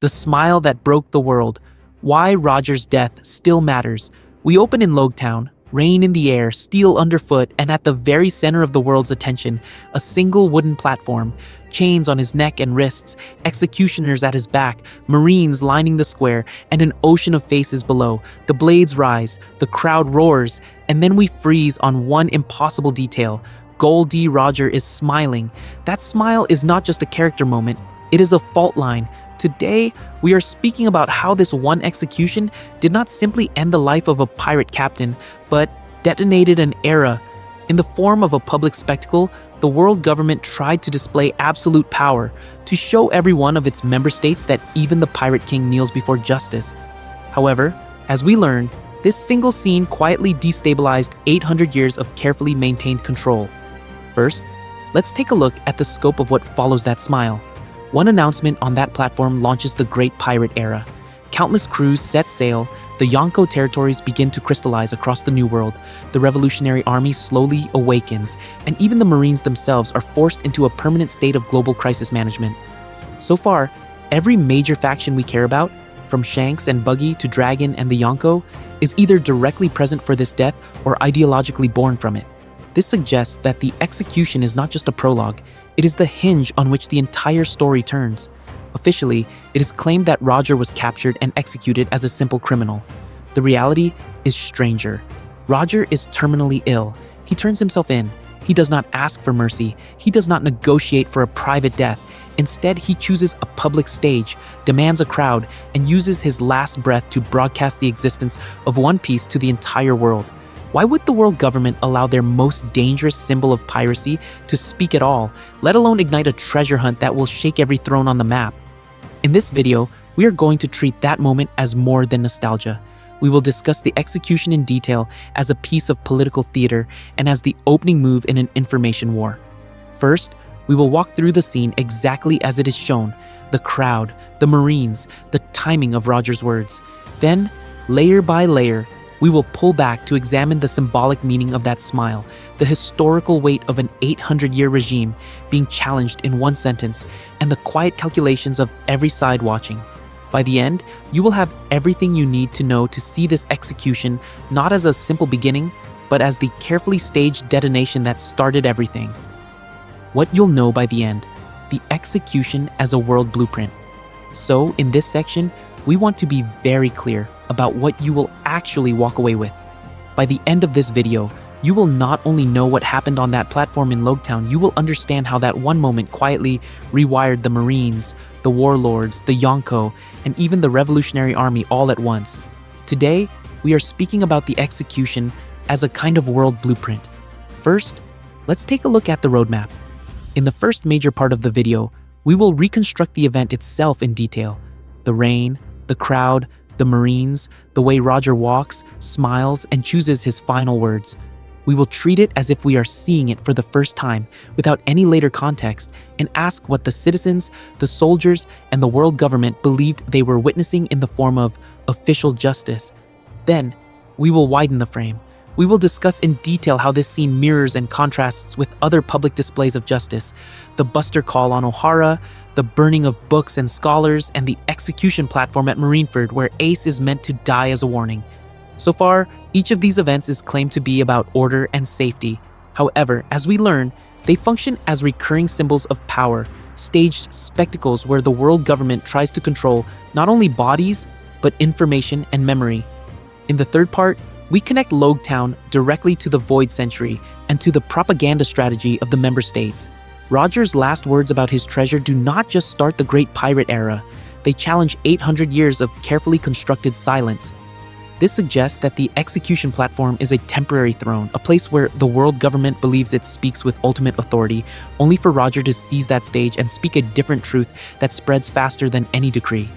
the smile that broke the world, why Roger's death still matters. We open in Logtown, rain in the air, steel underfoot, and at the very center of the world's attention, a single wooden platform, chains on his neck and wrists, executioners at his back, marines lining the square, and an ocean of faces below. The blades rise, the crowd roars, and then we freeze on one impossible detail. Goldie Roger is smiling. That smile is not just a character moment, it is a fault line. Today, we are speaking about how this one execution did not simply end the life of a pirate captain, but detonated an era. In the form of a public spectacle, the world government tried to display absolute power, to show every one of its member states that even the pirate king kneels before justice. However, as we learned, this single scene quietly destabilized 800 years of carefully maintained control. First, let's take a look at the scope of what follows that smile. One announcement on that platform launches the Great Pirate Era. Countless crews set sail, the Yonko territories begin to crystallize across the New World, the Revolutionary Army slowly awakens, and even the Marines themselves are forced into a permanent state of global crisis management. So far, every major faction we care about, from Shanks and Buggy to Dragon and the Yonko, is either directly present for this death or ideologically born from it. This suggests that the execution is not just a prologue, it is the hinge on which the entire story turns. Officially, it is claimed that Roger was captured and executed as a simple criminal. The reality is stranger. Roger is terminally ill. He turns himself in. He does not ask for mercy. He does not negotiate for a private death. Instead, he chooses a public stage, demands a crowd, and uses his last breath to broadcast the existence of One Piece to the entire world. Why would the world government allow their most dangerous symbol of piracy to speak at all, let alone ignite a treasure hunt that will shake every throne on the map? In this video, we are going to treat that moment as more than nostalgia. We will discuss the execution in detail as a piece of political theater and as the opening move in an information war. First, we will walk through the scene exactly as it is shown, the crowd, the Marines, the timing of Roger's words. Then, layer by layer, we will pull back to examine the symbolic meaning of that smile, the historical weight of an 800-year regime being challenged in one sentence, and the quiet calculations of every side watching. By the end, you will have everything you need to know to see this execution not as a simple beginning, but as the carefully staged detonation that started everything. What you'll know by the end, the execution as a world blueprint. So, in this section, we want to be very clear about what you will actually walk away with. By the end of this video, you will not only know what happened on that platform in Logtown, you will understand how that one moment quietly rewired the Marines, the Warlords, the Yonko, and even the Revolutionary Army all at once. Today, we are speaking about the execution as a kind of world blueprint. First, let's take a look at the roadmap. In the first major part of the video, we will reconstruct the event itself in detail. The rain, the crowd, the Marines, the way Roger walks, smiles, and chooses his final words. We will treat it as if we are seeing it for the first time, without any later context, and ask what the citizens, the soldiers, and the world government believed they were witnessing in the form of official justice. Then, we will widen the frame. We will discuss in detail how this scene mirrors and contrasts with other public displays of justice, the Buster Call on O'Hara, the burning of books and scholars, and the execution platform at Marineford where Ace is meant to die as a warning. So far, each of these events is claimed to be about order and safety. However, as we learn, they function as recurring symbols of power, staged spectacles where the world government tries to control not only bodies, but information and memory. In the third part, we connect Logtown directly to the Void Century and to the propaganda strategy of the member states. Roger's last words about his treasure do not just start the Great Pirate Era, they challenge 800 years of carefully constructed silence. This suggests that the execution platform is a temporary throne, a place where the world government believes it speaks with ultimate authority, only for Roger to seize that stage and speak a different truth that spreads faster than any decree.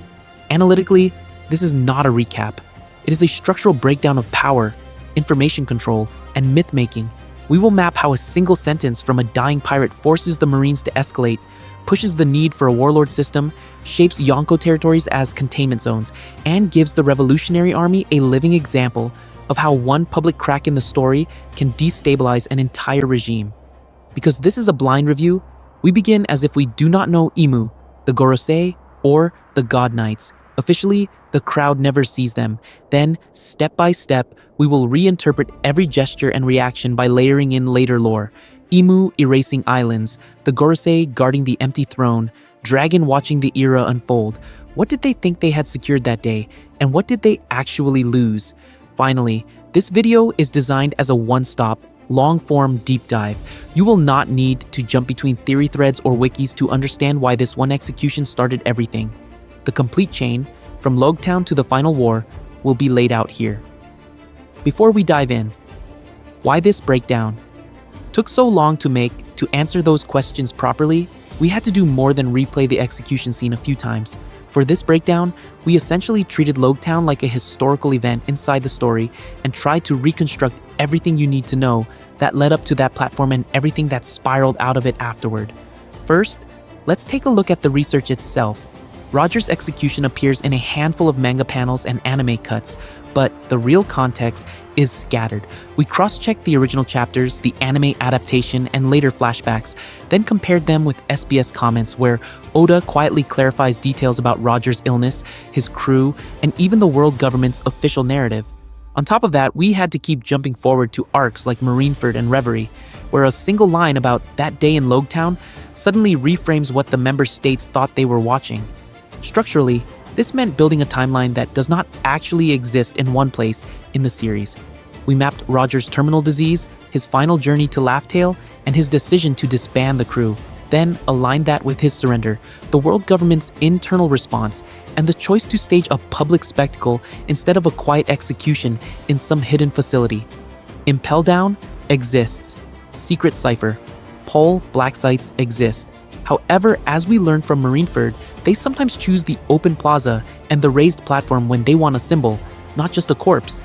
Analytically, this is not a recap. It is a structural breakdown of power, information control, and myth-making. We will map how a single sentence from a dying pirate forces the Marines to escalate, pushes the need for a warlord system, shapes Yonko territories as containment zones, and gives the Revolutionary Army a living example of how one public crack in the story can destabilize an entire regime. Because this is a blind review, we begin as if we do not know Imu, the Gorosei, or the God Knights. Officially, the crowd never sees them. Then, step by step, we will reinterpret every gesture and reaction by layering in later lore. Emu erasing islands, the Gorosei guarding the empty throne, Dragon watching the era unfold. What did they think they had secured that day, and what did they actually lose? Finally, this video is designed as a one-stop, long-form deep dive. You will not need to jump between theory threads or wikis to understand why this one execution started everything. The complete chain, from Logtown to the final war, will be laid out here. Before we dive in, why this breakdown? Took so long to answer those questions properly, we had to do more than replay the execution scene a few times. For this breakdown, we essentially treated Logtown like a historical event inside the story and tried to reconstruct everything you need to know that led up to that platform and everything that spiraled out of it afterward. First, let's take a look at the research itself. Roger's execution appears in a handful of manga panels and anime cuts, but the real context is scattered. We cross-checked the original chapters, the anime adaptation, and later flashbacks, then compared them with SBS comments where Oda quietly clarifies details about Roger's illness, his crew, and even the world government's official narrative. On top of that, we had to keep jumping forward to arcs like Marineford and Reverie, where a single line about that day in Logtown suddenly reframes what the member states thought they were watching. Structurally, this meant building a timeline that does not actually exist in one place in the series. We mapped Roger's terminal disease, his final journey to Laughtail, and his decision to disband the crew, then aligned that with his surrender, the world government's internal response, and the choice to stage a public spectacle instead of a quiet execution in some hidden facility. Impel Down exists. Secret Cipher, Pole Black Sites exist. However, as we learned from Marineford, they sometimes choose the open plaza and the raised platform when they want a symbol, not just a corpse.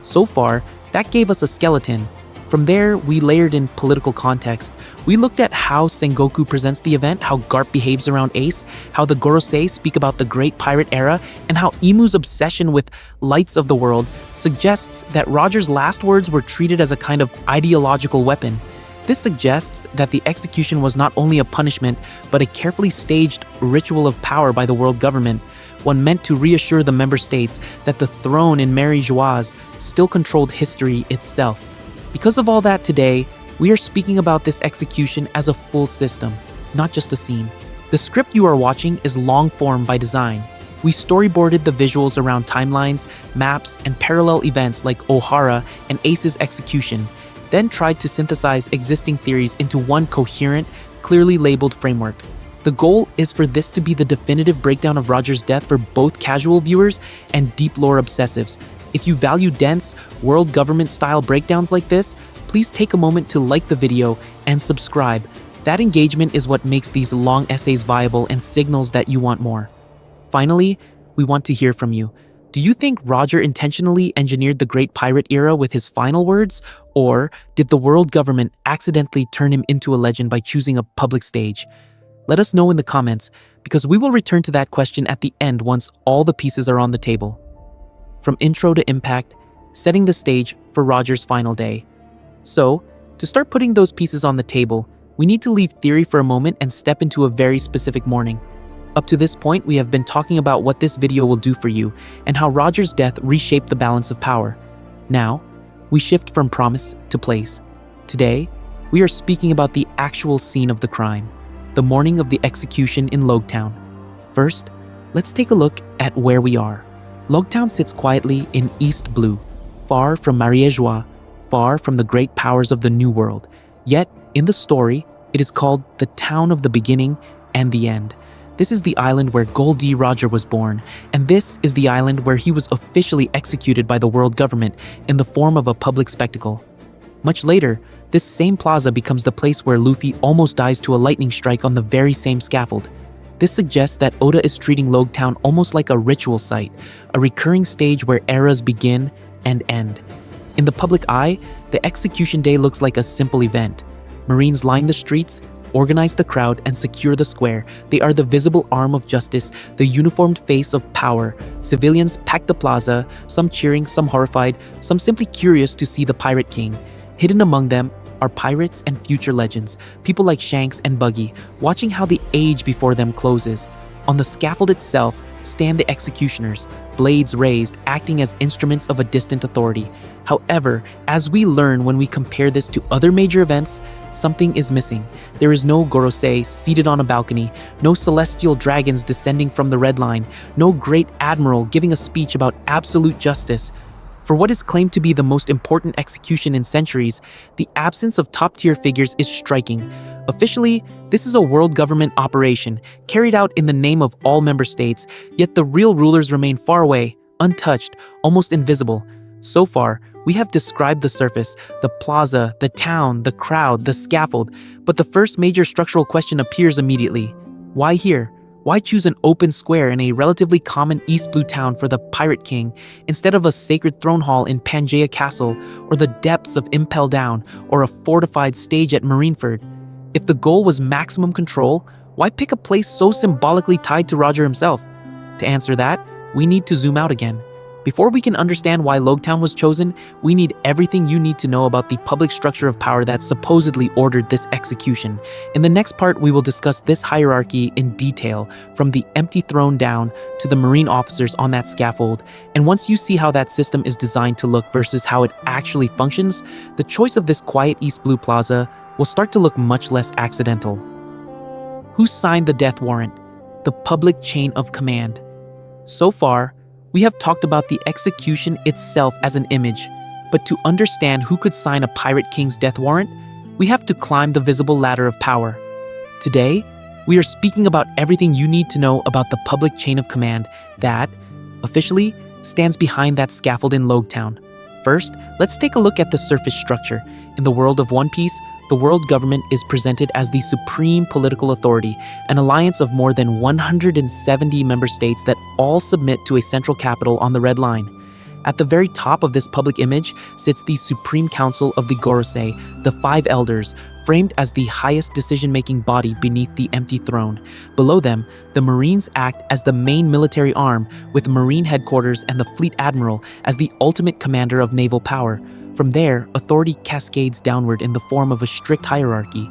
So far, that gave us a skeleton. From there, we layered in political context. We looked at how Sengoku presents the event, how Garp behaves around Ace, how the Gorosei speak about the Great Pirate Era, and how Emu's obsession with lights of the world suggests that Roger's last words were treated as a kind of ideological weapon. This suggests that the execution was not only a punishment, but a carefully staged ritual of power by the world government, one meant to reassure the member states that the throne in Mary Joieuse still controlled history itself. Because of all that today, we are speaking about this execution as a full system, not just a scene. The script you are watching is long-form by design. We storyboarded the visuals around timelines, maps, and parallel events like O'Hara and Ace's execution, then tried to synthesize existing theories into one coherent, clearly labeled framework. The goal is for this to be the definitive breakdown of Roger's death for both casual viewers and deep lore obsessives. If you value dense, world government-style breakdowns like this, please take a moment to like the video and subscribe. That engagement is what makes these long essays viable and signals that you want more. Finally, we want to hear from you. Do you think Roger intentionally engineered the Great Pirate Era with his final words? Or did the world government accidentally turn him into a legend by choosing a public stage? Let us know in the comments, because we will return to that question at the end once all the pieces are on the table. From intro to impact, setting the stage for Roger's final day. So, to start putting those pieces on the table, we need to leave theory for a moment and step into a very specific morning. Up to this point, we have been talking about what this video will do for you and how Roger's death reshaped the balance of power. Now, we shift from promise to place. Today, we are speaking about the actual scene of the crime, the morning of the execution in Logtown. First, let's take a look at where we are. Logtown sits quietly in East Blue, far from Marie Joie, far from the great powers of the New World. Yet, in the story, it is called the Town of the Beginning and the End. This is the island where Gol D. Roger was born, and this is the island where he was officially executed by the world government in the form of a public spectacle. Much later, this same plaza becomes the place where Luffy almost dies to a lightning strike on the very same scaffold. This suggests that Oda is treating Logtown almost like a ritual site, a recurring stage where eras begin and end. In the public eye, the execution day looks like a simple event. Marines line the streets, organize the crowd, and secure the square. They are the visible arm of justice, the uniformed face of power. Civilians pack the plaza, some cheering, some horrified, some simply curious to see the Pirate King. Hidden among them are pirates and future legends, people like Shanks and Buggy, watching how the age before them closes. On the scaffold itself stand the executioners, blades raised, acting as instruments of a distant authority. However, as we learn when we compare this to other major events, something is missing. There is no Gorosei seated on a balcony, no celestial dragons descending from the red line, no great admiral giving a speech about absolute justice. For what is claimed to be the most important execution in centuries, the absence of top-tier figures is striking. Officially, this is a world government operation carried out in the name of all member states, yet the real rulers remain far away, untouched, almost invisible. So far, we have described the surface, the plaza, the town, the crowd, the scaffold, but the first major structural question appears immediately. Why here? Why choose an open square in a relatively common East Blue town for the Pirate King instead of a sacred throne hall in Pangaea Castle or the depths of Impel Down or a fortified stage at Marineford? If the goal was maximum control, why pick a place so symbolically tied to Roger himself? To answer that, we need to zoom out again. Before we can understand why Logtown was chosen, we need everything you need to know about the public structure of power that supposedly ordered this execution. In the next part, we will discuss this hierarchy in detail, from the empty throne down to the Marine officers on that scaffold. And once you see how that system is designed to look versus how it actually functions, the choice of this quiet East Blue Plaza will start to look much less accidental. Who signed the death warrant? The public chain of command. So far, we have talked about the execution itself as an image, but to understand who could sign a Pirate King's death warrant, we have to climb the visible ladder of power. Today, we are speaking about everything you need to know about the public chain of command that, officially, stands behind that scaffold in Logtown. First, let's take a look at the surface structure. In the world of One Piece, the world government is presented as the supreme political authority, an alliance of more than 170 member states that all submit to a central capital on the Red Line. At the very top of this public image sits the Supreme Council of the Gorosei, the Five Elders, framed as the highest decision-making body beneath the empty throne. Below them, the Marines act as the main military arm, with Marine headquarters and the Fleet Admiral as the ultimate commander of naval power. From there, authority cascades downward in the form of a strict hierarchy.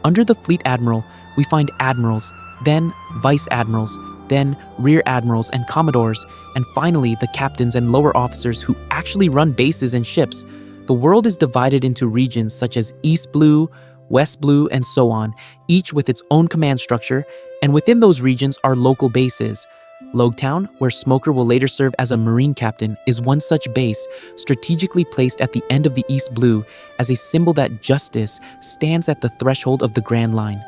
Under the Fleet Admiral, we find admirals, then vice admirals, then rear admirals and commodores, and finally the captains and lower officers who actually run bases and ships. The world is divided into regions such as East Blue, West Blue, and so on, each with its own command structure, and within those regions are local bases. Logtown, where Smoker will later serve as a Marine captain, is one such base, strategically placed at the end of the East Blue as a symbol that justice stands at the threshold of the Grand Line.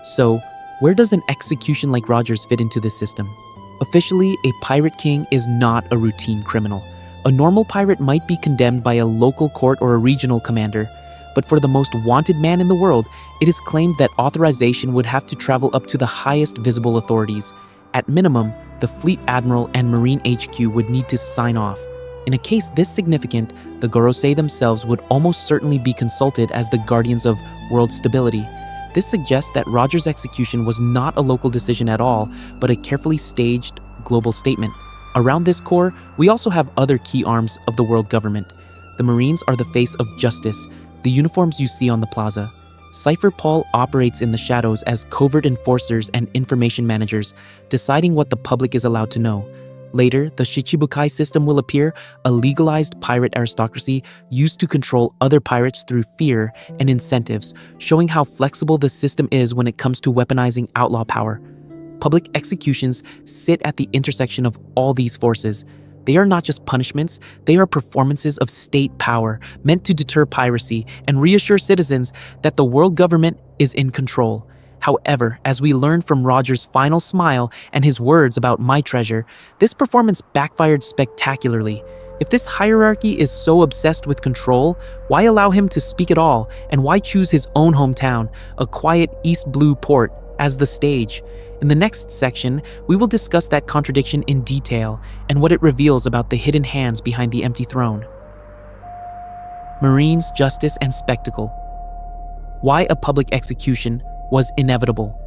So, where does an execution like Roger's fit into this system? Officially, a Pirate King is not a routine criminal. A normal pirate might be condemned by a local court or a regional commander, but for the most wanted man in the world, it is claimed that authorization would have to travel up to the highest visible authorities. At minimum, the Fleet Admiral and Marine HQ would need to sign off. In a case this significant, the Gorosei themselves would almost certainly be consulted as the guardians of world stability. This suggests that Roger's execution was not a local decision at all, but a carefully staged global statement. Around this core, we also have other key arms of the world government. The Marines are the face of justice, the uniforms you see on the plaza. Cypher Paul operates in the shadows as covert enforcers and information managers, deciding what the public is allowed to know. Later, the Shichibukai system will appear, a legalized pirate aristocracy used to control other pirates through fear and incentives, showing how flexible the system is when it comes to weaponizing outlaw power. Public executions sit at the intersection of all these forces. They are not just punishments, they are performances of state power meant to deter piracy and reassure citizens that the world government is in control. However, as we learn from Roger's final smile and his words about my treasure, this performance backfired spectacularly. If this hierarchy is so obsessed with control, why allow him to speak at all, and why choose his own hometown, a quiet East Blue port, as the stage? In the next section, we will discuss that contradiction in detail and what it reveals about the hidden hands behind the empty throne. Marines, justice, and spectacle. Why a public execution was inevitable.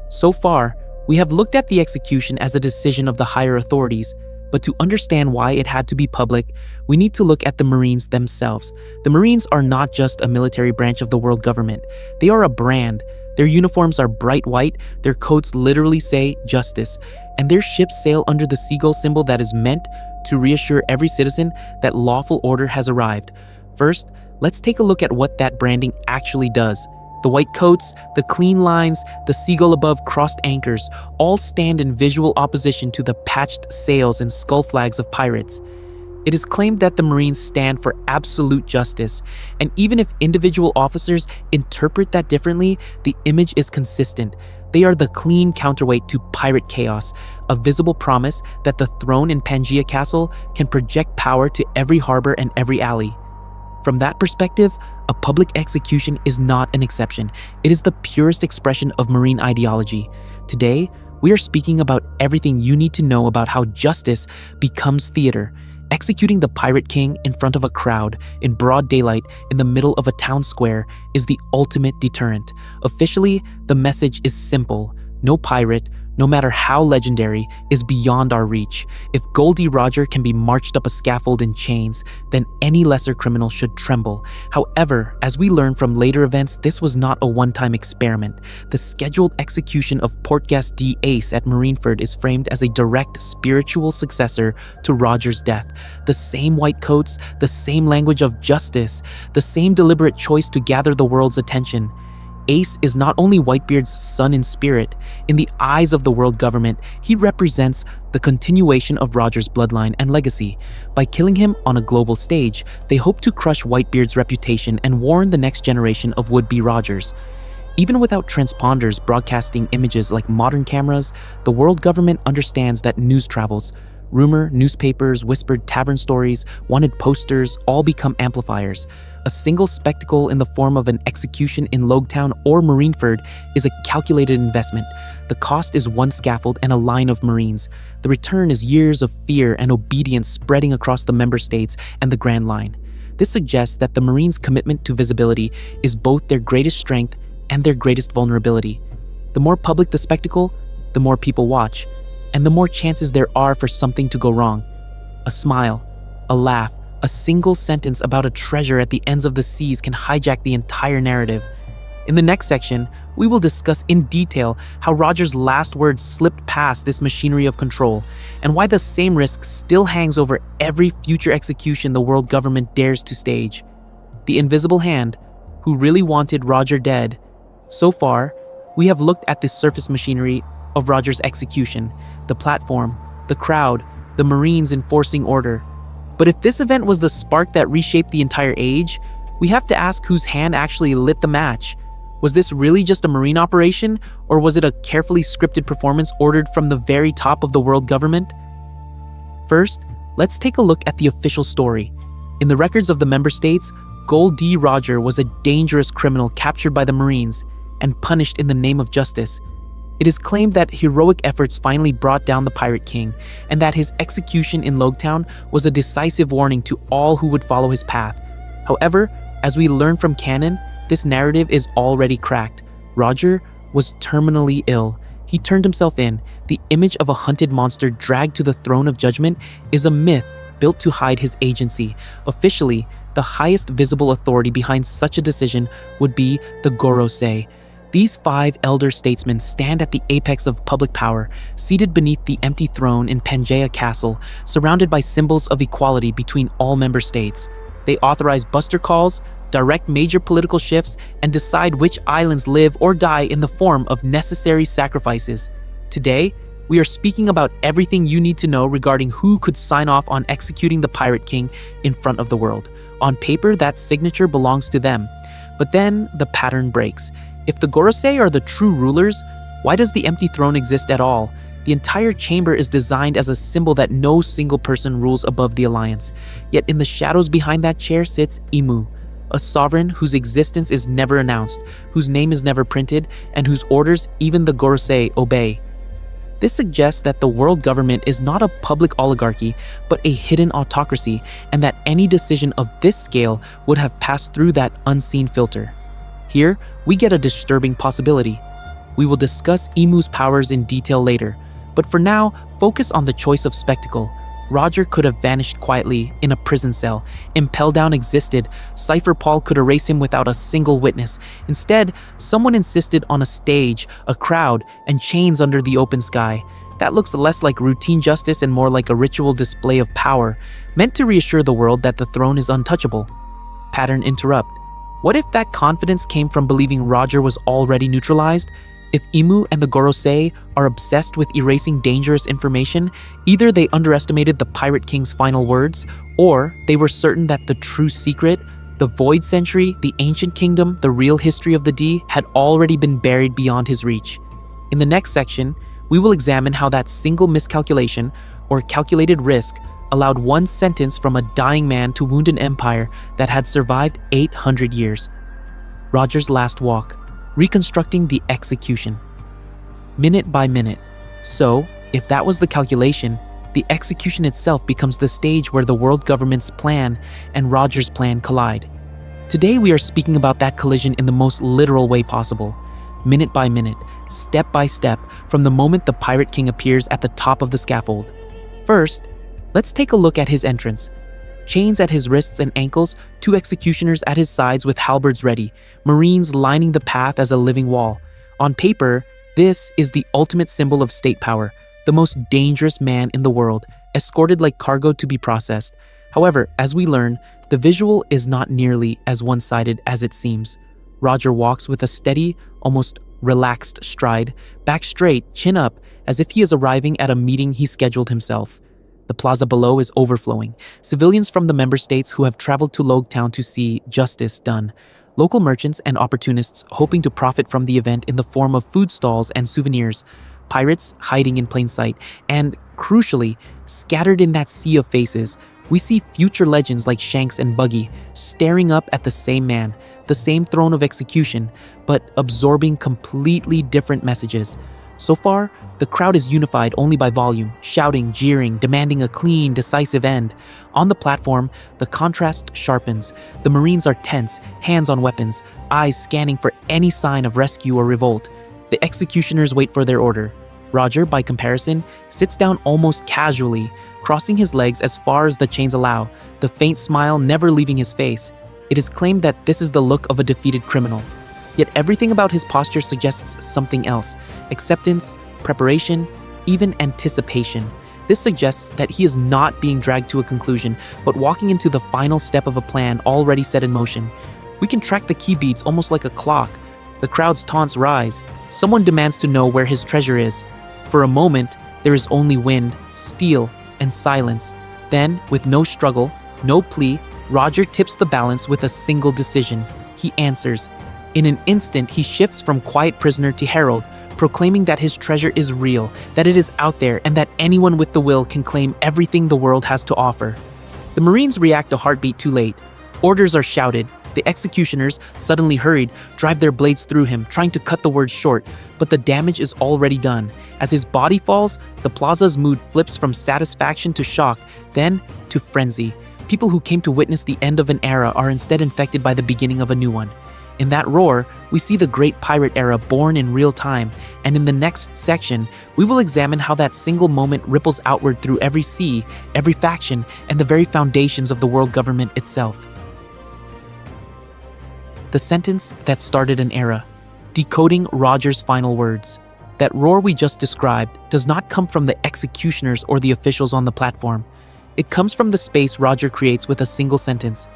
So far, we have looked at the execution as a decision of the higher authorities, but to understand why it had to be public, we need to look at the Marines themselves. The Marines are not just a military branch of the world government. They are a brand. Their uniforms are bright white, their coats literally say justice, and their ships sail under the seagull symbol that is meant to reassure every citizen that lawful order has arrived. First, let's take a look at what that branding actually does. The white coats, the clean lines, the seagull above crossed anchors all stand in visual opposition to the patched sails and skull flags of pirates. It is claimed that the Marines stand for absolute justice, and even if individual officers interpret that differently, the image is consistent. They are the clean counterweight to pirate chaos, a visible promise that the throne in Pangaea Castle can project power to every harbor and every alley. From that perspective, a public execution is not an exception. It is the purest expression of Marine ideology. Today, we are speaking about everything you need to know about how justice becomes theater. Executing the Pirate King in front of a crowd in broad daylight in the middle of a town square is the ultimate deterrent. Officially, the message is simple. No pirate, no matter how legendary, is beyond our reach. If Goldie Roger can be marched up a scaffold in chains, then any lesser criminal should tremble. However, as we learn from later events, this was not a one-time experiment. The scheduled execution of Portgas D. Ace at Marineford is framed as a direct spiritual successor to Roger's death. The same white coats, the same language of justice, the same deliberate choice to gather the world's attention. Ace is not only Whitebeard's son in spirit. In the eyes of the world government, he represents the continuation of Roger's bloodline and legacy. By killing him on a global stage, they hope to crush Whitebeard's reputation and warn the next generation of would-be Rogers. Even without transponders broadcasting images like modern cameras, the world government understands that news travels. Rumor, newspapers, whispered tavern stories, wanted posters all become amplifiers. A single spectacle in the form of an execution in Logtown or Marineford is a calculated investment. The cost is one scaffold and a line of Marines. The return is years of fear and obedience spreading across the member states and the Grand Line. This suggests that the Marines' commitment to visibility is both their greatest strength and their greatest vulnerability. The more public the spectacle, the more people watch, and the more chances there are for something to go wrong. A smile, a laugh, a single sentence about a treasure at the ends of the seas can hijack the entire narrative. In the next section, we will discuss in detail how Roger's last words slipped past this machinery of control, and why the same risk still hangs over every future execution the world government dares to stage. The invisible hand, who really wanted Roger dead. So far, we have looked at the surface machinery of Roger's execution, the platform, the crowd, the Marines enforcing order. But if this event was the spark that reshaped the entire age, we have to ask whose hand actually lit the match. Was this really just a Marine operation, or was it a carefully scripted performance ordered from the very top of the world government? First, let's take a look at the official story. In the records of the member states, Gold D. Roger was a dangerous criminal captured by the Marines and punished in the name of justice. It is claimed that heroic efforts finally brought down the Pirate King, and that his execution in Logtown was a decisive warning to all who would follow his path. However, as we learn from canon, this narrative is already cracked. Roger was terminally ill. He turned himself in. The image of a hunted monster dragged to the throne of judgment is a myth built to hide his agency. Officially, the highest visible authority behind such a decision would be the Gorosei. These 5 elder statesmen stand at the apex of public power, seated beneath the empty throne in Pangaea Castle, surrounded by symbols of equality between all member states. They authorize buster calls, direct major political shifts, and decide which islands live or die in the form of necessary sacrifices. Today, we are speaking about everything you need to know regarding who could sign off on executing the Pirate King in front of the world. On paper, that signature belongs to them. But then the pattern breaks. If the Gorosei are the true rulers, why does the empty throne exist at all? The entire chamber is designed as a symbol that no single person rules above the alliance. Yet in the shadows behind that chair sits Imu, a sovereign whose existence is never announced, whose name is never printed, and whose orders even the Gorosei obey. This suggests that the world government is not a public oligarchy, but a hidden autocracy, and that any decision of this scale would have passed through that unseen filter. Here, we get a disturbing possibility. We will discuss Imu's powers in detail later, but for now, focus on the choice of spectacle. Roger could have vanished quietly in a prison cell. Impel Down existed. Cypher Paul could erase him without a single witness. Instead, someone insisted on a stage, a crowd, and chains under the open sky. That looks less like routine justice and more like a ritual display of power, meant to reassure the world that the throne is untouchable. Pattern interrupt. What if that confidence came from believing Roger was already neutralized? If Imu and the Gorosei are obsessed with erasing dangerous information, either they underestimated the Pirate King's final words, or they were certain that the true secret, the Void Century, the Ancient Kingdom, the real history of the D, had already been buried beyond his reach. In the next section, we will examine how that single miscalculation, or calculated risk, allowed one sentence from a dying man to wound an empire that had survived 800 years. Roger's last walk. Reconstructing the execution. Minute by minute. So, if that was the calculation, the execution itself becomes the stage where the world government's plan and Roger's plan collide. Today we are speaking about that collision in the most literal way possible. Minute by minute, step by step, from the moment the Pirate King appears at the top of the scaffold. First, let's take a look at his entrance. Chains at his wrists and ankles, 2 executioners at his sides with halberds ready, marines lining the path as a living wall. On paper, this is the ultimate symbol of state power, the most dangerous man in the world, escorted like cargo to be processed. However, as we learn, the visual is not nearly as one-sided as it seems. Roger walks with a steady, almost relaxed stride, back straight, chin up, as if he is arriving at a meeting he scheduled himself. The plaza below is overflowing. Civilians from the member states who have traveled to Logtown to see justice done. Local merchants and opportunists hoping to profit from the event in the form of food stalls and souvenirs. Pirates hiding in plain sight. And, crucially, scattered in that sea of faces, we see future legends like Shanks and Buggy staring up at the same man, the same throne of execution, but absorbing completely different messages. So far, the crowd is unified only by volume, shouting, jeering, demanding a clean, decisive end. On the platform, the contrast sharpens. The Marines are tense, hands on weapons, eyes scanning for any sign of rescue or revolt. The executioners wait for their order. Roger, by comparison, sits down almost casually, crossing his legs as far as the chains allow, the faint smile never leaving his face. It is claimed that this is the look of a defeated criminal. Yet everything about his posture suggests something else. Acceptance, preparation, even anticipation. This suggests that he is not being dragged to a conclusion, but walking into the final step of a plan already set in motion. We can track the key beats almost like a clock. The crowd's taunts rise. Someone demands to know where his treasure is. For a moment, there is only wind, steel, and silence. Then, with no struggle, no plea, Roger tips the balance with a single decision. He answers. In an instant, he shifts from quiet prisoner to herald, proclaiming that his treasure is real, that it is out there, and that anyone with the will can claim everything the world has to offer. The Marines react a heartbeat too late. Orders are shouted. The executioners, suddenly hurried, drive their blades through him, trying to cut the words short, but the damage is already done. As his body falls, the plaza's mood flips from satisfaction to shock, then to frenzy. People who came to witness the end of an era are instead infected by the beginning of a new one. In that roar, we see the great pirate era born in real time, and in the next section, we will examine how that single moment ripples outward through every sea, every faction, and the very foundations of the world government itself. The sentence that started an era. Decoding Roger's final words. That roar we just described does not come from the executioners or the officials on the platform. It comes from the space Roger creates with a single sentence.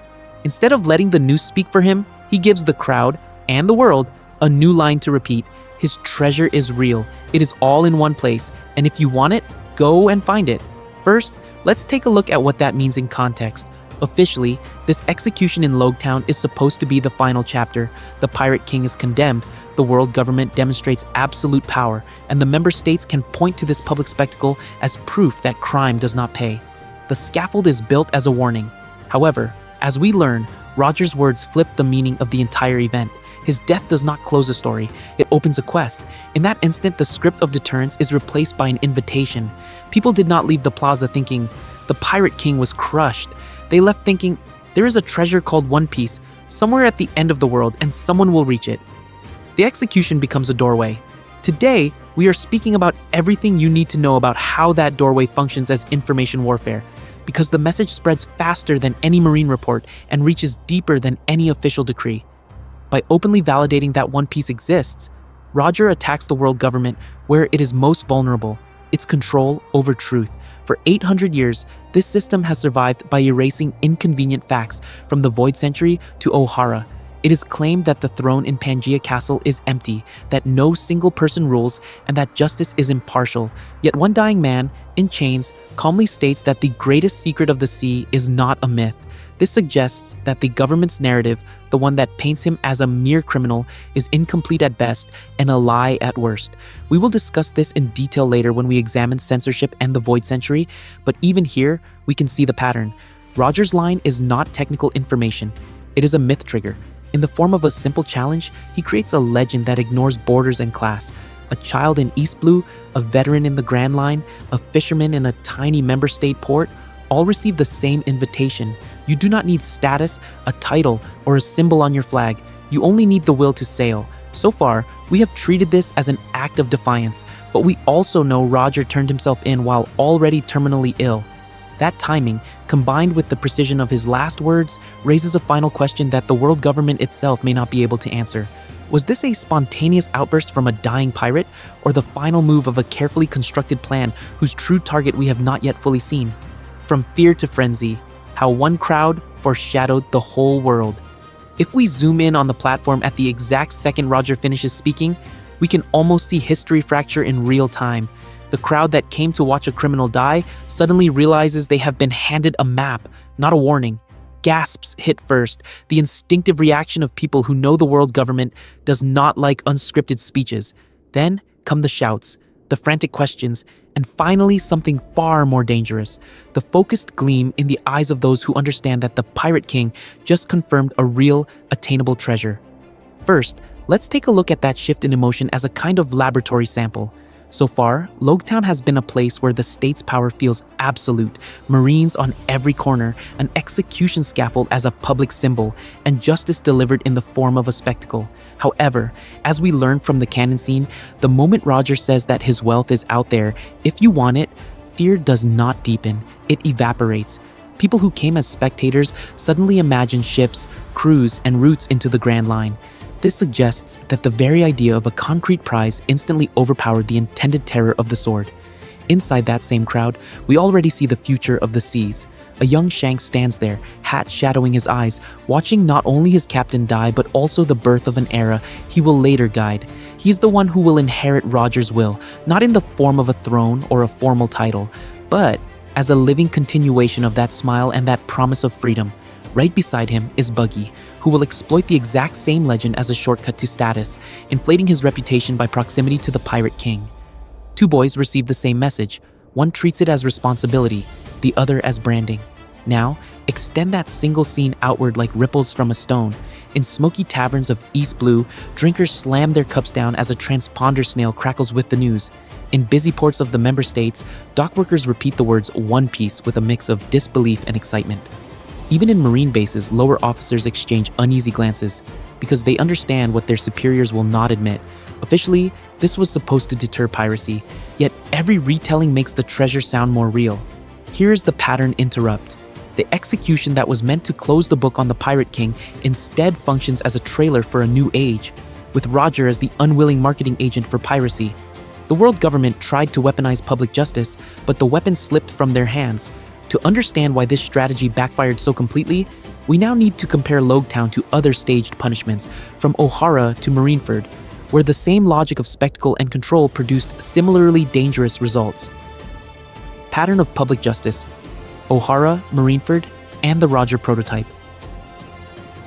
Instead of letting the news speak for him, he gives the crowd, and the world, a new line to repeat. His treasure is real. It is all in one place, and if you want it, go and find it. First, let's take a look at what that means in context. Officially, this execution in Logtown is supposed to be the final chapter. The Pirate King is condemned, the world government demonstrates absolute power, and the member states can point to this public spectacle as proof that crime does not pay. The scaffold is built as a warning. However, as we learn, Roger's words flip the meaning of the entire event. His death does not close a story, it opens a quest. In that instant, the script of deterrence is replaced by an invitation. People did not leave the plaza thinking, the Pirate King was crushed. They left thinking, there is a treasure called One Piece, somewhere at the end of the world, and someone will reach it. The execution becomes a doorway. Today, we are speaking about everything you need to know about how that doorway functions as information warfare, because the message spreads faster than any Marine report and reaches deeper than any official decree. By openly validating that One Piece exists, Roger attacks the world government where it is most vulnerable, its control over truth. For 800 years, this system has survived by erasing inconvenient facts from the Void Century to Ohara. It is claimed that the throne in Pangaea Castle is empty, that no single person rules, and that justice is impartial. Yet one dying man, in chains, calmly states that the greatest secret of the sea is not a myth. This suggests that the government's narrative, the one that paints him as a mere criminal, is incomplete at best and a lie at worst. We will discuss this in detail later when we examine censorship and the Void Century, but even here, we can see the pattern. Roger's line is not technical information. It is a myth trigger. In the form of a simple challenge, he creates a legend that ignores borders and class. A child in East Blue, a veteran in the Grand Line, a fisherman in a tiny member state port, all receive the same invitation. You do not need status, a title, or a symbol on your flag. You only need the will to sail. So far, we have treated this as an act of defiance, but we also know Roger turned himself in while already terminally ill. That timing, combined with the precision of his last words, raises a final question that the world government itself may not be able to answer. Was this a spontaneous outburst from a dying pirate, or the final move of a carefully constructed plan whose true target we have not yet fully seen? From fear to frenzy, how one crowd foreshadowed the whole world. If we zoom in on the platform at the exact second Roger finishes speaking, we can almost see history fracture in real time. The crowd that came to watch a criminal die suddenly realizes they have been handed a map, not a warning. Gasps hit first, the instinctive reaction of people who know the world government does not like unscripted speeches. Then come the shouts, the frantic questions, and finally something far more dangerous, the focused gleam in the eyes of those who understand that the Pirate King just confirmed a real, attainable treasure. First, let's take a look at that shift in emotion as a kind of laboratory sample. So far, Logtown has been a place where the state's power feels absolute, Marines on every corner, an execution scaffold as a public symbol, and justice delivered in the form of a spectacle. However, as we learn from the canon scene, the moment Roger says that his wealth is out there, if you want it, fear does not deepen, it evaporates. People who came as spectators suddenly imagine ships, crews, and routes into the Grand Line. This suggests that the very idea of a concrete prize instantly overpowered the intended terror of the sword. Inside that same crowd, we already see the future of the seas. A young Shanks stands there, hat shadowing his eyes, watching not only his captain die but also the birth of an era he will later guide. He's the one who will inherit Roger's will, not in the form of a throne or a formal title, but as a living continuation of that smile and that promise of freedom. Right beside him is Buggy, who will exploit the exact same legend as a shortcut to status, inflating his reputation by proximity to the Pirate King. Two boys receive the same message. One treats it as responsibility, the other as branding. Now, extend that single scene outward like ripples from a stone. In smoky taverns of East Blue, drinkers slam their cups down as a transponder snail crackles with the news. In busy ports of the member states, dock workers repeat the words One Piece with a mix of disbelief and excitement. Even in Marine bases, lower officers exchange uneasy glances because they understand what their superiors will not admit. Officially, this was supposed to deter piracy, yet every retelling makes the treasure sound more real. Here is the pattern interrupt. The execution that was meant to close the book on the Pirate King instead functions as a trailer for a new age, with Roger as the unwilling marketing agent for piracy. The world government tried to weaponize public justice, but the weapon slipped from their hands. To understand why this strategy backfired so completely, we now need to compare Logtown to other staged punishments, from Ohara to Marineford, where the same logic of spectacle and control produced similarly dangerous results. Pattern of public justice: Ohara, Marineford, and the Roger prototype.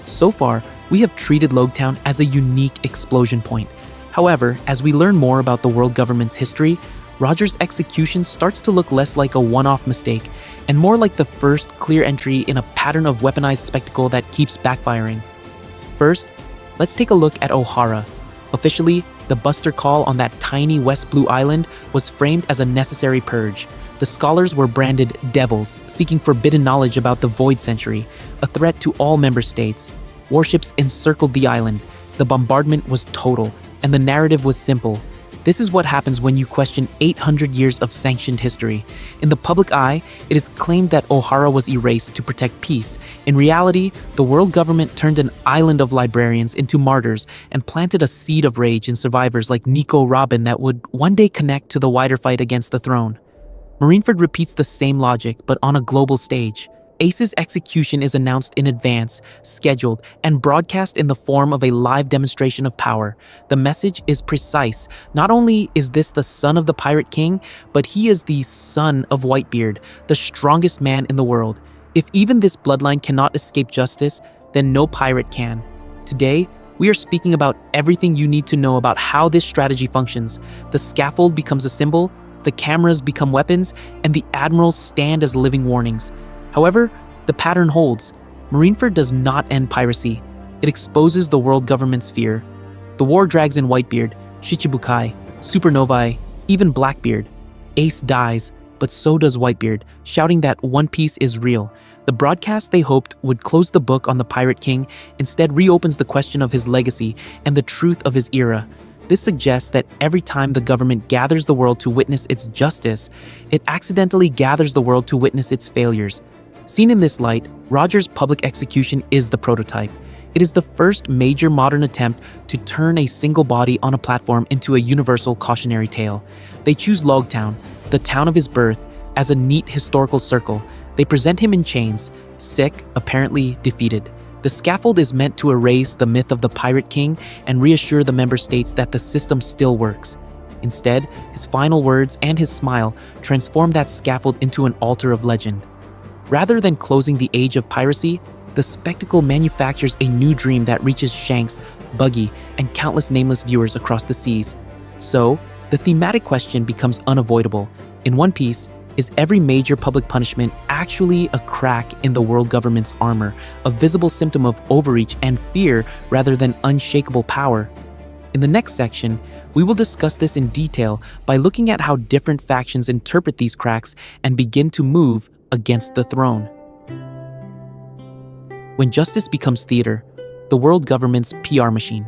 So far, we have treated Logtown as a unique explosion point. However, as we learn more about the world government's history, Roger's execution starts to look less like a one-off mistake and more like the first clear entry in a pattern of weaponized spectacle that keeps backfiring. First, let's take a look at Ohara. Officially, the Buster Call on that tiny West Blue island was framed as a necessary purge. The scholars were branded devils, seeking forbidden knowledge about the Void Century, a threat to all member states. Warships encircled the island. The bombardment was total, and the narrative was simple. This is what happens when you question 800 years of sanctioned history. In the public eye, it is claimed that O'Hara was erased to protect peace. In reality, the world government turned an island of librarians into martyrs and planted a seed of rage in survivors like Nico Robin that would one day connect to the wider fight against the throne. Marineford repeats the same logic, but on a global stage. Ace's execution is announced in advance, scheduled, and broadcast in the form of a live demonstration of power. The message is precise. Not only is this the son of the Pirate King, but he is the son of Whitebeard, the strongest man in the world. If even this bloodline cannot escape justice, then no pirate can. Today, we are speaking about everything you need to know about how this strategy functions. The scaffold becomes a symbol, the cameras become weapons, and the admirals stand as living warnings. However, the pattern holds. Marineford does not end piracy. It exposes the world government's fear. The war drags in Whitebeard, Shichibukai, Supernovae, even Blackbeard. Ace dies, but so does Whitebeard, shouting that One Piece is real. The broadcast they hoped would close the book on the Pirate King instead reopens the question of his legacy and the truth of his era. This suggests that every time the government gathers the world to witness its justice, it accidentally gathers the world to witness its failures. Seen in this light, Roger's public execution is the prototype. It is the first major modern attempt to turn a single body on a platform into a universal cautionary tale. They choose Logtown, the town of his birth, as a neat historical circle. They present him in chains, sick, apparently defeated. The scaffold is meant to erase the myth of the Pirate King and reassure the member states that the system still works. Instead, his final words and his smile transform that scaffold into an altar of legend. Rather than closing the age of piracy, the spectacle manufactures a new dream that reaches Shanks, Buggy, and countless nameless viewers across the seas. So, the thematic question becomes unavoidable. In One Piece, is every major public punishment actually a crack in the world government's armor, a visible symptom of overreach and fear rather than unshakable power? In the next section, we will discuss this in detail by looking at how different factions interpret these cracks and begin to move against the throne. When justice becomes theater, the world government's PR machine.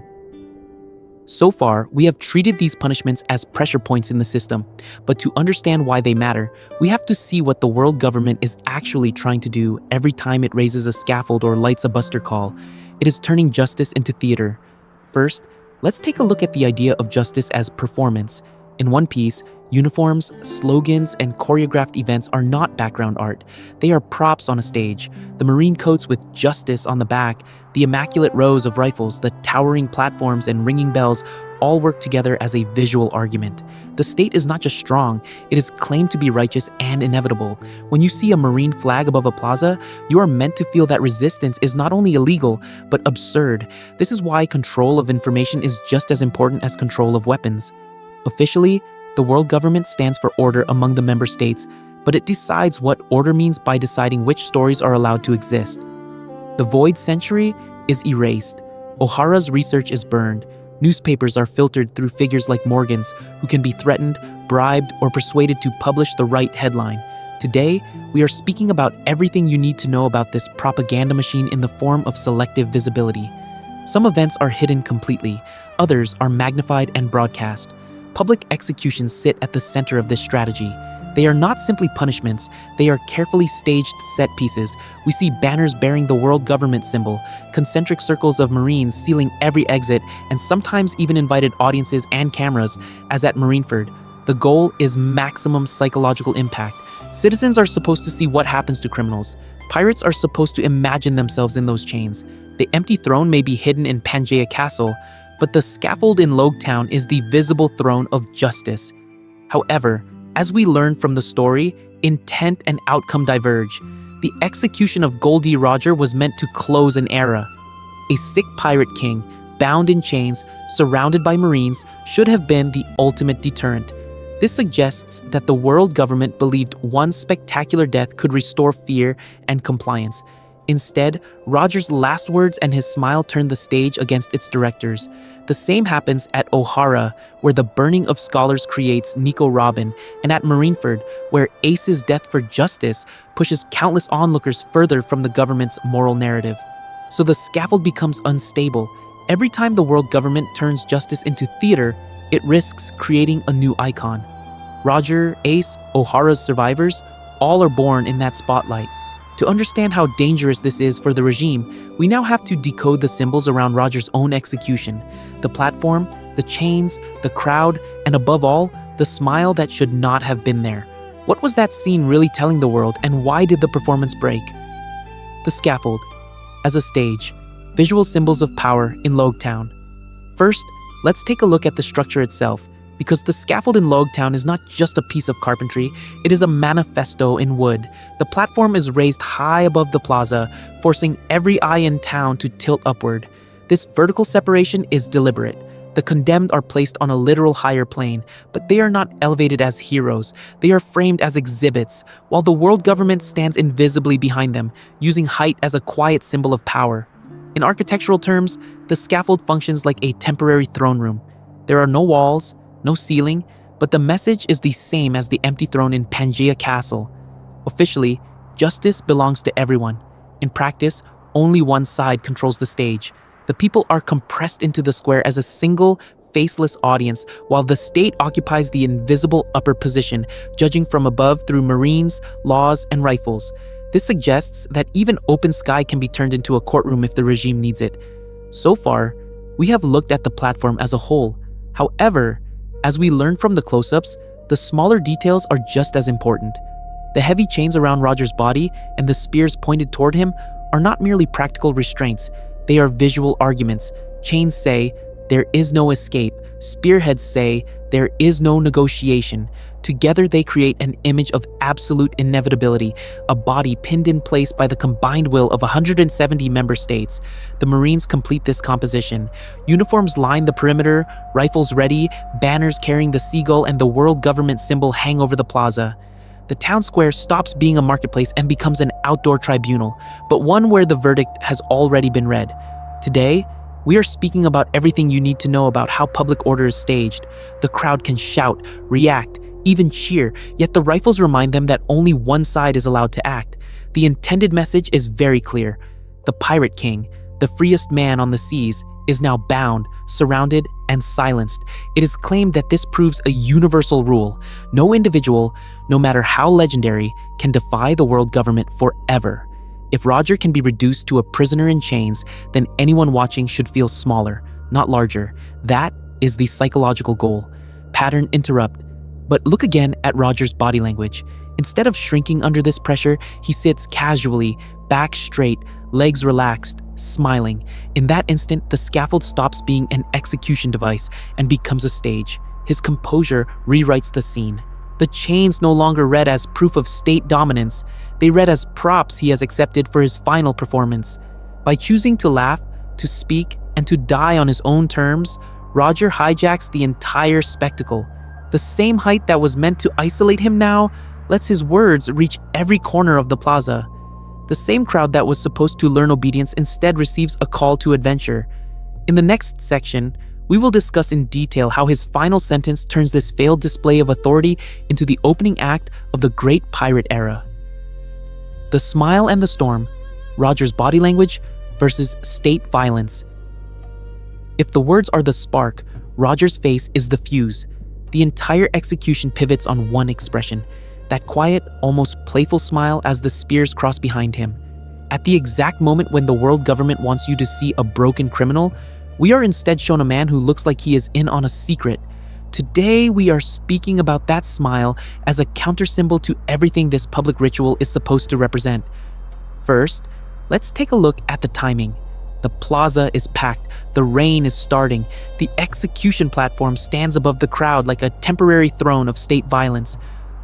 So far, we have treated these punishments as pressure points in the system, but to understand why they matter, we have to see what the world government is actually trying to do every time it raises a scaffold or lights a buster call. It is turning justice into theater. First, let's take a look at the idea of justice as performance. In One Piece, uniforms, slogans, and choreographed events are not background art. They are props on a stage. The marine coats with justice on the back, the immaculate rows of rifles, the towering platforms, and ringing bells all work together as a visual argument. The state is not just strong, it is claimed to be righteous and inevitable. When you see a marine flag above a plaza, you are meant to feel that resistance is not only illegal, but absurd. This is why control of information is just as important as control of weapons. Officially, the world government stands for order among the member states, but it decides what order means by deciding which stories are allowed to exist. The Void Century is erased. O'Hara's research is burned. Newspapers are filtered through figures like Morgan's, who can be threatened, bribed, or persuaded to publish the right headline. Today, we are speaking about everything you need to know about this propaganda machine in the form of selective visibility. Some events are hidden completely, others are magnified and broadcast. Public executions sit at the center of this strategy. They are not simply punishments, they are carefully staged set pieces. We see banners bearing the world government symbol, concentric circles of Marines sealing every exit, and sometimes even invited audiences and cameras, as at Marineford. The goal is maximum psychological impact. Citizens are supposed to see what happens to criminals. Pirates are supposed to imagine themselves in those chains. The empty throne may be hidden in Pangaea Castle, but the scaffold in Logtown is the visible throne of justice. However, as we learn from the story, intent and outcome diverge. The execution of Goldie Roger was meant to close an era. A sick pirate king, bound in chains, surrounded by Marines, should have been the ultimate deterrent. This suggests that the world government believed one spectacular death could restore fear and compliance. Instead, Roger's last words and his smile turned the stage against its directors. The same happens at O'Hara, where the burning of scholars creates Nico Robin, and at Marineford, where Ace's death for justice pushes countless onlookers further from the government's moral narrative. So the scaffold becomes unstable. Every time the world government turns justice into theater, it risks creating a new icon. Roger, Ace, O'Hara's survivors, all are born in that spotlight. To understand how dangerous this is for the regime, we now have to decode the symbols around Roger's own execution: the platform, the chains, the crowd, and above all, the smile that should not have been there. What was that scene really telling the world, and why did the performance break? The scaffold. As a stage, visual symbols of power in Logtown. First, let's take a look at the structure itself, because the scaffold in Logtown is not just a piece of carpentry, it is a manifesto in wood. The platform is raised high above the plaza, forcing every eye in town to tilt upward. This vertical separation is deliberate. The condemned are placed on a literal higher plane, but they are not elevated as heroes. They are framed as exhibits, while the world government stands invisibly behind them, using height as a quiet symbol of power. In architectural terms, the scaffold functions like a temporary throne room. There are no walls, no ceiling, but the message is the same as the empty throne in Pangea Castle. Officially, justice belongs to everyone. In practice, only one side controls the stage. The people are compressed into the square as a single, faceless audience, while the state occupies the invisible upper position, judging from above through marines, laws, and rifles. This suggests that even open sky can be turned into a courtroom if the regime needs it. So far, we have looked at the platform as a whole. However, as we learn from the close-ups, the smaller details are just as important. The heavy chains around Roger's body and the spears pointed toward him are not merely practical restraints, they are visual arguments. Chains say, "There is no escape." Spearheads say, "There is no negotiation." Together they create an image of absolute inevitability, a body pinned in place by the combined will of 170 member states. The Marines complete this composition. Uniforms line the perimeter, rifles ready, banners carrying the seagull and the world government symbol hang over the plaza. The town square stops being a marketplace and becomes an outdoor tribunal, but one where the verdict has already been read. Today, we are speaking about everything you need to know about how public order is staged. The crowd can shout, react, even cheer, yet the rifles remind them that only one side is allowed to act. The intended message is very clear. The Pirate King, the freest man on the seas, is now bound, surrounded, and silenced. It is claimed that this proves a universal rule. No individual, no matter how legendary, can defy the world government forever. If Roger can be reduced to a prisoner in chains, then anyone watching should feel smaller, not larger. That is the psychological goal. Pattern interrupt. But look again at Roger's body language. Instead of shrinking under this pressure, he sits casually, back straight, legs relaxed, smiling. In that instant, the scaffold stops being an execution device and becomes a stage. His composure rewrites the scene. The chains no longer read as proof of state dominance. They read as props he has accepted for his final performance. By choosing to laugh, to speak, and to die on his own terms, Roger hijacks the entire spectacle. The same height that was meant to isolate him now lets his words reach every corner of the plaza. The same crowd that was supposed to learn obedience instead receives a call to adventure. In the next section, we will discuss in detail how his final sentence turns this failed display of authority into the opening act of the Great Pirate Era. The smile and the storm, Roger's body language versus state violence. If the words are the spark, Roger's face is the fuse. The entire execution pivots on one expression, that quiet, almost playful smile as the spears cross behind him. At the exact moment when the world government wants you to see a broken criminal, we are instead shown a man who looks like he is in on a secret. Today, we are speaking about that smile as a counter-symbol to everything this public ritual is supposed to represent. First, let's take a look at the timing. The plaza is packed, the rain is starting, the execution platform stands above the crowd like a temporary throne of state violence.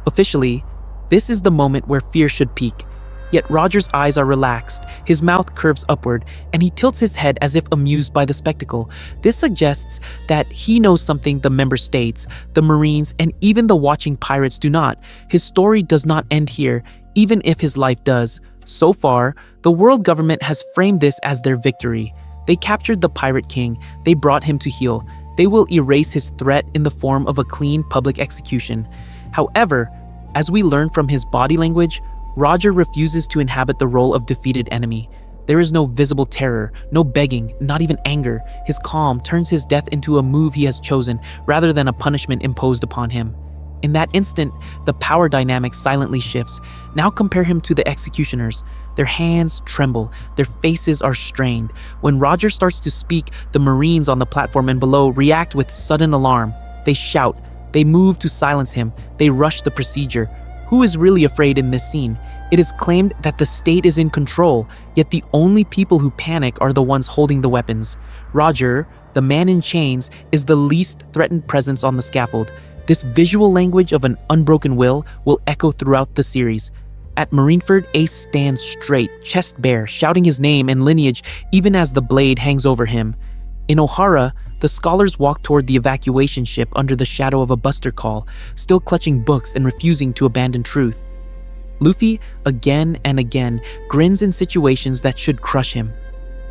Officially, this is the moment where fear should peak. Yet Roger's eyes are relaxed, his mouth curves upward, and he tilts his head as if amused by the spectacle. This suggests that he knows something the member states, the Marines, and even the watching pirates do not. His story does not end here, even if his life does. So far, the world government has framed this as their victory. They captured the Pirate King, they brought him to heel. They will erase his threat in the form of a clean public execution. However, as we learn from his body language, Roger refuses to inhabit the role of defeated enemy. There is no visible terror, no begging, not even anger. His calm turns his death into a move he has chosen rather than a punishment imposed upon him. In that instant, the power dynamic silently shifts. Now compare him to the executioners. Their hands tremble, their faces are strained. When Roger starts to speak, the Marines on the platform and below react with sudden alarm. They shout, they move to silence him, they rush the procedure. Who is really afraid in this scene? It is claimed that the state is in control, yet the only people who panic are the ones holding the weapons. Roger, the man in chains, is the least threatened presence on the scaffold. This visual language of an unbroken will echo throughout the series. At Marineford, Ace stands straight, chest bare, shouting his name and lineage even as the blade hangs over him. In O'Hara, the scholars walk toward the evacuation ship under the shadow of a buster call, still clutching books and refusing to abandon truth. Luffy, again and again, grins in situations that should crush him.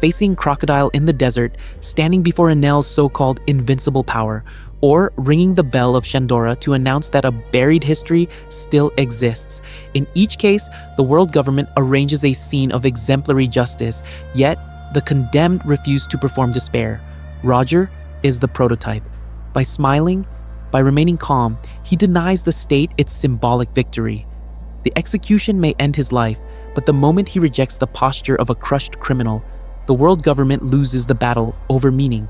Facing Crocodile in the desert, standing before Enel's so-called invincible power, or ringing the bell of Shandora to announce that a buried history still exists. In each case, the world government arranges a scene of exemplary justice, yet the condemned refuse to perform despair. Roger is the prototype. By smiling, by remaining calm, he denies the state its symbolic victory. The execution may end his life, but the moment he rejects the posture of a crushed criminal, the world government loses the battle over meaning.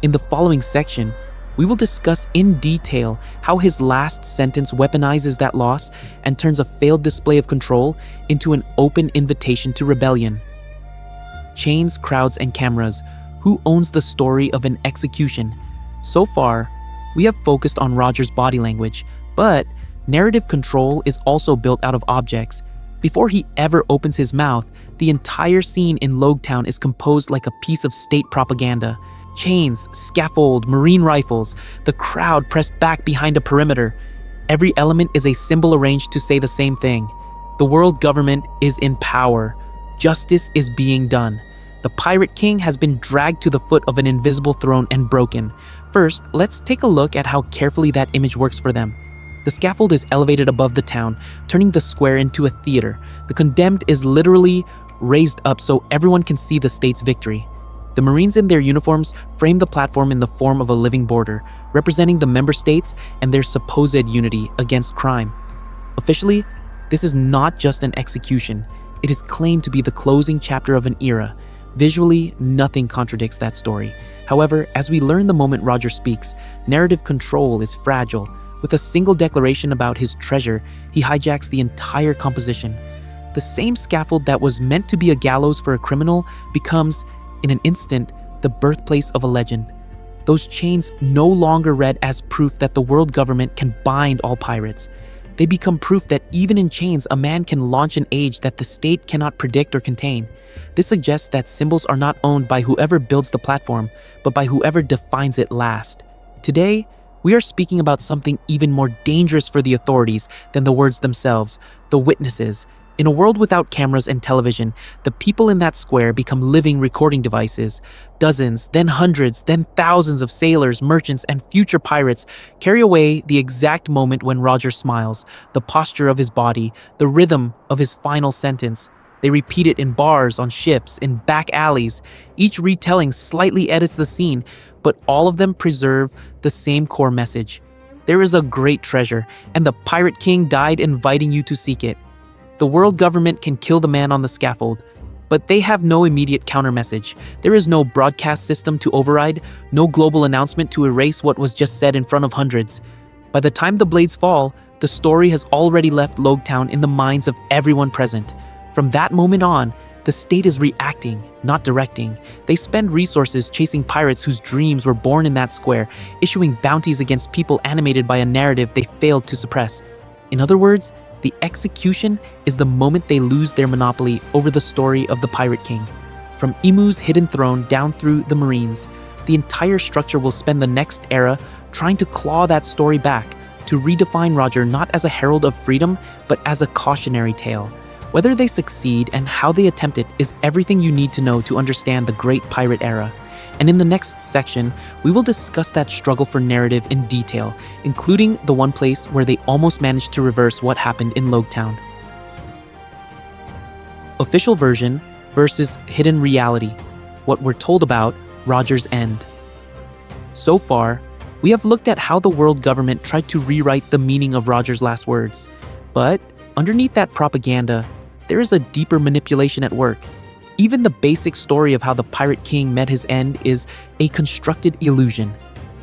In the following section, we will discuss in detail how his last sentence weaponizes that loss and turns a failed display of control into an open invitation to rebellion. Chains, crowds, and cameras. Who owns the story of an execution? So far, we have focused on Roger's body language, but narrative control is also built out of objects. Before he ever opens his mouth, the entire scene in Logtown is composed like a piece of state propaganda. Chains, scaffold, marine rifles, the crowd pressed back behind a perimeter. Every element is a symbol arranged to say the same thing. The world government is in power. Justice is being done. The Pirate King has been dragged to the foot of an invisible throne and broken. First, let's take a look at how carefully that image works for them. The scaffold is elevated above the town, turning the square into a theater. The condemned is literally raised up so everyone can see the state's victory. The Marines in their uniforms frame the platform in the form of a living border, representing the member states and their supposed unity against crime. Officially, this is not just an execution. It is claimed to be the closing chapter of an era. Visually, nothing contradicts that story. However, as we learn the moment Roger speaks, narrative control is fragile. With a single declaration about his treasure, he hijacks the entire composition. The same scaffold that was meant to be a gallows for a criminal becomes, in an instant, the birthplace of a legend. Those chains no longer read as proof that the world government can bind all pirates. They become proof that even in chains, a man can launch an age that the state cannot predict or contain. This suggests that symbols are not owned by whoever builds the platform, but by whoever defines it last. Today, we are speaking about something even more dangerous for the authorities than the words themselves, the witnesses. In a world without cameras and television, the people in that square become living recording devices. Dozens, then hundreds, then thousands of sailors, merchants, and future pirates carry away the exact moment when Roger smiles, the posture of his body, the rhythm of his final sentence. They repeat it in bars, on ships, in back alleys. Each retelling slightly edits the scene, but all of them preserve the same core message. There is a great treasure, and the Pirate King died inviting you to seek it. The world government can kill the man on the scaffold, but they have no immediate counter-message. There is no broadcast system to override, no global announcement to erase what was just said in front of hundreds. By the time the blades fall, the story has already left Logtown in the minds of everyone present. From that moment on, the state is reacting, not directing. They spend resources chasing pirates whose dreams were born in that square, issuing bounties against people animated by a narrative they failed to suppress. In other words, the execution is the moment they lose their monopoly over the story of the Pirate King. From Imu's hidden throne down through the Marines, the entire structure will spend the next era trying to claw that story back, to redefine Roger not as a herald of freedom, but as a cautionary tale. Whether they succeed and how they attempt it is everything you need to know to understand the Great Pirate Era. And in the next section, we will discuss that struggle for narrative in detail, including the one place where they almost managed to reverse what happened in Logtown. Official version, versus hidden reality, what we're told about Roger's end. So far, we have looked at how the world government tried to rewrite the meaning of Roger's last words. But underneath that propaganda, there is a deeper manipulation at work. Even the basic story of how the Pirate King met his end is a constructed illusion.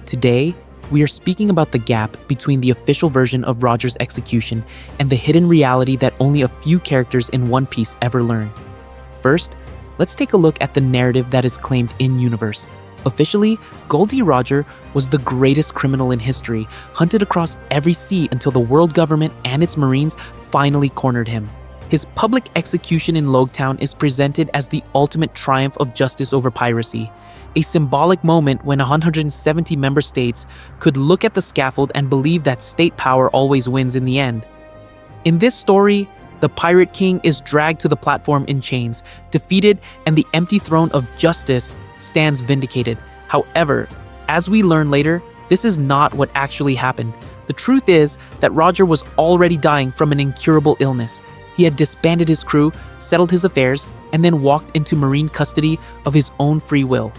Today, we are speaking about the gap between the official version of Roger's execution and the hidden reality that only a few characters in One Piece ever learn. First, let's take a look at the narrative that is claimed in-universe. Officially, Goldie Roger was the greatest criminal in history, hunted across every sea until the world government and its marines finally cornered him. His public execution in Logtown is presented as the ultimate triumph of justice over piracy, a symbolic moment when 170 member states could look at the scaffold and believe that state power always wins in the end. In this story, the Pirate King is dragged to the platform in chains, defeated, and the empty throne of justice stands vindicated. However, as we learn later, this is not what actually happened. The truth is that Roger was already dying from an incurable illness. He had disbanded his crew, settled his affairs, and then walked into marine custody of his own free will.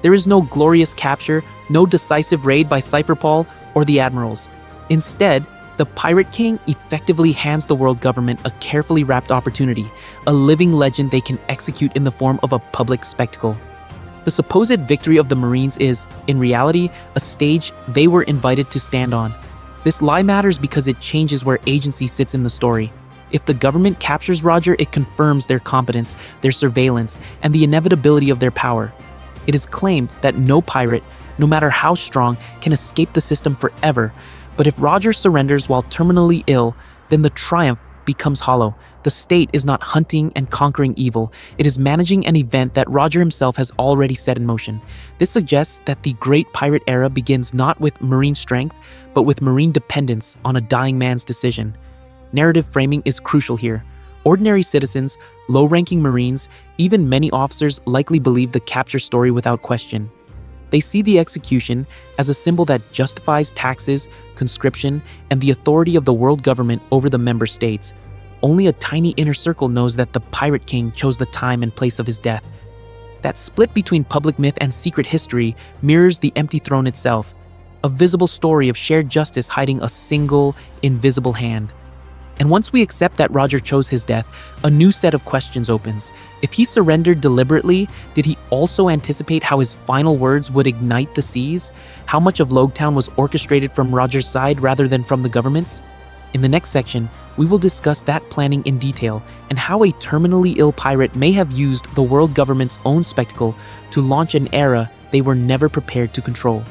There is no glorious capture, no decisive raid by Cypher Paul or the admirals. Instead, the Pirate King effectively hands the world government a carefully wrapped opportunity, a living legend they can execute in the form of a public spectacle. The supposed victory of the Marines is, in reality, a stage they were invited to stand on. This lie matters because it changes where agency sits in the story. If the government captures Roger, it confirms their competence, their surveillance, and the inevitability of their power. It is claimed that no pirate, no matter how strong, can escape the system forever. But if Roger surrenders while terminally ill, then the triumph becomes hollow. The state is not hunting and conquering evil. It is managing an event that Roger himself has already set in motion. This suggests that the Great Pirate Era begins not with marine strength, but with marine dependence on a dying man's decision. Narrative framing is crucial here. Ordinary citizens, low-ranking Marines, even many officers likely believe the capture story without question. They see the execution as a symbol that justifies taxes, conscription, and the authority of the world government over the member states. Only a tiny inner circle knows that the Pirate King chose the time and place of his death. That split between public myth and secret history mirrors the empty throne itself, a visible story of shared justice hiding a single, invisible hand. And once we accept that Roger chose his death, a new set of questions opens. If he surrendered deliberately, did he also anticipate how his final words would ignite the seas? How much of Logtown was orchestrated from Roger's side rather than from the government's? In the next section, we will discuss that planning in detail and how a terminally ill pirate may have used the world government's own spectacle to launch an era they were never prepared to control.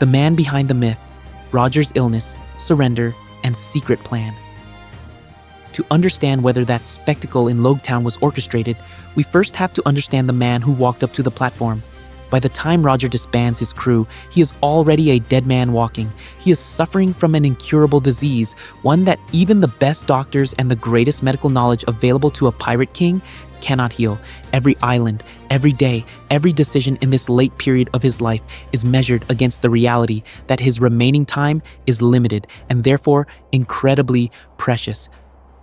The man behind the myth, Roger's illness, surrender, and secret plan. To understand whether that spectacle in Logtown was orchestrated, we first have to understand the man who walked up to the platform. By the time Roger disbands his crew, he is already a dead man walking. He is suffering from an incurable disease, one that even the best doctors and the greatest medical knowledge available to a pirate king cannot heal. Every island, every day, every decision in this late period of his life is measured against the reality that his remaining time is limited and therefore incredibly precious.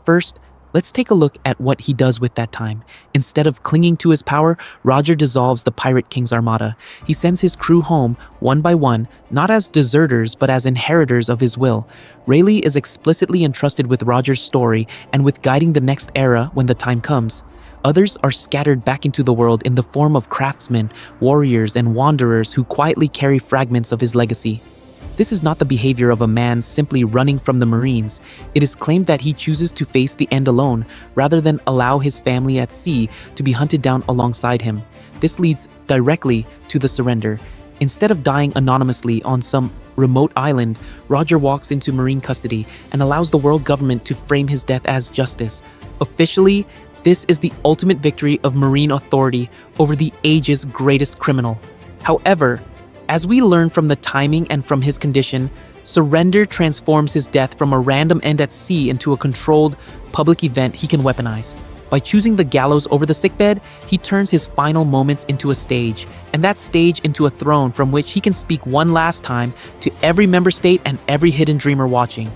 First, let's take a look at what he does with that time. Instead of clinging to his power, Roger dissolves the Pirate King's armada. He sends his crew home, one by one, not as deserters, but as inheritors of his will. Rayleigh is explicitly entrusted with Roger's story and with guiding the next era when the time comes. Others are scattered back into the world in the form of craftsmen, warriors, and wanderers who quietly carry fragments of his legacy. This is not the behavior of a man simply running from the Marines. It is claimed that he chooses to face the end alone, rather than allow his family at sea to be hunted down alongside him. This leads directly to the surrender. Instead of dying anonymously on some remote island, Roger walks into Marine custody and allows the world government to frame his death as justice. Officially, this is the ultimate victory of Marine authority over the age's greatest criminal. However, as we learn from the timing and from his condition, surrender transforms his death from a random end at sea into a controlled, public event he can weaponize. By choosing the gallows over the sickbed, he turns his final moments into a stage, and that stage into a throne from which he can speak one last time to every member state and every hidden dreamer watching.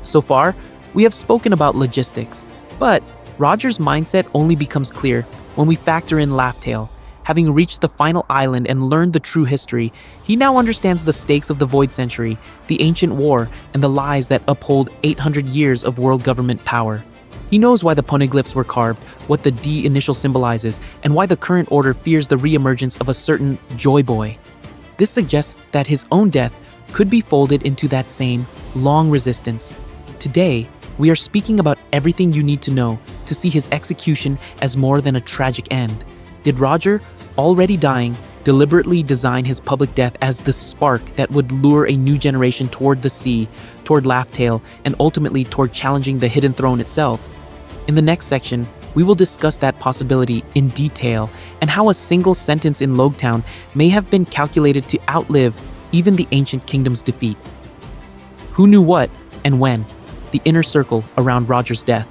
So far, we have spoken about logistics, but Roger's mindset only becomes clear when we factor in Laugh-Tale. Having reached the final island and learned the true history, he now understands the stakes of the Void Century, the ancient war, and the lies that uphold 800 years of world government power. He knows why the poneglyphs were carved, what the D initial symbolizes, and why the current order fears the reemergence of a certain Joy Boy. This suggests that his own death could be folded into that same long resistance. Today, we are speaking about everything you need to know to see his execution as more than a tragic end. Did Roger, already dying, deliberately design his public death as the spark that would lure a new generation toward the sea, toward Laugh-Tale, and ultimately toward challenging the Hidden Throne itself? In the next section, we will discuss that possibility in detail and how a single sentence in Logtown may have been calculated to outlive even the ancient kingdom's defeat. Who knew what and when? The inner circle around Roger's death.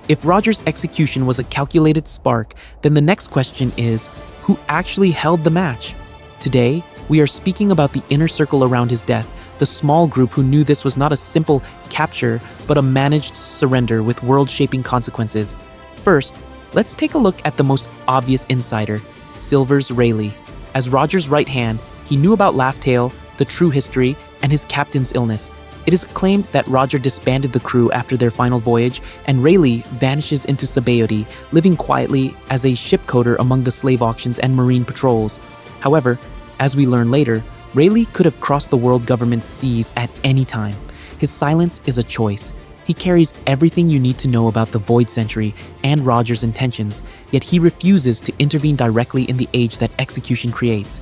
If Roger's execution was a calculated spark, then the next question is, who actually held the match? Today, we are speaking about the inner circle around his death, the small group who knew this was not a simple capture, but a managed surrender with world-shaping consequences. First, let's take a look at the most obvious insider, Silver's Rayleigh. As Roger's right hand, he knew about Laugh-Tale, the true history, and his captain's illness. It is claimed that Roger disbanded the crew after their final voyage, and Rayleigh vanishes into Sabaody, living quietly as a shipcoder among the slave auctions and marine patrols. However, as we learn later, Rayleigh could have crossed the world government's seas at any time. His silence is a choice. He carries everything you need to know about the Void Century and Roger's intentions, yet he refuses to intervene directly in the age that execution creates.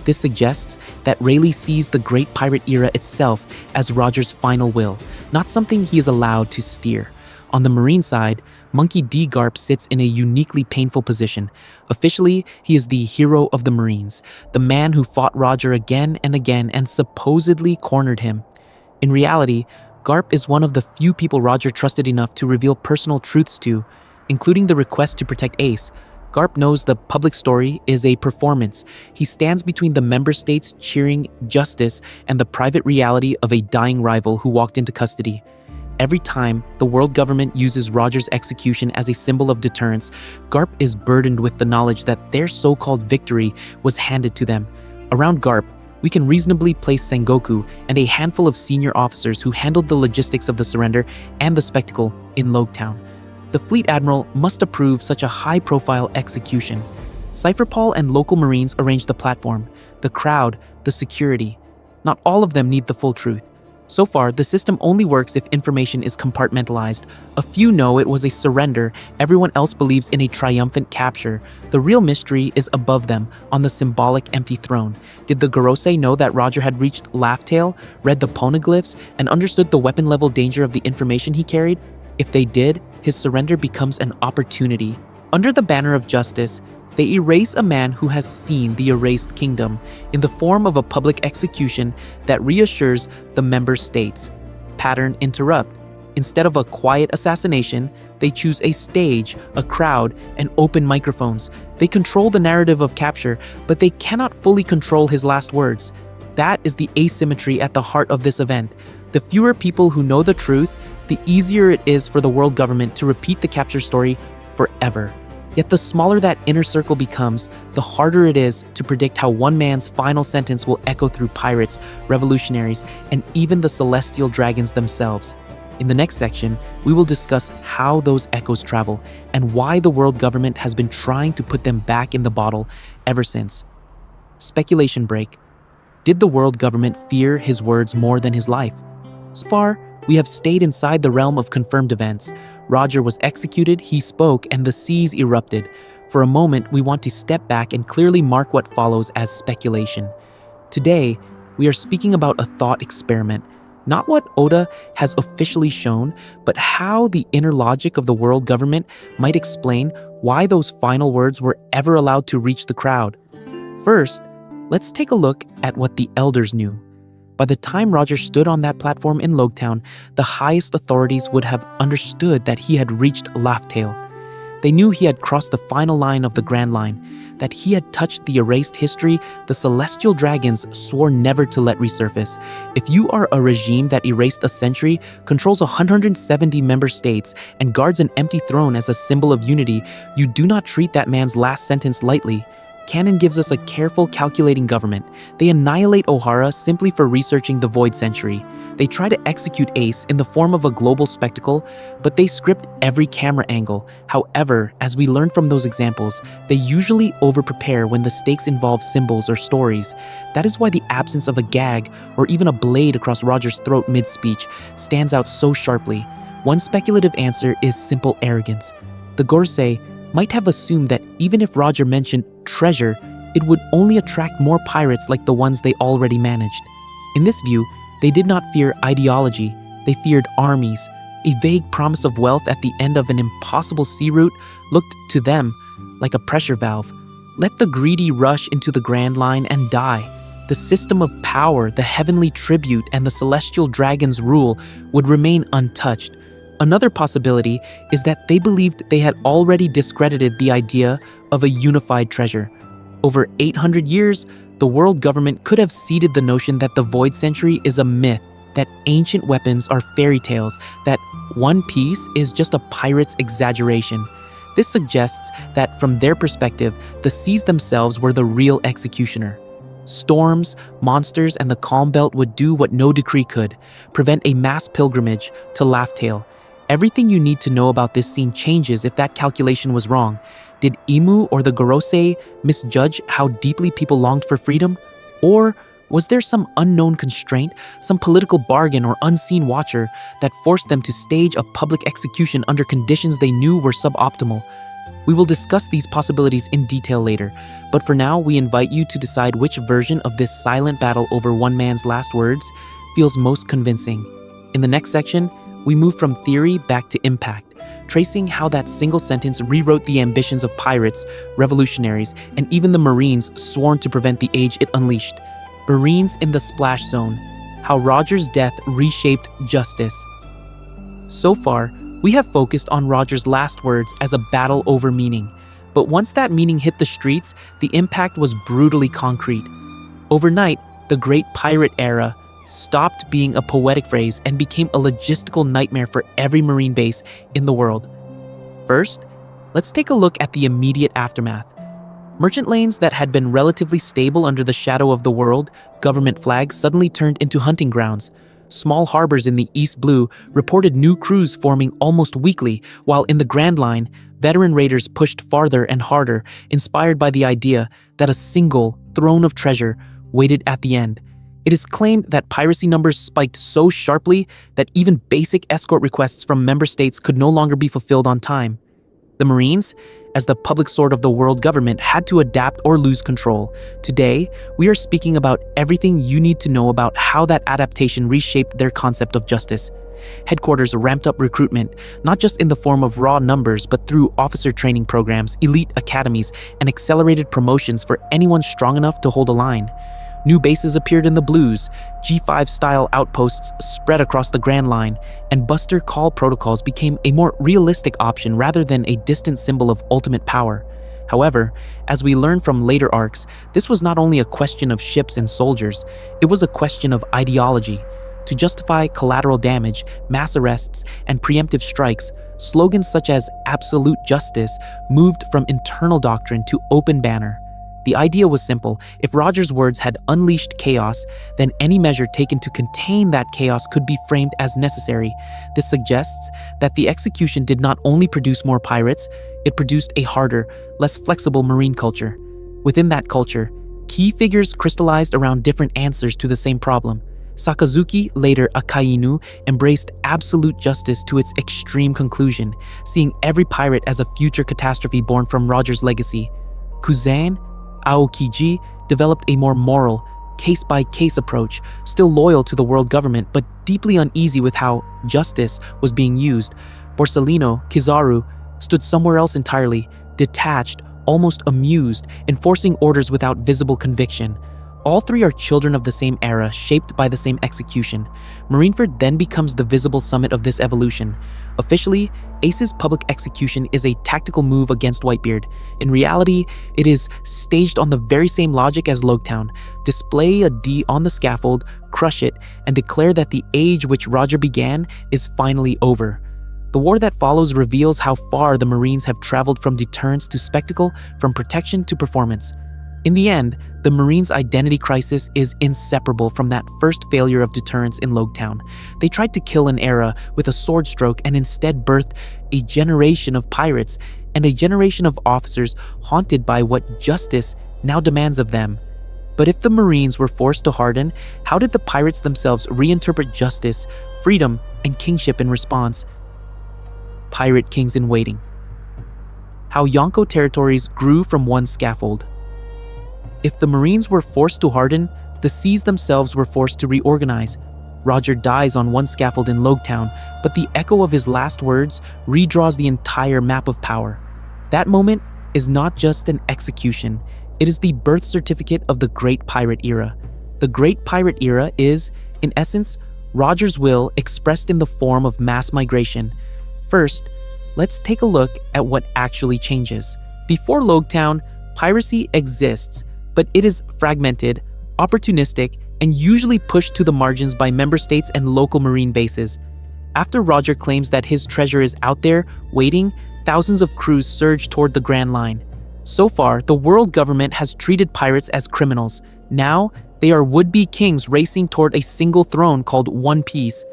This suggests that Rayleigh sees the Great Pirate Era itself as Roger's final will, not something he is allowed to steer. On the marine side, Monkey D. Garp sits in a uniquely painful position. Officially, he is the hero of the Marines, the man who fought Roger again and again and supposedly cornered him. In reality, Garp is one of the few people Roger trusted enough to reveal personal truths to, including the request to protect Ace. Garp knows the public story is a performance. He stands between the member states cheering justice and the private reality of a dying rival who walked into custody. Every time the world government uses Roger's execution as a symbol of deterrence, Garp is burdened with the knowledge that their so-called victory was handed to them. Around Garp, we can reasonably place Sengoku and a handful of senior officers who handled the logistics of the surrender and the spectacle in Logtown. The fleet admiral must approve such a high-profile execution. Cypher Paul and local Marines arrange the platform, the crowd, the security. Not all of them need the full truth. So far, the system only works if information is compartmentalized. A few know it was a surrender, everyone else believes in a triumphant capture. The real mystery is above them, on the symbolic empty throne. Did the Gorosei know that Roger had reached Laugh-Tale, read the poneglyphs, and understood the weapon-level danger of the information he carried? If they did, his surrender becomes an opportunity. Under the banner of justice, they erase a man who has seen the erased kingdom in the form of a public execution that reassures the member states. Pattern interrupt. Instead of a quiet assassination, they choose a stage, a crowd, and open microphones. They control the narrative of capture, but they cannot fully control his last words. That is the asymmetry at the heart of this event. The fewer people who know the truth, the easier it is for the world government to repeat the capture story forever. Yet the smaller that inner circle becomes, the harder it is to predict how one man's final sentence will echo through pirates, revolutionaries, and even the celestial dragons themselves. In the next section, we will discuss how those echoes travel and why the world government has been trying to put them back in the bottle ever since. Speculation break. Did the world government fear his words more than his life? So far, we have stayed inside the realm of confirmed events. Roger was executed, he spoke, and the seas erupted. For a moment, we want to step back and clearly mark what follows as speculation. Today, we are speaking about a thought experiment, not what Oda has officially shown, but how the inner logic of the world government might explain why those final words were ever allowed to reach the crowd. First, let's take a look at what the elders knew. By the time Roger stood on that platform in Logtown, the highest authorities would have understood that he had reached Laugh-Tale. They knew he had crossed the final line of the Grand Line, that he had touched the erased history the celestial dragons swore never to let resurface. If you are a regime that erased a century, controls 170 member states, and guards an empty throne as a symbol of unity, you do not treat that man's last sentence lightly. Canon gives us a careful, calculating government. They annihilate O'Hara simply for researching the Void Century. They try to execute Ace in the form of a global spectacle, but they script every camera angle. However, as we learn from those examples, they usually over-prepare when the stakes involve symbols or stories. That is why the absence of a gag or even a blade across Roger's throat mid-speech stands out so sharply. One speculative answer is simple arrogance. The Gorsei might have assumed that even if Roger mentioned treasure, it would only attract more pirates like the ones they already managed. In this view, they did not fear ideology, they feared armies. A vague promise of wealth at the end of an impossible sea route looked to them like a pressure valve. Let the greedy rush into the Grand Line and die. The system of power, the heavenly tribute, and the celestial dragon's rule would remain untouched. Another possibility is that they believed they had already discredited the idea of a unified treasure. Over 800 years, the world government could have ceded the notion that the Void Century is a myth, that ancient weapons are fairy tales, that One Piece is just a pirate's exaggeration. This suggests that from their perspective, the seas themselves were the real executioner. Storms, monsters, and the Calm Belt would do what no decree could, prevent a mass pilgrimage to Laugh-Tale. Everything you need to know about this scene changes if that calculation was wrong. Did Imu or the Gorosei misjudge how deeply people longed for freedom? Or was there some unknown constraint, some political bargain or unseen watcher that forced them to stage a public execution under conditions they knew were suboptimal? We will discuss these possibilities in detail later, but for now we invite you to decide which version of this silent battle over one man's last words feels most convincing. In the next section, we move from theory back to impact, tracing how that single sentence rewrote the ambitions of pirates, revolutionaries, and even the Marines sworn to prevent the age it unleashed. Marines in the Splash Zone, how Roger's death reshaped justice. So far, we have focused on Roger's last words as a battle over meaning, but once that meaning hit the streets, the impact was brutally concrete. Overnight, the Great Pirate Era stopped being a poetic phrase and became a logistical nightmare for every Marine base in the world. First, let's take a look at the immediate aftermath. Merchant lanes that had been relatively stable under the shadow of the world government flag suddenly turned into hunting grounds. Small harbors in the East Blue reported new crews forming almost weekly, while in the Grand Line, veteran raiders pushed farther and harder, inspired by the idea that a single throne of treasure waited at the end. It is claimed that piracy numbers spiked so sharply that even basic escort requests from member states could no longer be fulfilled on time. The Marines, as the public sword of the world government, had to adapt or lose control. Today, we are speaking about everything you need to know about how that adaptation reshaped their concept of justice. Headquarters ramped up recruitment, not just in the form of raw numbers, but through officer training programs, elite academies, and accelerated promotions for anyone strong enough to hold a line. New bases appeared in the Blues, G5-style outposts spread across the Grand Line, and Buster Call protocols became a more realistic option rather than a distant symbol of ultimate power. However, as we learn from later arcs, this was not only a question of ships and soldiers, it was a question of ideology. To justify collateral damage, mass arrests, and preemptive strikes, slogans such as absolute justice moved from internal doctrine to open banner. The idea was simple. If Roger's words had unleashed chaos, then any measure taken to contain that chaos could be framed as necessary. This suggests that the execution did not only produce more pirates, it produced a harder, less flexible marine culture. Within that culture, key figures crystallized around different answers to the same problem. Sakazuki, later Akainu, embraced absolute justice to its extreme conclusion, seeing every pirate as a future catastrophe born from Roger's legacy. Kuzan, Aokiji, developed a more moral, case-by-case approach, still loyal to the world government but deeply uneasy with how justice was being used. Borsalino, Kizaru, stood somewhere else entirely, detached, almost amused, enforcing orders without visible conviction. All three are children of the same era, shaped by the same execution. Marineford then becomes the visible summit of this evolution. Officially, Ace's public execution is a tactical move against Whitebeard. In reality, it is staged on the very same logic as Logtown. Display a D on the scaffold, crush it, and declare that the age which Roger began is finally over. The war that follows reveals how far the Marines have traveled from deterrence to spectacle, from protection to performance. In the end, the Marines' identity crisis is inseparable from that first failure of deterrence in Logtown. They tried to kill an era with a sword stroke and instead birthed a generation of pirates and a generation of officers haunted by what justice now demands of them. But if the Marines were forced to harden, how did the pirates themselves reinterpret justice, freedom, and kingship in response? Pirate Kings in Waiting. How Yonko territories grew from one scaffold. If the Marines were forced to harden, the seas themselves were forced to reorganize. Roger dies on one scaffold in Logtown, but the echo of his last words redraws the entire map of power. That moment is not just an execution, it is the birth certificate of the Great Pirate Era. The Great Pirate Era is, in essence, Roger's will expressed in the form of mass migration. First, let's take a look at what actually changes. Before Logtown, piracy exists, but it is fragmented, opportunistic, and usually pushed to the margins by member states and local marine bases. After Roger claims that his treasure is out there, waiting, thousands of crews surge toward the Grand Line. So far, the world government has treated pirates as criminals. Now, they are would-be kings racing toward a single throne called One Piece.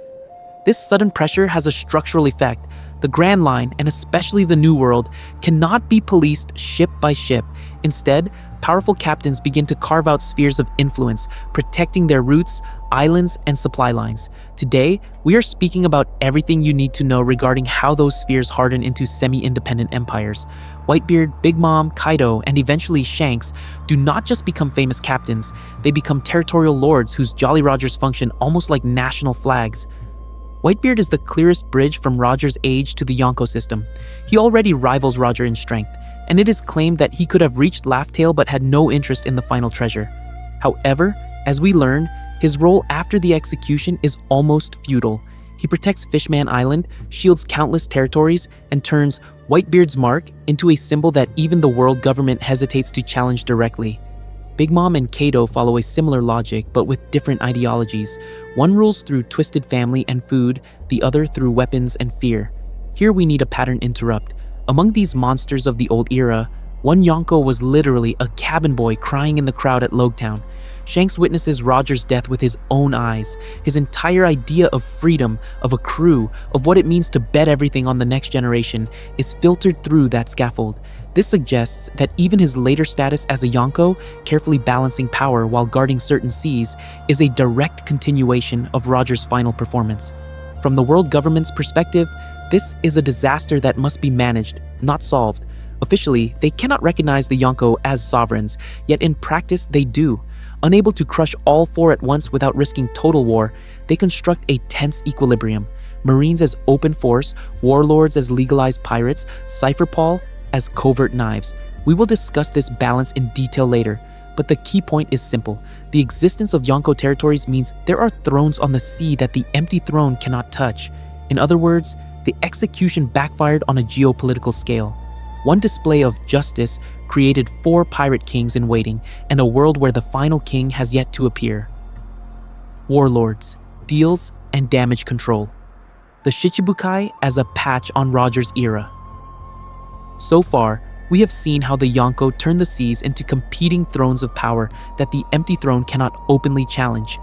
This sudden pressure has a structural effect. The Grand Line, and especially the New World, cannot be policed ship by ship. Instead, powerful captains begin to carve out spheres of influence, protecting their routes, islands, and supply lines. Today, we are speaking about everything you need to know regarding how those spheres harden into semi-independent empires. Whitebeard, Big Mom, Kaido, and eventually Shanks do not just become famous captains, they become territorial lords whose Jolly Rogers function almost like national flags. Whitebeard is the clearest bridge from Roger's age to the Yonko system. He already rivals Roger in strength, and it is claimed that he could have reached Laugh-Tale but had no interest in the final treasure. However, as we learn, his role after the execution is almost feudal. He protects Fishman Island, shields countless territories, and turns Whitebeard's mark into a symbol that even the world government hesitates to challenge directly. Big Mom and Kaido follow a similar logic, but with different ideologies. One rules through twisted family and food, the other through weapons and fear. Here we need a pattern interrupt. Among these monsters of the old era, one Yonko was literally a cabin boy crying in the crowd at Logtown. Shanks witnesses Roger's death with his own eyes. His entire idea of freedom, of a crew, of what it means to bet everything on the next generation is filtered through that scaffold. This suggests that even his later status as a Yonko, carefully balancing power while guarding certain seas, is a direct continuation of Roger's final performance. From the world government's perspective, this is a disaster that must be managed, not solved. Officially, they cannot recognize the Yonko as sovereigns, yet in practice they do. Unable to crush all four at once without risking total war, they construct a tense equilibrium. Marines as open force, warlords as legalized pirates, Cypher Paul as covert knives. We will discuss this balance in detail later, but the key point is simple. The existence of Yonko territories means there are thrones on the sea that the empty throne cannot touch. In other words, the execution backfired on a geopolitical scale. One display of justice created 4 pirate kings in waiting and a world where the final king has yet to appear. Warlords, deals, and damage control. The Shichibukai as a patch on Roger's era. So far, we have seen how the Yonko turn the seas into competing thrones of power that the empty throne cannot openly challenge.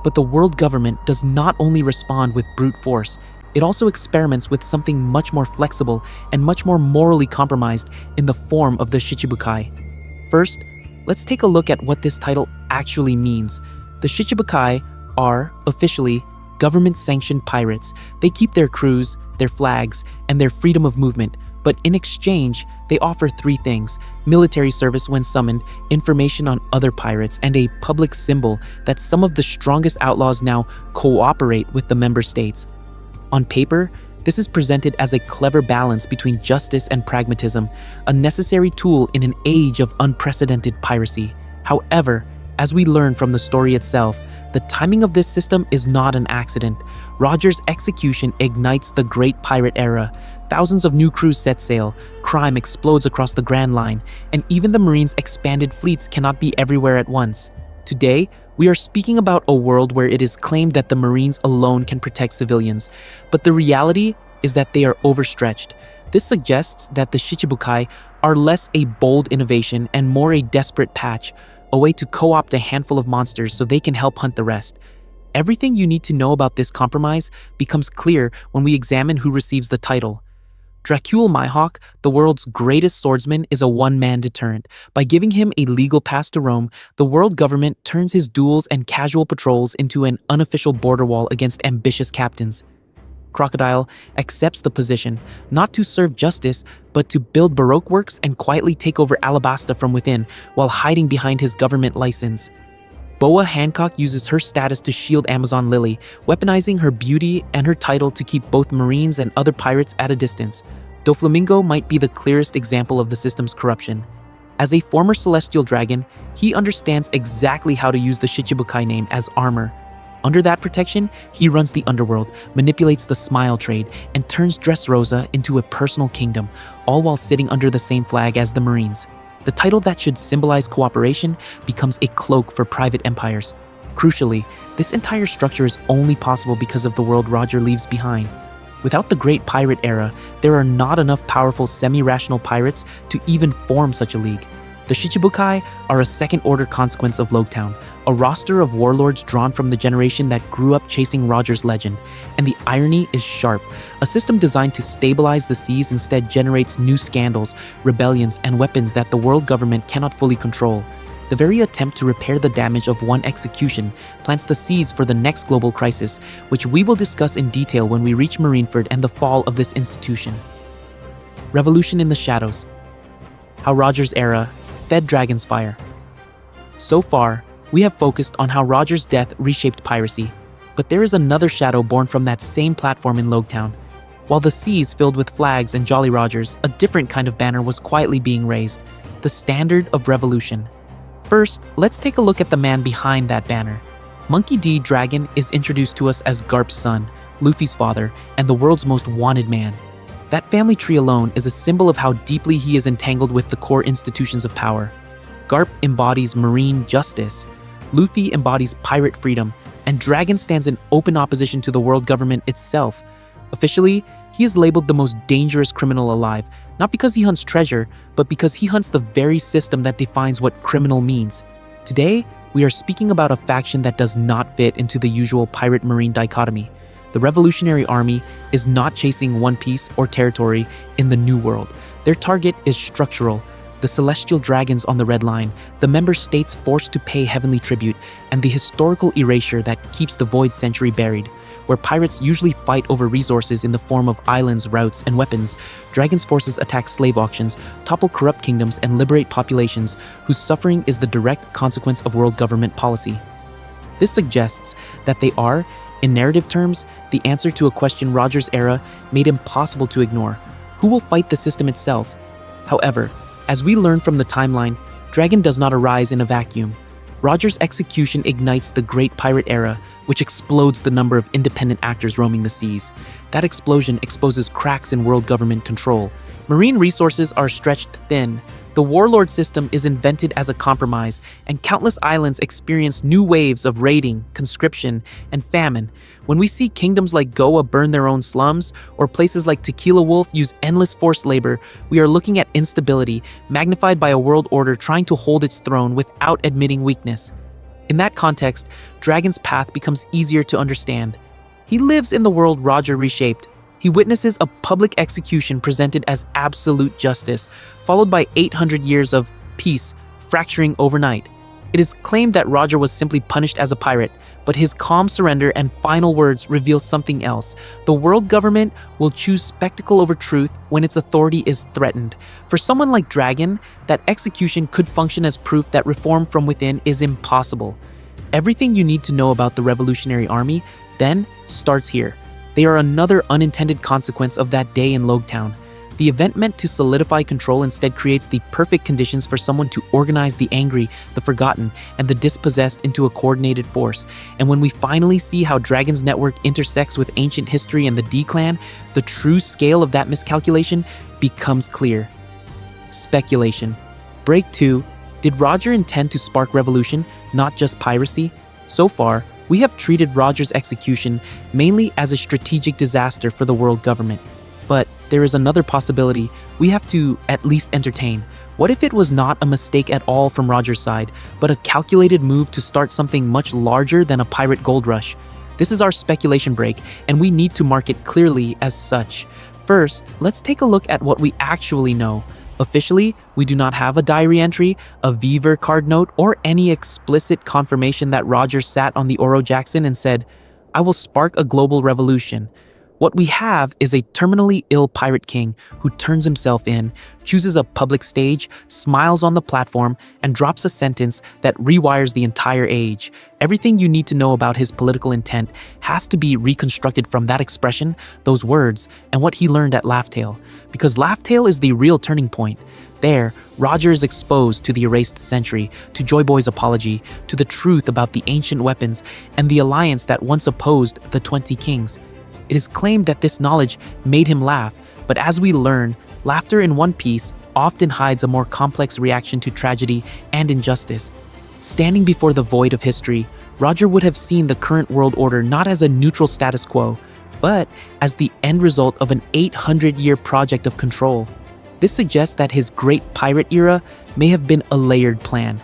But the world government does not only respond with brute force, it also experiments with something much more flexible and much more morally compromised in the form of the Shichibukai. First, let's take a look at what this title actually means. The Shichibukai are, officially, government-sanctioned pirates. They keep their crews, their flags, and their freedom of movement, but in exchange, they offer 3 things: military service when summoned, information on other pirates, and a public symbol that some of the strongest outlaws now cooperate with the member states. On paper, this is presented as a clever balance between justice and pragmatism, a necessary tool in an age of unprecedented piracy. However, As we learn from the story itself, the timing of this system is not an accident. Roger's execution ignites the Great Pirate Era. Thousands of new crews set sail, crime explodes across the Grand Line, and even the Marines' expanded fleets cannot be everywhere at once. Today, we are speaking about a world where it is claimed that the Marines alone can protect civilians, but the reality is that they are overstretched. This suggests that the Shichibukai are less a bold innovation and more a desperate patch, a way to co-opt a handful of monsters so they can help hunt the rest. Everything you need to know about this compromise becomes clear when we examine who receives the title. Dracul Mihawk, the world's greatest swordsman, is a one-man deterrent. By giving him a legal pass to Rome, the world government turns his duels and casual patrols into an unofficial border wall against ambitious captains. Crocodile accepts the position, not to serve justice, but to build Baroque works and quietly take over Alabasta from within while hiding behind his government license. Boa Hancock uses her status to shield Amazon Lily, weaponizing her beauty and her title to keep both Marines and other pirates at a distance. Doflamingo might be the clearest example of the system's corruption. As a former celestial dragon, he understands exactly how to use the Shichibukai name as armor. Under that protection, he runs the underworld, manipulates the smile trade, and turns Dressrosa into a personal kingdom, all while sitting under the same flag as the Marines. The title that should symbolize cooperation becomes a cloak for private empires. Crucially, this entire structure is only possible because of the world Roger leaves behind. Without the Great Pirate Era, there are not enough powerful semi-rational pirates to even form such a league. The Shichibukai are a second-order consequence of Logtown, a roster of warlords drawn from the generation that grew up chasing Roger's legend. And the irony is sharp. A system designed to stabilize the seas instead generates new scandals, rebellions, and weapons that the world government cannot fully control. The very attempt to repair the damage of one execution plants the seeds for the next global crisis, which we will discuss in detail when we reach Marineford and the fall of this institution. Revolution in the Shadows. How Roger's era fed Dragon's fire. So far, we have focused on how Roger's death reshaped piracy, but there is another shadow born from that same platform in Logtown. While the seas filled with flags and Jolly Rogers, a different kind of banner was quietly being raised, the standard of revolution. First, let's take a look at the man behind that banner. Monkey D. Dragon is introduced to us as Garp's son, Luffy's father, and the world's most wanted man. That family tree alone is a symbol of how deeply he is entangled with the core institutions of power. Garp embodies marine justice, Luffy embodies pirate freedom, and Dragon stands in open opposition to the world government itself. Officially, he is labeled the most dangerous criminal alive, not because he hunts treasure, but because he hunts the very system that defines what criminal means. Today, we are speaking about a faction that does not fit into the usual pirate-marine dichotomy. The Revolutionary Army is not chasing one piece or territory in the New World. Their target is structural. The celestial dragons on the Red Line, the member states forced to pay heavenly tribute, and the historical erasure that keeps the Void Century buried. Where pirates usually fight over resources in the form of islands, routes, and weapons, Dragon's forces attack slave auctions, topple corrupt kingdoms, and liberate populations whose suffering is the direct consequence of world government policy. This suggests that they are, in narrative terms, the answer to a question Roger's era made impossible to ignore: who will fight the system itself? However, as we learn from the timeline, Dragon does not arise in a vacuum. Roger's execution ignites the Great Pirate Era, which explodes the number of independent actors roaming the seas. That explosion exposes cracks in world government control. Marine resources are stretched thin. The warlord system is invented as a compromise, and countless islands experience new waves of raiding, conscription, and famine. When we see kingdoms like Goa burn their own slums, or places like Tequila Wolf use endless forced labor, we are looking at instability, magnified by a world order trying to hold its throne without admitting weakness. In that context, Dragon's path becomes easier to understand. He lives in the world Roger reshaped. He witnesses a public execution presented as absolute justice, followed by 800 years of peace fracturing overnight. It is claimed that Roger was simply punished as a pirate, but his calm surrender and final words reveal something else. The world government will choose spectacle over truth when its authority is threatened. For someone like Dragon, that execution could function as proof that reform from within is impossible. Everything you need to know about the Revolutionary Army then starts here. They are another unintended consequence of that day in Logtown. The event meant to solidify control instead creates the perfect conditions for someone to organize the angry, the forgotten, and the dispossessed into a coordinated force. And when we finally see how Dragon's network intersects with ancient history and the D-Clan, the true scale of that miscalculation becomes clear. Speculation. Break 2. Did Roger intend to spark revolution, not just piracy? So far, we have treated Roger's execution mainly as a strategic disaster for the world government. But there is another possibility we have to at least entertain. What if it was not a mistake at all from Roger's side, but a calculated move to start something much larger than a pirate gold rush? This is our speculation break, and we need to mark it clearly as such. First, let's take a look at what we actually know. Officially, we do not have a diary entry, a Viver card note, or any explicit confirmation that Roger sat on the Oro Jackson and said, "I will spark a global revolution." What we have is a terminally ill pirate king who turns himself in, chooses a public stage, smiles on the platform, and drops a sentence that rewires the entire age. Everything you need to know about his political intent has to be reconstructed from that expression, those words, and what he learned at Laughtail. Because Laughtail is the real turning point. There, Roger is exposed to the erased century, to Joy Boy's apology, to the truth about the ancient weapons, and the alliance that once opposed the 20 kings. It is claimed that this knowledge made him laugh, but as we learn, laughter in One Piece often hides a more complex reaction to tragedy and injustice. Standing before the void of history, Roger would have seen the current world order not as a neutral status quo, but as the end result of an 800-year project of control. This suggests that his great pirate era may have been a layered plan.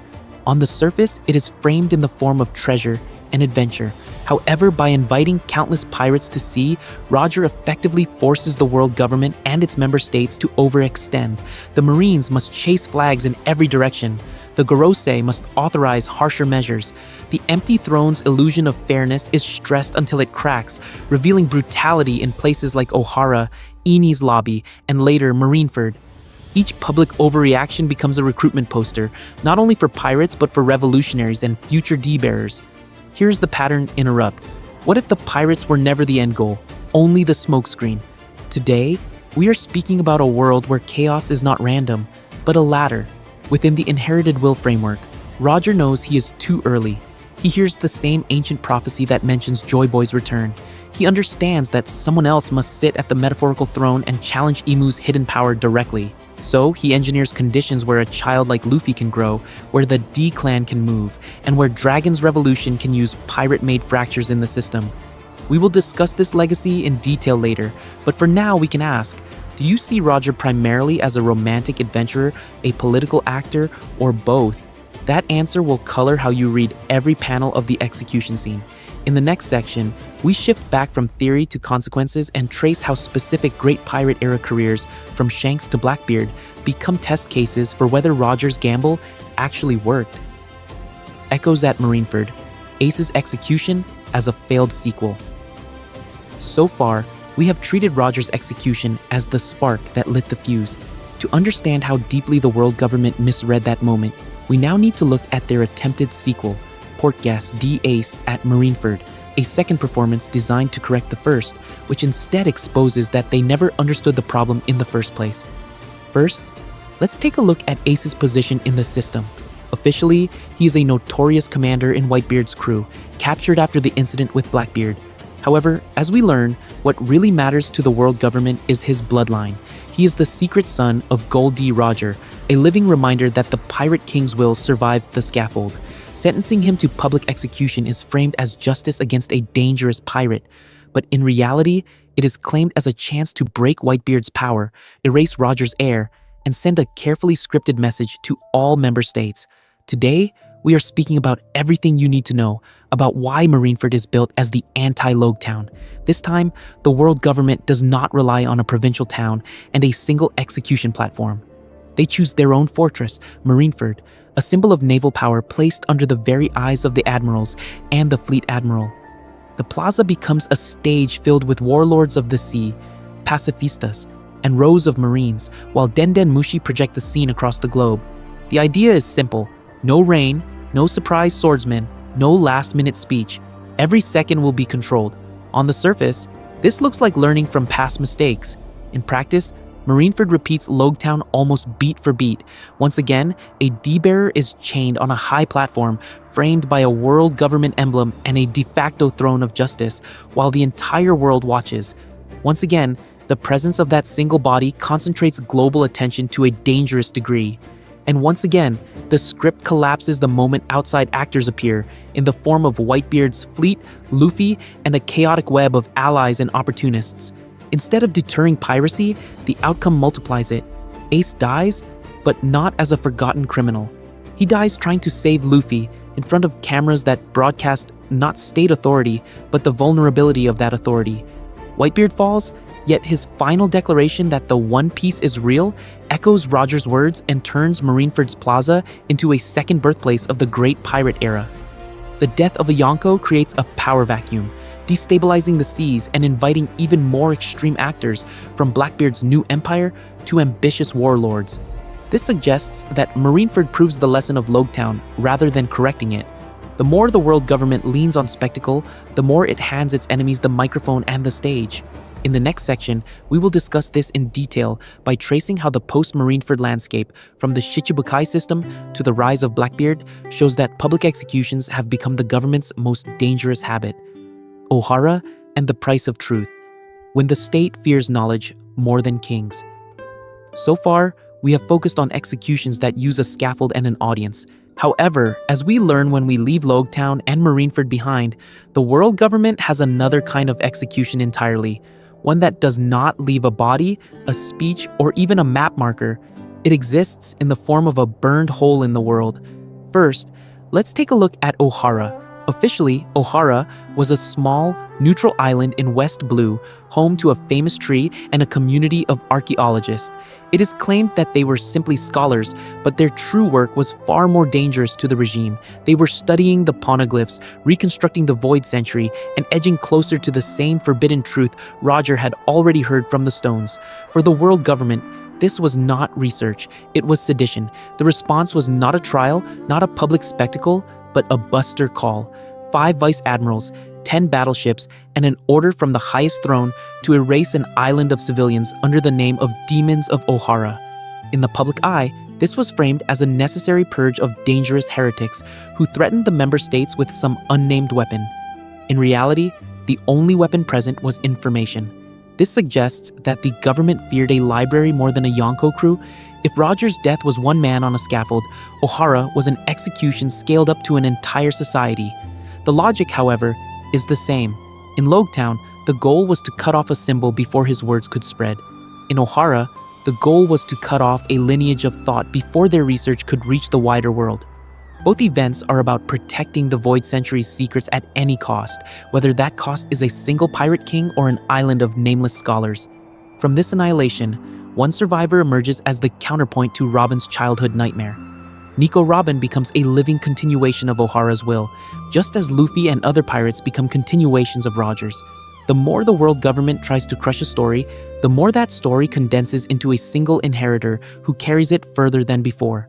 On the surface, it is framed in the form of treasure and adventure. However, by inviting countless pirates to sea, Roger effectively forces the world government and its member states to overextend. The Marines must chase flags in every direction. The Gorosei must authorize harsher measures. The empty throne's illusion of fairness is stressed until it cracks, revealing brutality in places like O'Hara, Eni's Lobby, and later Marineford. Each public overreaction becomes a recruitment poster, not only for pirates but for revolutionaries and future D-bearers. Here's the pattern interrupt. What if the pirates were never the end goal, only the smokescreen? Today, we are speaking about a world where chaos is not random, but a ladder. Within the inherited will framework, Roger knows he is too early. He hears the same ancient prophecy that mentions Joy Boy's return. He understands that someone else must sit at the metaphorical throne and challenge Imu's hidden power directly. So he engineers conditions where a child like Luffy can grow, where the D-Clan can move, and where Dragon's Revolution can use pirate-made fractures in the system. We will discuss this legacy in detail later, but for now we can ask, do you see Roger primarily as a romantic adventurer, a political actor, or both? That answer will color how you read every panel of the execution scene. In the next section, we shift back from theory to consequences and trace how specific Great Pirate era careers, from Shanks to Blackbeard, become test cases for whether Roger's gamble actually worked. Echoes at Marineford, Ace's execution as a failed sequel. So far, we have treated Roger's execution as the spark that lit the fuse. To understand how deeply the world government misread that moment, we now need to look at their attempted sequel, Portgas D. Ace at Marineford, a second performance designed to correct the first, which instead exposes that they never understood the problem in the first place. First, let's take a look at Ace's position in the system. Officially, he is a notorious commander in Whitebeard's crew, captured after the incident with Blackbeard. However, as we learn, what really matters to the world government is his bloodline. He is the secret son of Gold D. Roger, a living reminder that the Pirate King's will survived the scaffold. Sentencing him to public execution is framed as justice against a dangerous pirate, but in reality, it is claimed as a chance to break Whitebeard's power, erase Roger's heir, and send a carefully scripted message to all member states. Today, we are speaking about everything you need to know about why Marineford is built as the anti-Logue town. This time, the world government does not rely on a provincial town and a single execution platform. They choose their own fortress, Marineford, a symbol of naval power placed under the very eyes of the admirals and the fleet admiral. The plaza becomes a stage filled with warlords of the sea, pacifistas, and rows of marines, while Denden Mushi project the scene across the globe. The idea is simple: no rain, no surprise swordsman, no last-minute speech. Every second will be controlled. On the surface, this looks like learning from past mistakes. In practice, Marineford repeats Logtown almost beat for beat. Once again, a D-bearer is chained on a high platform, framed by a world government emblem and a de facto throne of justice, while the entire world watches. Once again, the presence of that single body concentrates global attention to a dangerous degree. And once again, the script collapses the moment outside actors appear, in the form of Whitebeard's fleet, Luffy, and a chaotic web of allies and opportunists. Instead of deterring piracy, the outcome multiplies it. Ace dies, but not as a forgotten criminal. He dies trying to save Luffy, in front of cameras that broadcast not state authority, but the vulnerability of that authority. Whitebeard falls, yet his final declaration that the One Piece is real echoes Roger's words and turns Marineford's Plaza into a second birthplace of the great pirate era. The death of a Yonko creates a power vacuum, destabilizing the seas and inviting even more extreme actors, from Blackbeard's new empire to ambitious warlords. This suggests that Marineford proves the lesson of Logtown rather than correcting it. The more the world government leans on spectacle, the more it hands its enemies the microphone and the stage. In the next section, we will discuss this in detail by tracing how the post-Marineford landscape, from the Shichibukai system to the rise of Blackbeard, shows that public executions have become the government's most dangerous habit. Ohara and the price of truth, when the state fears knowledge more than kings. So far, we have focused on executions that use a scaffold and an audience. However, as we learn when we leave Logtown and Marineford behind, the world government has another kind of execution entirely, one that does not leave a body, a speech, or even a map marker. It exists in the form of a burned hole in the world. First, let's take a look at Ohara. Officially, Ohara was a small, neutral island in West Blue, home to a famous tree and a community of archaeologists. It is claimed that they were simply scholars, but their true work was far more dangerous to the regime. They were studying the poneglyphs, reconstructing the Void Century, and edging closer to the same forbidden truth Roger had already heard from the stones. For the world government, this was not research, it was sedition. The response was not a trial, not a public spectacle, but a buster call. 5 vice admirals, 10 battleships, and an order from the highest throne to erase an island of civilians under the name of Demons of Ohara. In the public eye, this was framed as a necessary purge of dangerous heretics who threatened the member states with some unnamed weapon. In reality, the only weapon present was information. This suggests that the government feared a library more than a Yonko crew. If Roger's death was one man on a scaffold, Ohara was an execution scaled up to an entire society. The logic, however, is the same. In Logtown, the goal was to cut off a symbol before his words could spread. In Ohara, the goal was to cut off a lineage of thought before their research could reach the wider world. Both events are about protecting the Void Century's secrets at any cost, whether that cost is a single pirate king or an island of nameless scholars. From this annihilation, one survivor emerges as the counterpoint to Robin's childhood nightmare. Nico Robin becomes a living continuation of Ohara's will, just as Luffy and other pirates become continuations of Roger's. The more the world government tries to crush a story, the more that story condenses into a single inheritor who carries it further than before.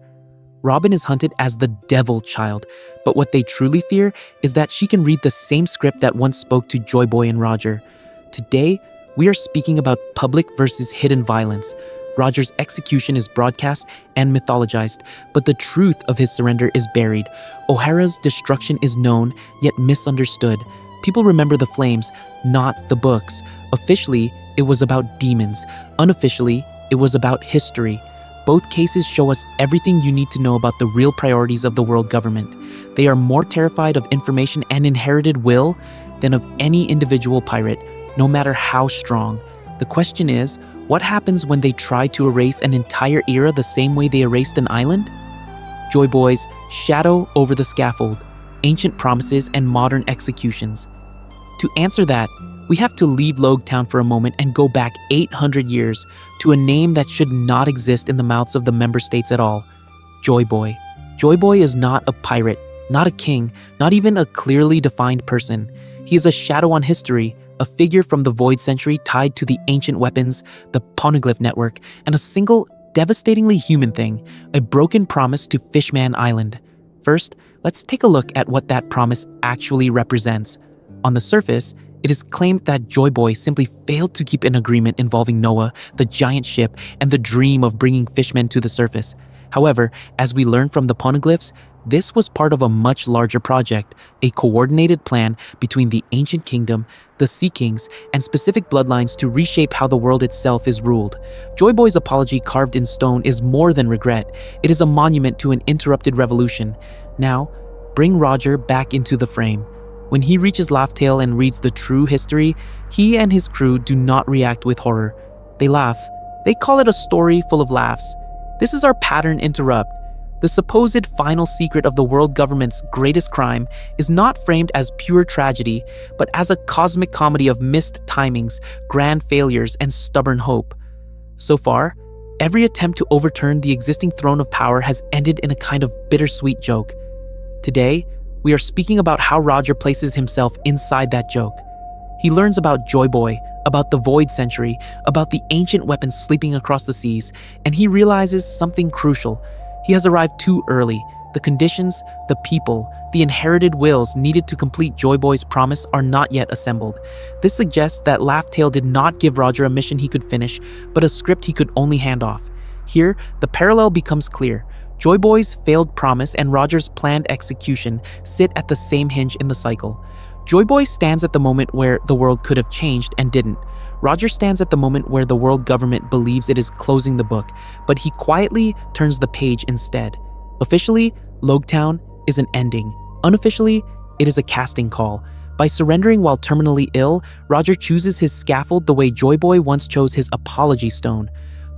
Robin is hunted as the devil child, but what they truly fear is that she can read the same script that once spoke to Joy Boy and Roger. Today, we are speaking about public versus hidden violence. Roger's execution is broadcast and mythologized, but the truth of his surrender is buried. Ohara's destruction is known, yet misunderstood. People remember the flames, not the books. Officially, it was about demons. Unofficially, it was about history. Both cases show us everything you need to know about the real priorities of the world government. They are more terrified of information and inherited will than of any individual pirate, no matter how strong. The question is, what happens when they try to erase an entire era the same way they erased an island? Joy Boy's shadow over the scaffold, ancient promises and modern executions. To answer that, we have to leave Logtown for a moment and go back 800 years to a name that should not exist in the mouths of the member states at all: Joy Boy. Joy Boy is not a pirate, not a king, not even a clearly defined person. He is a shadow on history, a figure from the Void Century tied to the ancient weapons, the Poneglyph network, and a single, devastatingly human thing: a broken promise to Fishman Island. First, let's take a look at what that promise actually represents. On the surface, It is claimed that Joy Boy simply failed to keep an agreement involving Noah, the giant ship, and the dream of bringing fishmen to the surface. However, as we learn from the poneglyphs, this was part of a much larger project, a coordinated plan between the ancient kingdom, the Sea Kings, and specific bloodlines to reshape how the world itself is ruled. Joy Boy's apology carved in stone is more than regret. It is a monument to an interrupted revolution. Now, bring Roger back into the frame. When he reaches Laugh-Tale and reads the true history, he and his crew do not react with horror. They laugh. They call it a story full of laughs. This is our pattern interrupt. The supposed final secret of the world government's greatest crime is not framed as pure tragedy, but as a cosmic comedy of missed timings, grand failures, and stubborn hope. So far, every attempt to overturn the existing throne of power has ended in a kind of bittersweet joke. Today, we are speaking about how Roger places himself inside that joke. He learns about Joy Boy, about the Void Century, about the ancient weapons sleeping across the seas, and he realizes something crucial. He has arrived too early. The conditions, the people, the inherited wills needed to complete Joy Boy's promise are not yet assembled. This suggests that Laugh-Tale did not give Roger a mission he could finish, but a script he could only hand off. Here, the parallel becomes clear. Joy Boy's failed promise and Roger's planned execution sit at the same hinge in the cycle. Joy Boy stands at the moment where the world could have changed and didn't. Roger stands at the moment where the world government believes it is closing the book, but he quietly turns the page instead. Officially, Logtown is an ending. Unofficially, it is a casting call. By surrendering while terminally ill, Roger chooses his scaffold the way Joy Boy once chose his apology stone.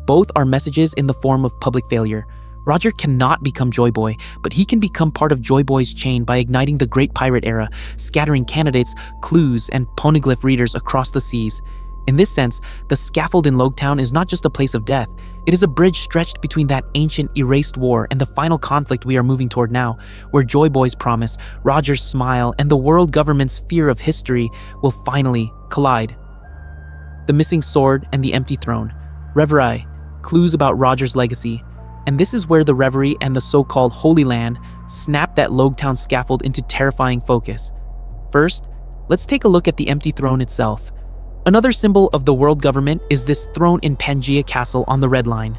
Both are messages in the form of public failure. Roger cannot become Joy Boy, but he can become part of Joy Boy's chain by igniting the Great Pirate Era, scattering candidates, clues, and poneglyph readers across the seas. In this sense, the scaffold in Logtown is not just a place of death. It is a bridge stretched between that ancient, erased war and the final conflict we are moving toward now, where Joy Boy's promise, Roger's smile, and the world government's fear of history will finally collide. The missing sword and the empty throne. Reverie, clues about Roger's legacy. And this is where the Reverie and the so-called Holy Land snap that Logtown scaffold into terrifying focus. First, let's take a look at the empty throne itself. Another symbol of the world government is this throne in Pangaea Castle on the Red Line.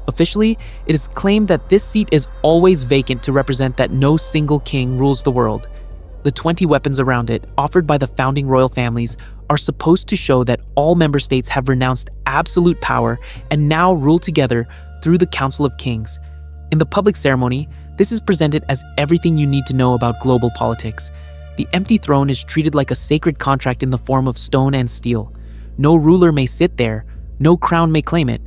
Officially, it is claimed that this seat is always vacant to represent that no single king rules the world. The 20 weapons around it, offered by the founding royal families, are supposed to show that all member states have renounced absolute power and now rule together through the Council of Kings. In the public ceremony, this is presented as everything you need to know about global politics. The empty throne is treated like a sacred contract in the form of stone and steel. No ruler may sit there, no crown may claim it.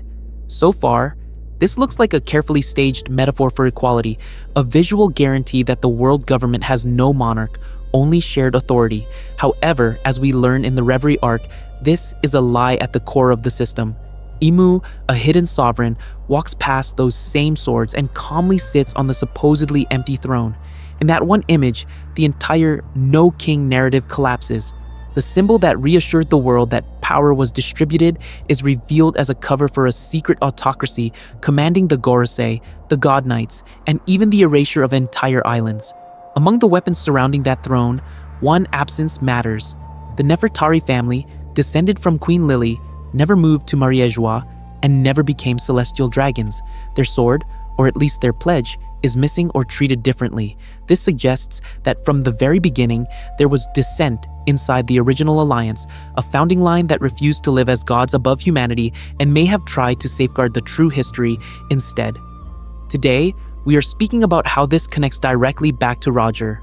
So far, this looks like a carefully staged metaphor for equality, a visual guarantee that the world government has no monarch, only shared authority. However, as we learn in the Reverie arc, this is a lie at the core of the system. Imu, a hidden sovereign, walks past those same swords and calmly sits on the supposedly empty throne. In that one image, the entire no king narrative collapses. The symbol that reassured the world that power was distributed is revealed as a cover for a secret autocracy commanding the Gorosei, the God Knights, and even the erasure of entire islands. Among the weapons surrounding that throne, one absence matters. The Nefertari family, descended from Queen Lily, never moved to Mariejois and never became celestial dragons. Their sword, or at least their pledge, is missing or treated differently. This suggests that from the very beginning, there was dissent inside the original alliance, a founding line that refused to live as gods above humanity and may have tried to safeguard the true history instead. Today, we are speaking about how this connects directly back to Roger.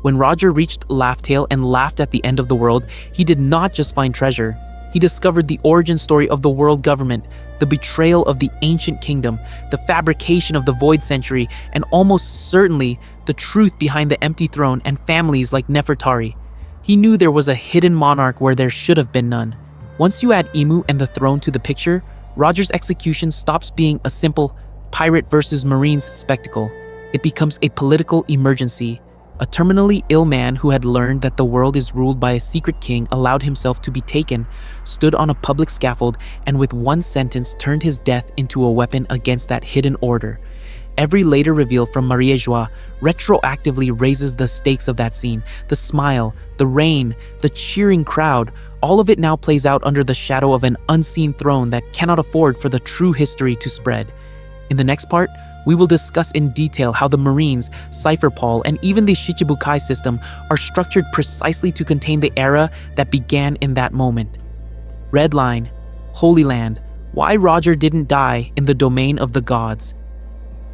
When Roger reached Laugh-Tale and laughed at the end of the world, he did not just find treasure. He discovered the origin story of the world government, the betrayal of the ancient kingdom, the fabrication of the Void Century, and almost certainly the truth behind the empty throne and families like Nefertari. He knew there was a hidden monarch where there should have been none. Once you add Imu and the throne to the picture, Roger's execution stops being a simple pirate versus marines spectacle. It becomes a political emergency. A terminally ill man who had learned that the world is ruled by a secret king allowed himself to be taken, stood on a public scaffold, and with one sentence turned his death into a weapon against that hidden order. Every later reveal from Maria Joie retroactively raises the stakes of that scene. The smile, the rain, the cheering crowd, all of it now plays out under the shadow of an unseen throne that cannot afford for the true history to spread. In the next part, we will discuss in detail how the Marines, Cypher Paul, and even the Shichibukai system are structured precisely to contain the era that began in that moment. Red Line, Holy Land, why Roger didn't die in the domain of the gods.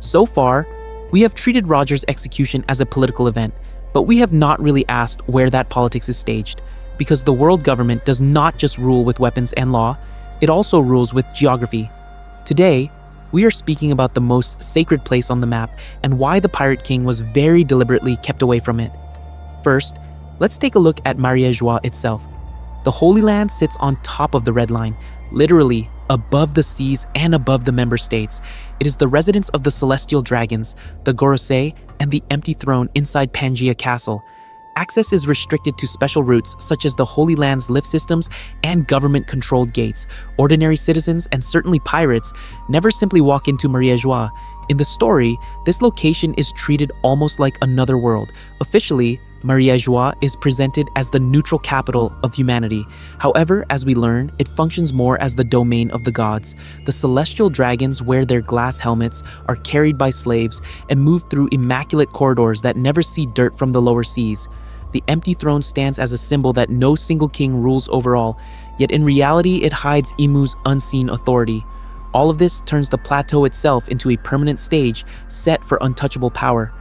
So far, we have treated Roger's execution as a political event, but we have not really asked where that politics is staged, because the world government does not just rule with weapons and law, it also rules with geography. Today, we are speaking about the most sacred place on the map and why the Pirate King was very deliberately kept away from it. First, let's take a look at Maria Joie itself. The Holy Land sits on top of the Red Line, literally above the seas and above the member states. It is the residence of the celestial dragons, the Gorosei, and the empty throne inside Pangaea Castle. Access is restricted to special routes such as the Holy Land's lift systems and government-controlled gates. Ordinary citizens, and certainly pirates, never simply walk into Maria Joie. In the story, this location is treated almost like another world. Officially, Maria Joie is presented as the neutral capital of humanity. However, as we learn, it functions more as the domain of the gods. The celestial dragons wear their glass helmets, are carried by slaves, and move through immaculate corridors that never see dirt from the lower seas. The empty throne stands as a symbol that no single king rules over all, yet in reality it hides Imu's unseen authority. All of this turns the plateau itself into a permanent stage set for untouchable power.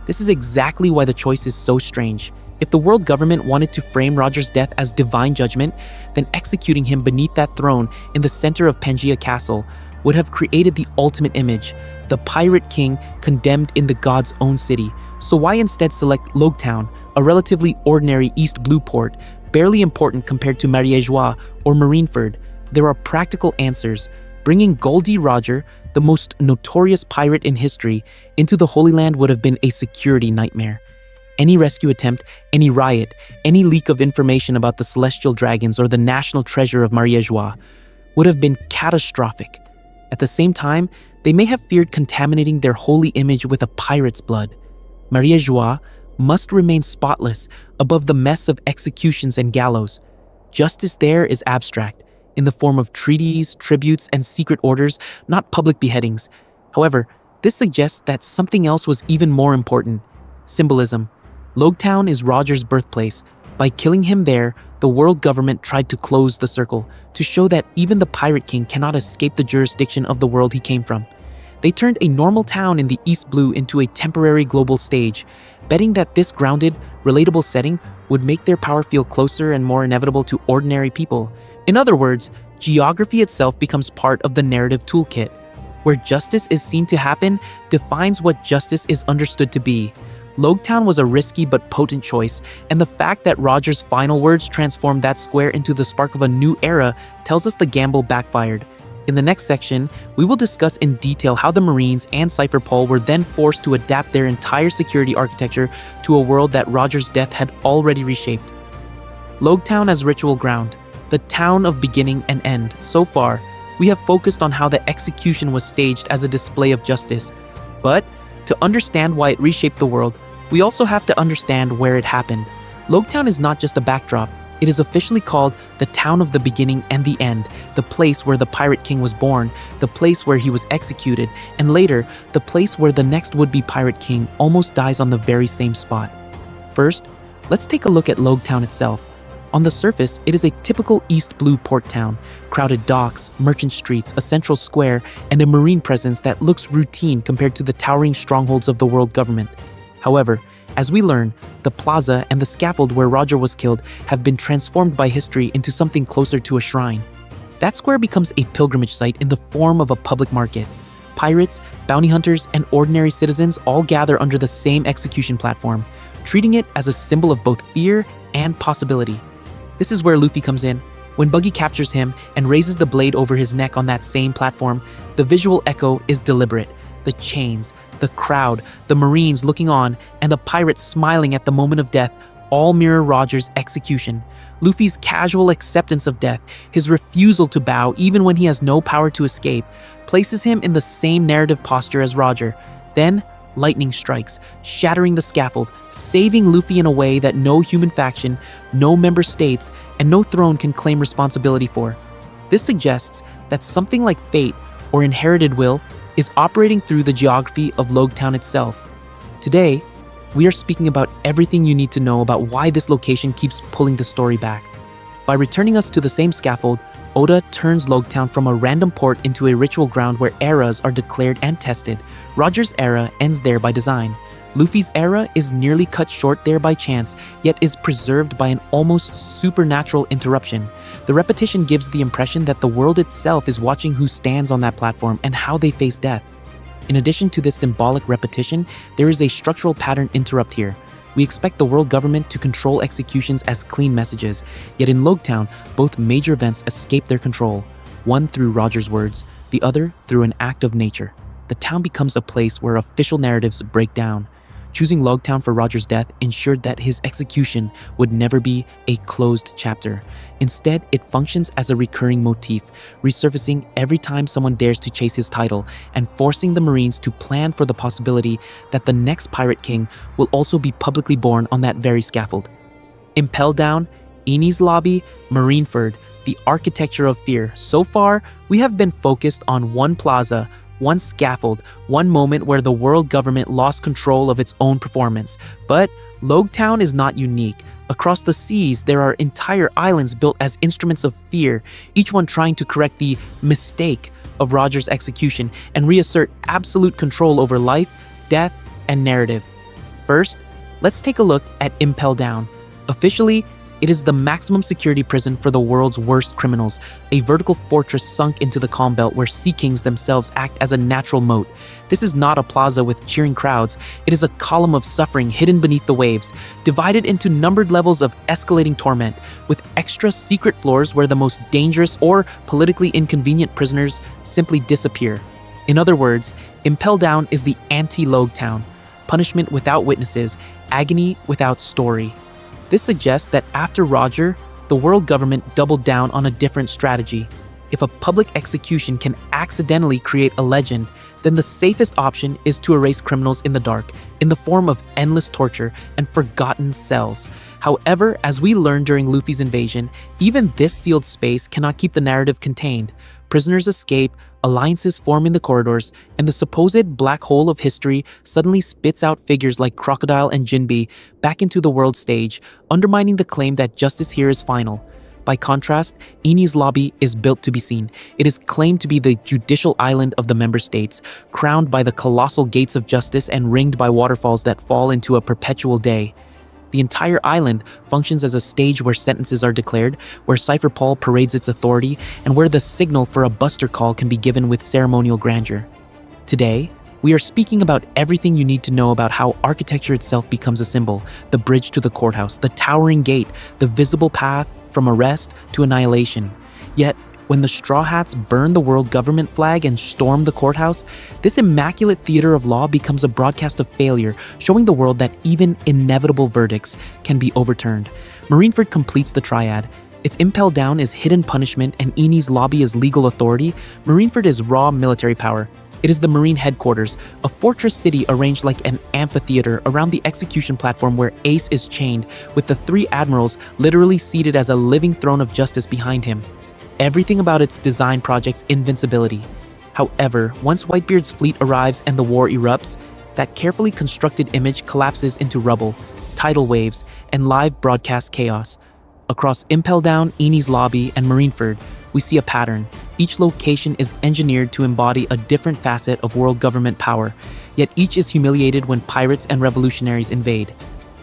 This is exactly why the choice is so strange. If the world government wanted to frame Roger's death as divine judgment, then executing him beneath that throne in the center of Pangaea Castle would have created the ultimate image, the Pirate King condemned in the god's own city. So why instead select Logetown, a relatively ordinary East Blue port, barely important compared to Maria Joie or Marineford? There are practical answers. Bringing Goldie Roger, the most notorious pirate in history, into the Holy Land would have been a security nightmare. Any rescue attempt, any riot, any leak of information about the celestial dragons or the national treasure of Maria Joie would have been catastrophic. At the same time, they may have feared contaminating their holy image with a pirate's blood. Maria Joie must remain spotless above the mess of executions and gallows. Justice there is abstract, in the form of treaties, tributes, and secret orders, not public beheadings. However, this suggests that something else was even more important: symbolism. Logetown is Roger's birthplace. By killing him there, the world government tried to close the circle, to show that even the Pirate King cannot escape the jurisdiction of the world he came from. They turned a normal town in the East Blue into a temporary global stage, betting that this grounded, relatable setting would make their power feel closer and more inevitable to ordinary people. In other words, geography itself becomes part of the narrative toolkit. Where justice is seen to happen defines what justice is understood to be. Logetown was a risky but potent choice, and the fact that Roger's final words transformed that square into the spark of a new era tells us the gamble backfired. In the next section, we will discuss in detail how the Marines and Cypher Paul were then forced to adapt their entire security architecture to a world that Roger's death had already reshaped. Logetown as ritual ground, the town of beginning and end. So far, we have focused on how the execution was staged as a display of justice. But to understand why it reshaped the world, we also have to understand where it happened. Logetown is not just a backdrop. It is officially called the town of the beginning and the end, the place where the Pirate King was born, the place where he was executed, and later, the place where the next would-be Pirate King almost dies on the very same spot. First, let's take a look at Logetown itself. On the surface, it is a typical East Blue port town: crowded docks, merchant streets, a central square, and a marine presence that looks routine compared to the towering strongholds of the world government. However, as we learn, the plaza and the scaffold where Roger was killed have been transformed by history into something closer to a shrine. That square becomes a pilgrimage site in the form of a public market. Pirates, bounty hunters, and ordinary citizens all gather under the same execution platform, treating it as a symbol of both fear and possibility. This is where Luffy comes in. When Buggy captures him and raises the blade over his neck on that same platform, the visual echo is deliberate. The chains, the crowd, the Marines looking on, and the pirates smiling at the moment of death all mirror Roger's execution. Luffy's casual acceptance of death, his refusal to bow even when he has no power to escape, places him in the same narrative posture as Roger. Then, lightning strikes, shattering the scaffold, saving Luffy in a way that no human faction, no member states, and no throne can claim responsibility for. This suggests that something like fate or inherited will is operating through the geography of Logtown itself. Today, we are speaking about everything you need to know about why this location keeps pulling the story back. By returning us to the same scaffold, Oda turns Logtown from a random port into a ritual ground where eras are declared and tested. Roger's era ends there by design. Luffy's era is nearly cut short there by chance, yet is preserved by an almost supernatural interruption. The repetition gives the impression that the world itself is watching who stands on that platform and how they face death. In addition to this symbolic repetition, there is a structural pattern interrupt here. We expect the world government to control executions as clean messages, yet in Logtown, both major events escape their control, one through Roger's words, the other through an act of nature. The town becomes a place where official narratives break down. Choosing Logtown for Roger's death ensured that his execution would never be a closed chapter. Instead, it functions as a recurring motif, resurfacing every time someone dares to chase his title and forcing the Marines to plan for the possibility that the next Pirate King will also be publicly born on that very scaffold. Impel Down, Enies Lobby, Marineford, the architecture of fear. So far, we have been focused on one plaza, one scaffold, one moment where the world government lost control of its own performance. But Logtown is not unique. Across the seas, there are entire islands built as instruments of fear, each one trying to correct the mistake of Roger's execution and reassert absolute control over life, death, and narrative. First, let's take a look at Impel Down. Officially, it is the maximum security prison for the world's worst criminals, a vertical fortress sunk into the calm belt where sea kings themselves act as a natural moat. This is not a plaza with cheering crowds, it is a column of suffering hidden beneath the waves, divided into numbered levels of escalating torment, with extra secret floors where the most dangerous or politically inconvenient prisoners simply disappear. In other words, Impel Down is the anti-Logtown, punishment without witnesses, agony without story. This suggests that after Roger, the world government doubled down on a different strategy. If a public execution can accidentally create a legend, then the safest option is to erase criminals in the dark, in the form of endless torture and forgotten cells. However, as we learned during Luffy's invasion, even this sealed space cannot keep the narrative contained. Prisoners escape, alliances form in the corridors, and the supposed black hole of history suddenly spits out figures like Crocodile and Jinbe back into the world stage, undermining the claim that justice here is final. By contrast, Enies Lobby is built to be seen. It is claimed to be the judicial island of the member states, crowned by the colossal gates of justice and ringed by waterfalls that fall into a perpetual day. The entire island functions as a stage where sentences are declared, where Cypher Paul parades its authority, and where the signal for a buster call can be given with ceremonial grandeur. Today, we are speaking about everything you need to know about how architecture itself becomes a symbol, the bridge to the courthouse, the towering gate, the visible path from arrest to annihilation. Yet, when the Straw Hats burn the world government flag and storm the courthouse, this immaculate theater of law becomes a broadcast of failure, showing the world that even inevitable verdicts can be overturned. Marineford completes the triad. If Impel Down is hidden punishment and Enies Lobby is legal authority, Marineford is raw military power. It is the Marine headquarters, a fortress city arranged like an amphitheater around the execution platform where Ace is chained, with the three admirals literally seated as a living throne of justice behind him. Everything about its design projects invincibility. However, once Whitebeard's fleet arrives and the war erupts, that carefully constructed image collapses into rubble, tidal waves, and live broadcast chaos. Across Impel Down, Enies Lobby, and Marineford, we see a pattern. Each location is engineered to embody a different facet of world government power, yet each is humiliated when pirates and revolutionaries invade.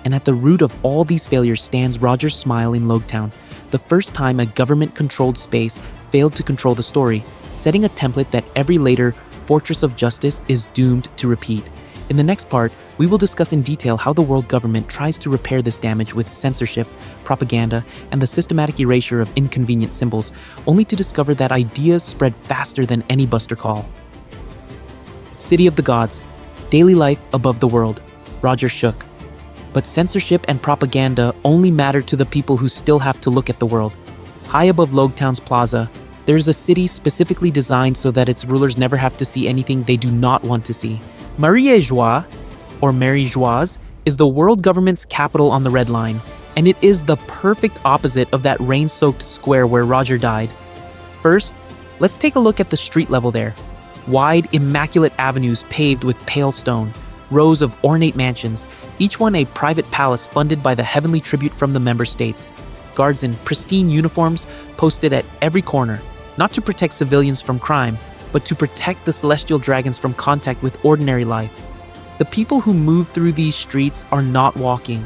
And at the root of all these failures stands Roger's smile in Logtown, the first time a government-controlled space failed to control the story, setting a template that every later Fortress of Justice is doomed to repeat. In the next part, we will discuss in detail how the world government tries to repair this damage with censorship, propaganda, and the systematic erasure of inconvenient symbols, only to discover that ideas spread faster than any buster call. City of the Gods, daily life above the world. Roger shook. But censorship and propaganda only matter to the people who still have to look at the world. High above Logtown's plaza, there is a city specifically designed so that its rulers never have to see anything they do not want to see. Mariéjois, or Marie-Joise, is the world government's capital on the Red Line, and it is the perfect opposite of that rain-soaked square where Roger died. First, let's take a look at the street level there. Wide, immaculate avenues paved with pale stone, rows of ornate mansions, each one a private palace funded by the heavenly tribute from the member states. Guards in pristine uniforms posted at every corner, not to protect civilians from crime, but to protect the celestial dragons from contact with ordinary life. The people who move through these streets are not walking.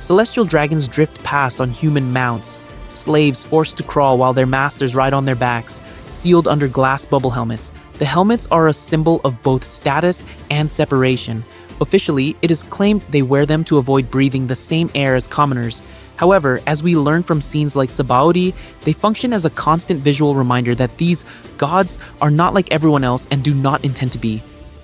Celestial dragons drift past on human mounts, slaves forced to crawl while their masters ride on their backs, sealed under glass bubble helmets. The helmets are a symbol of both status and separation. Officially, it is claimed they wear them to avoid breathing the same air as commoners. However, as we learn from scenes like Sabaody, they function as a constant visual reminder that these gods are not like everyone else and do not intend to be.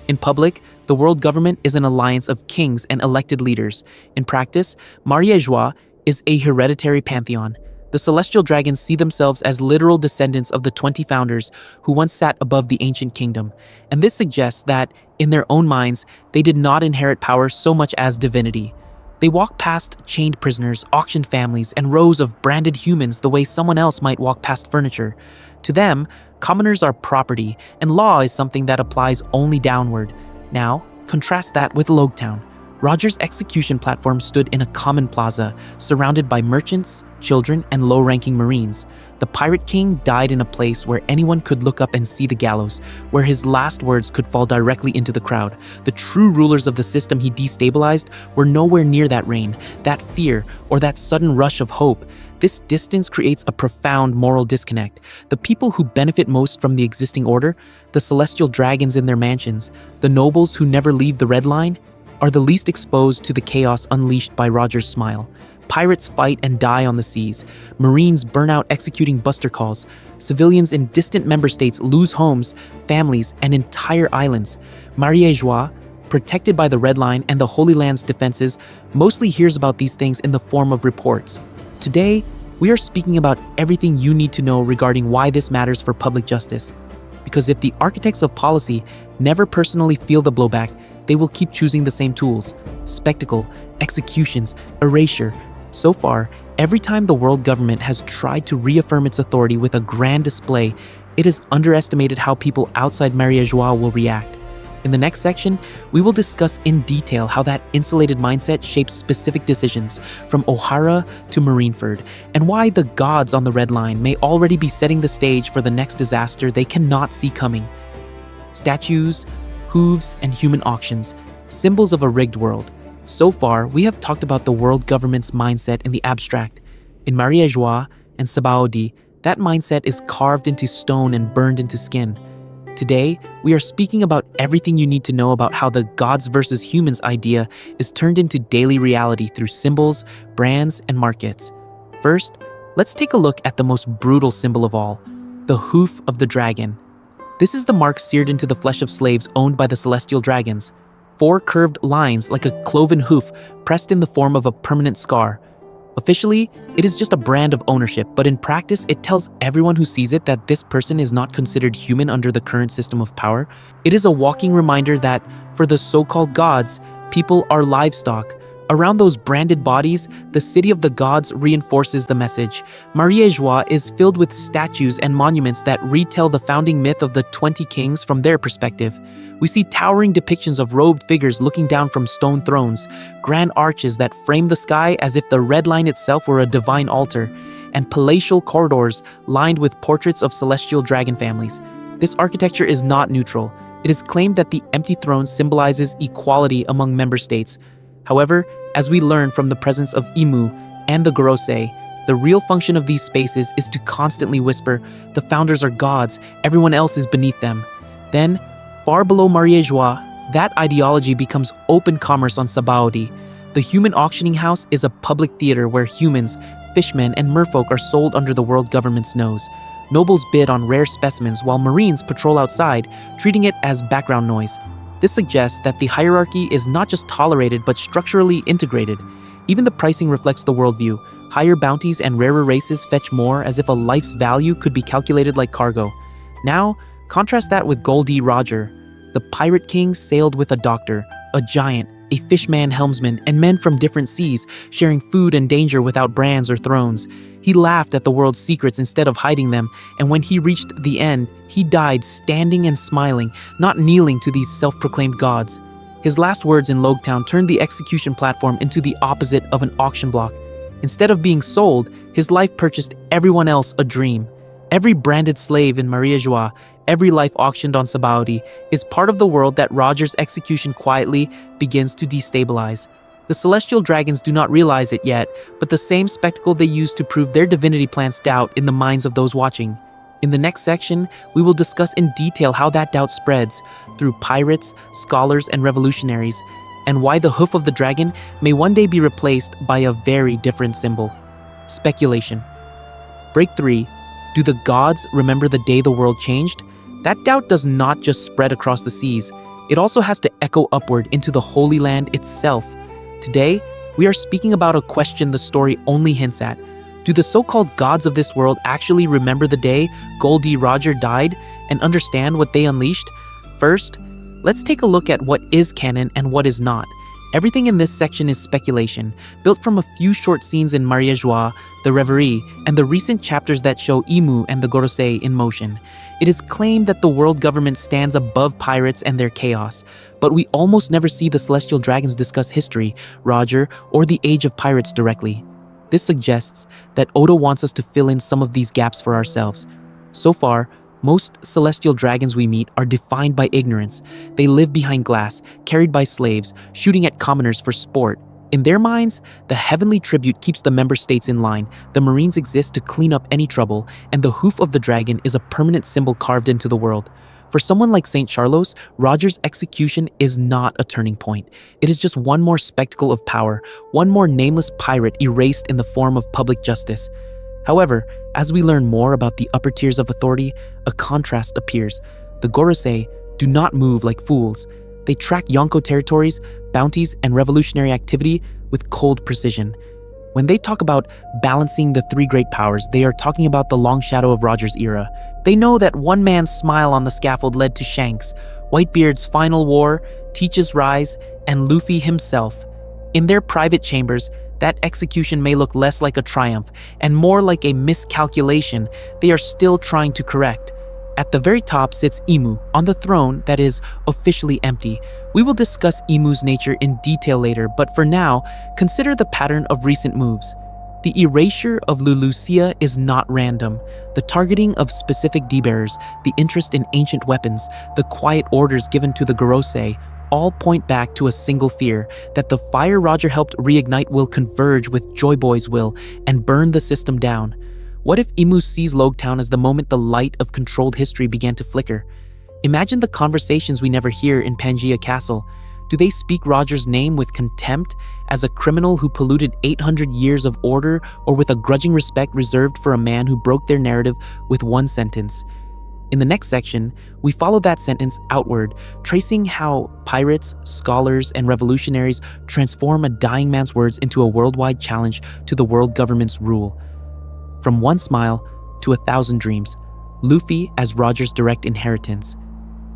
In public, the world government is an alliance of kings and elected leaders. In practice, Mariéjois is a hereditary pantheon. The celestial dragons see themselves as literal descendants of the 20 founders who once sat above the ancient kingdom, and this suggests that, in their own minds, they did not inherit power so much as divinity. They walk past chained prisoners, auctioned families, and rows of branded humans the way someone else might walk past furniture. To them, commoners are property, and law is something that applies only downward. Now, contrast that with Logtown. Roger's execution platform stood in a common plaza, surrounded by merchants, children, and low-ranking Marines. The Pirate King died in a place where anyone could look up and see the gallows, where his last words could fall directly into the crowd. The true rulers of the system he destabilized were nowhere near that reign, that fear, or that sudden rush of hope. This distance creates a profound moral disconnect. The people who benefit most from the existing order, the celestial dragons in their mansions, the nobles who never leave the Red Line, are the least exposed to the chaos unleashed by Roger's smile. Pirates fight and die on the seas. Marines burn out executing buster calls. Civilians in distant member states lose homes, families, and entire islands. Mariéjois, protected by the Red Line and the Holy Land's defenses, mostly hears about these things in the form of reports. Today, we are speaking about everything you need to know regarding why this matters for public justice. Because if the architects of policy never personally feel the blowback, they will keep choosing the same tools: spectacle, executions, erasure. So far, every time the world government has tried to reaffirm its authority with a grand display, it has underestimated how people outside Mariéjois will react. In the next section, we will discuss in detail how that insulated mindset shapes specific decisions, from O'Hara to Marineford, and why the gods on the Red Line may already be setting the stage for the next disaster they cannot see coming. Statues, hooves, and human auctions, symbols of a rigged world. So far, we have talked about the world government's mindset in the abstract. In Mariéjois and Sabaody, that mindset is carved into stone and burned into skin. Today, we are speaking about everything you need to know about how the gods versus humans idea is turned into daily reality through symbols, brands, and markets. First, let's take a look at the most brutal symbol of all, the hoof of the dragon. This is the mark seared into the flesh of slaves owned by the celestial dragons. 4 curved lines like a cloven hoof pressed in the form of a permanent scar. Officially, it is just a brand of ownership, but in practice, it tells everyone who sees it that this person is not considered human under the current system of power. It is a walking reminder that, for the so-called gods, people are livestock. Around those branded bodies, the city of the gods reinforces the message. Mariéjois is filled with statues and monuments that retell the founding myth of the 20 kings from their perspective. We see towering depictions of robed figures looking down from stone thrones, grand arches that frame the sky as if the Red Line itself were a divine altar, and palatial corridors lined with portraits of celestial dragon families. This architecture is not neutral. It is claimed that the empty throne symbolizes equality among member states. However, as we learn from the presence of Imu and the Gorosei, the real function of these spaces is to constantly whisper, the founders are gods, everyone else is beneath them. Then, far below Mariéjois, that ideology becomes open commerce on Sabaody. The human auctioning house is a public theater where humans, fishmen, and merfolk are sold under the world government's nose. Nobles bid on rare specimens while Marines patrol outside, treating it as background noise. This suggests that the hierarchy is not just tolerated but structurally integrated. Even the pricing reflects the worldview. Higher bounties and rarer races fetch more, as if a life's value could be calculated like cargo. Now, contrast that with Goldie Roger. The Pirate King sailed with a doctor, a giant, a fishman helmsman, and men from different seas, sharing food and danger without brands or thrones. He laughed at the world's secrets instead of hiding them, and when he reached the end, he died standing and smiling, not kneeling to these self-proclaimed gods. His last words in Logtown turned the execution platform into the opposite of an auction block. Instead of being sold, his life purchased everyone else a dream. Every branded slave in Maria Joa, every life auctioned on Sabaody, is part of the world that Roger's execution quietly begins to destabilize. The celestial dragons do not realize it yet, but the same spectacle they use to prove their divinity plants doubt in the minds of those watching. In the next section, we will discuss in detail how that doubt spreads through pirates, scholars, and revolutionaries, and why the hoof of the dragon may one day be replaced by a very different symbol. Speculation. Break 3. Do the gods remember the day the world changed? That doubt does not just spread across the seas. It also has to echo upward into the Holy Land itself. Today, we are speaking about a question the story only hints at. Do the so-called gods of this world actually remember the day Gol D. Roger died and understand what they unleashed? First, let's take a look at what is canon and what is not. Everything in this section is speculation, built from a few short scenes in Maria Joa, the Reverie, and the recent chapters that show Imu and the Gorosei in motion. It is claimed that the world government stands above pirates and their chaos, but we almost never see the celestial dragons discuss history, Roger, or the age of pirates directly. This suggests that Oda wants us to fill in some of these gaps for ourselves. So far, most celestial dragons we meet are defined by ignorance. They live behind glass, carried by slaves, shooting at commoners for sport. In their minds, the heavenly tribute keeps the member states in line, the marines exist to clean up any trouble, and the hoof of the dragon is a permanent symbol carved into the world. For someone like St. Charlos, Roger's execution is not a turning point. It is just one more spectacle of power, one more nameless pirate erased in the form of public justice. However, as we learn more about the upper tiers of authority, a contrast appears. The Gorosei do not move like fools. They track Yonko territories, bounties, and revolutionary activity with cold precision. When they talk about balancing the three great powers, they are talking about the long shadow of Roger's era. They know that one man's smile on the scaffold led to Shanks, Whitebeard's final war, Teach's rise, and Luffy himself. In their private chambers, that execution may look less like a triumph and more like a miscalculation they are still trying to correct. At the very top sits Imu, on the throne that is officially empty. We will discuss Imu's nature in detail later, but for now, consider the pattern of recent moves. The erasure of Lulusia is not random. The targeting of specific D-bearers, the interest in ancient weapons, the quiet orders given to the Gorosei, all point back to a single fear, that the fire Roger helped reignite will converge with Joy Boy's will and burn the system down. What if Imu sees Logtown as the moment the light of controlled history began to flicker? Imagine the conversations we never hear in Pangaea Castle. Do they speak Roger's name with contempt as a criminal who polluted 800 years of order, or with a grudging respect reserved for a man who broke their narrative with one sentence? In the next section, we follow that sentence outward, tracing how pirates, scholars, and revolutionaries transform a dying man's words into a worldwide challenge to the world government's rule. From one smile to 1,000 dreams, Luffy as Roger's direct inheritance.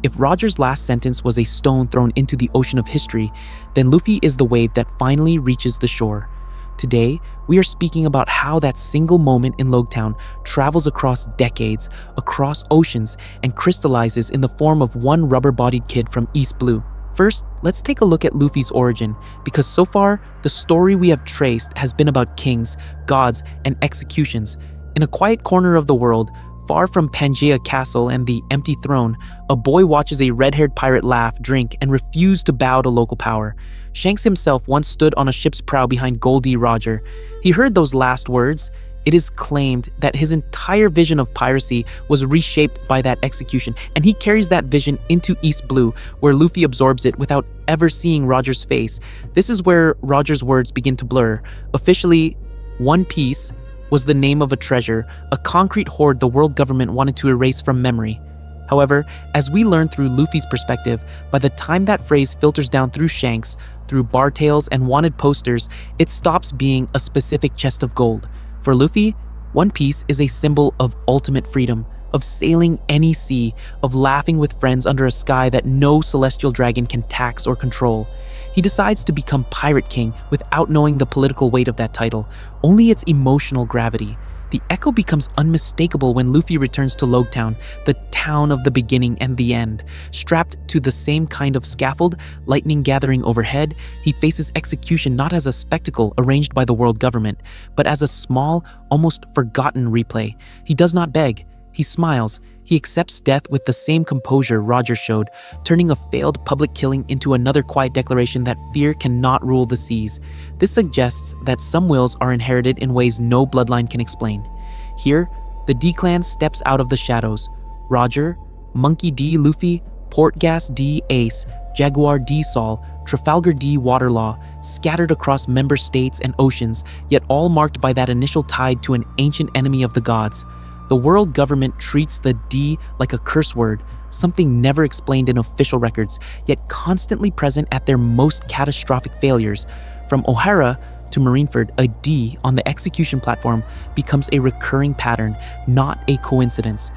If Roger's last sentence was a stone thrown into the ocean of history, then Luffy is the wave that finally reaches the shore. Today, we are speaking about how that single moment in Logtown travels across decades, across oceans, and crystallizes in the form of one rubber-bodied kid from East Blue. First, let's take a look at Luffy's origin, because so far, the story we have traced has been about kings, gods, and executions. In a quiet corner of the world, far from Pangaea Castle and the empty throne, a boy watches a red-haired pirate laugh, drink, and refuse to bow to local power. Shanks himself once stood on a ship's prow behind Gol D. Roger. He heard those last words. It is claimed that his entire vision of piracy was reshaped by that execution, and he carries that vision into East Blue, where Luffy absorbs it without ever seeing Roger's face. This is where Roger's words begin to blur. Officially, One Piece was the name of a treasure, a concrete hoard the world government wanted to erase from memory. However, as we learn through Luffy's perspective, by the time that phrase filters down through Shanks, through bar tails and wanted posters, it stops being a specific chest of gold. For Luffy, One Piece is a symbol of ultimate freedom, of sailing any sea, of laughing with friends under a sky that no celestial dragon can tax or control. He decides to become Pirate King without knowing the political weight of that title, only its emotional gravity. The echo becomes unmistakable when Luffy returns to Logtown, the town of the beginning and the end. Strapped to the same kind of scaffold, lightning gathering overhead, he faces execution not as a spectacle arranged by the world government, but as a small, almost forgotten replay. He does not beg. He smiles. He accepts death with the same composure Roger showed, turning a failed public killing into another quiet declaration that fear cannot rule the seas. This suggests that some wills are inherited in ways no bloodline can explain. Here, the D-Clan steps out of the shadows. Roger, Monkey D. Luffy, Portgas D. Ace, Jaguar D. Sol, Trafalgar D. Waterlaw, scattered across member states and oceans, yet all marked by that initial tide to an ancient enemy of the gods. The world government treats the D like a curse word, something never explained in official records, yet constantly present at their most catastrophic failures. From O'Hara to Marineford, a D on the execution platform becomes a recurring pattern, not a coincidence.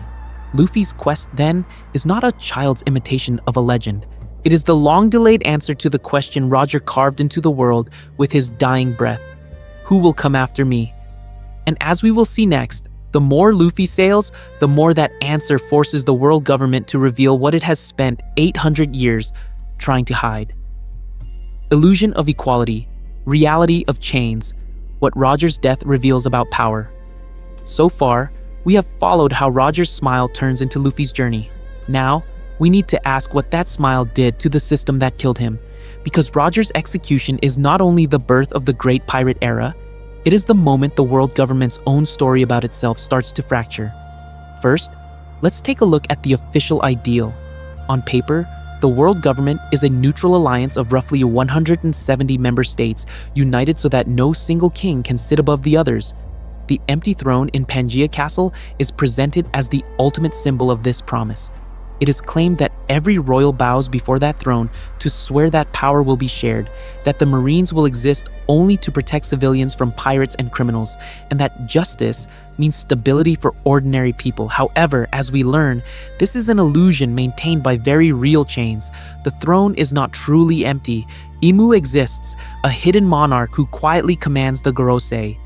Luffy's quest, then, is not a child's imitation of a legend. It is the long-delayed answer to the question Roger carved into the world with his dying breath. Who will come after me? And as we will see next, the more Luffy sails, the more that answer forces the world government to reveal what it has spent 800 years trying to hide. Illusion of equality, reality of chains, what Roger's death reveals about power. So far, we have followed how Roger's smile turns into Luffy's journey. Now, we need to ask what that smile did to the system that killed him, because Roger's execution is not only the birth of the great pirate era, it is the moment the world government's own story about itself starts to fracture. First, let's take a look at the official ideal. On paper, the world government is a neutral alliance of roughly 170 member states, united so that no single king can sit above the others. The empty throne in Pangaea Castle is presented as the ultimate symbol of this promise. It is claimed that every royal bows before that throne to swear that power will be shared, that the Marines will exist only to protect civilians from pirates and criminals, and that justice means stability for ordinary people. However, as we learn, this is an illusion maintained by very real chains. The throne is not truly empty. Imu exists, a hidden monarch who quietly commands the Gorosei.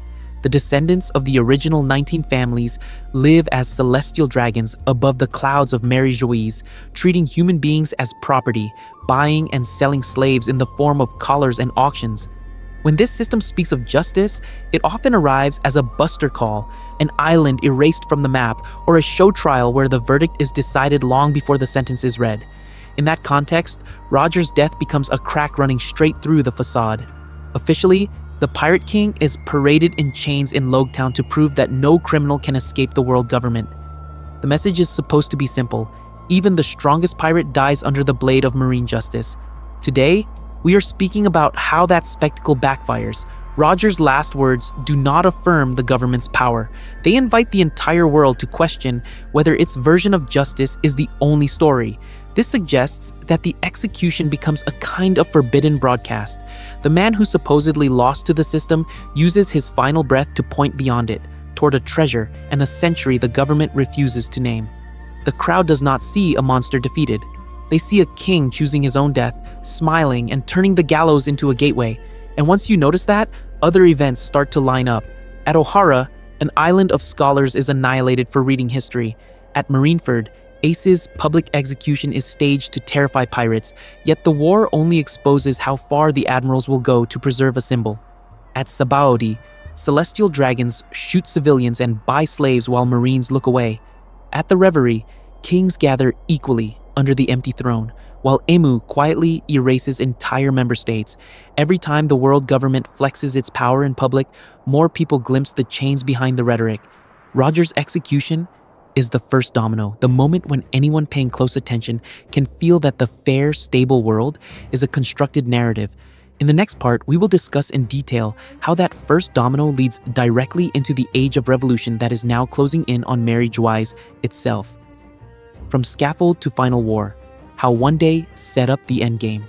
The descendants of the original 19 families live as celestial dragons above the clouds of Mary Joise, treating human beings as property, buying and selling slaves in the form of collars and auctions. When this system speaks of justice, it often arrives as a buster call, an island erased from the map, or a show trial where the verdict is decided long before the sentence is read. In that context, Roger's death becomes a crack running straight through the facade. Officially, the Pirate King is paraded in chains in Logtown to prove that no criminal can escape the world government. The message is supposed to be simple. Even the strongest pirate dies under the blade of marine justice. Today, we are speaking about how that spectacle backfires. Roger's last words do not affirm the government's power. They invite the entire world to question whether its version of justice is the only story. This suggests that the execution becomes a kind of forbidden broadcast. The man who supposedly lost to the system uses his final breath to point beyond it, toward a treasure and a century the government refuses to name. The crowd does not see a monster defeated. They see a king choosing his own death, smiling and turning the gallows into a gateway. And once you notice that, other events start to line up. At O'Hara, an island of scholars is annihilated for reading history. At Marineford, Ace's public execution is staged to terrify pirates, yet the war only exposes how far the admirals will go to preserve a symbol. At Sabaody, celestial dragons shoot civilians and buy slaves while marines look away. At the Reverie, kings gather equally under the empty throne, while Emu quietly erases entire member states. Every time the world government flexes its power in public, more people glimpse the chains behind the rhetoric. Roger's execution is the first domino, the moment when anyone paying close attention can feel that the fair, stable world is a constructed narrative. In the next part, we will discuss in detail how that first domino leads directly into the age of revolution that is now closing in on Mary Joise itself. From scaffold to final war, how one day set up the endgame.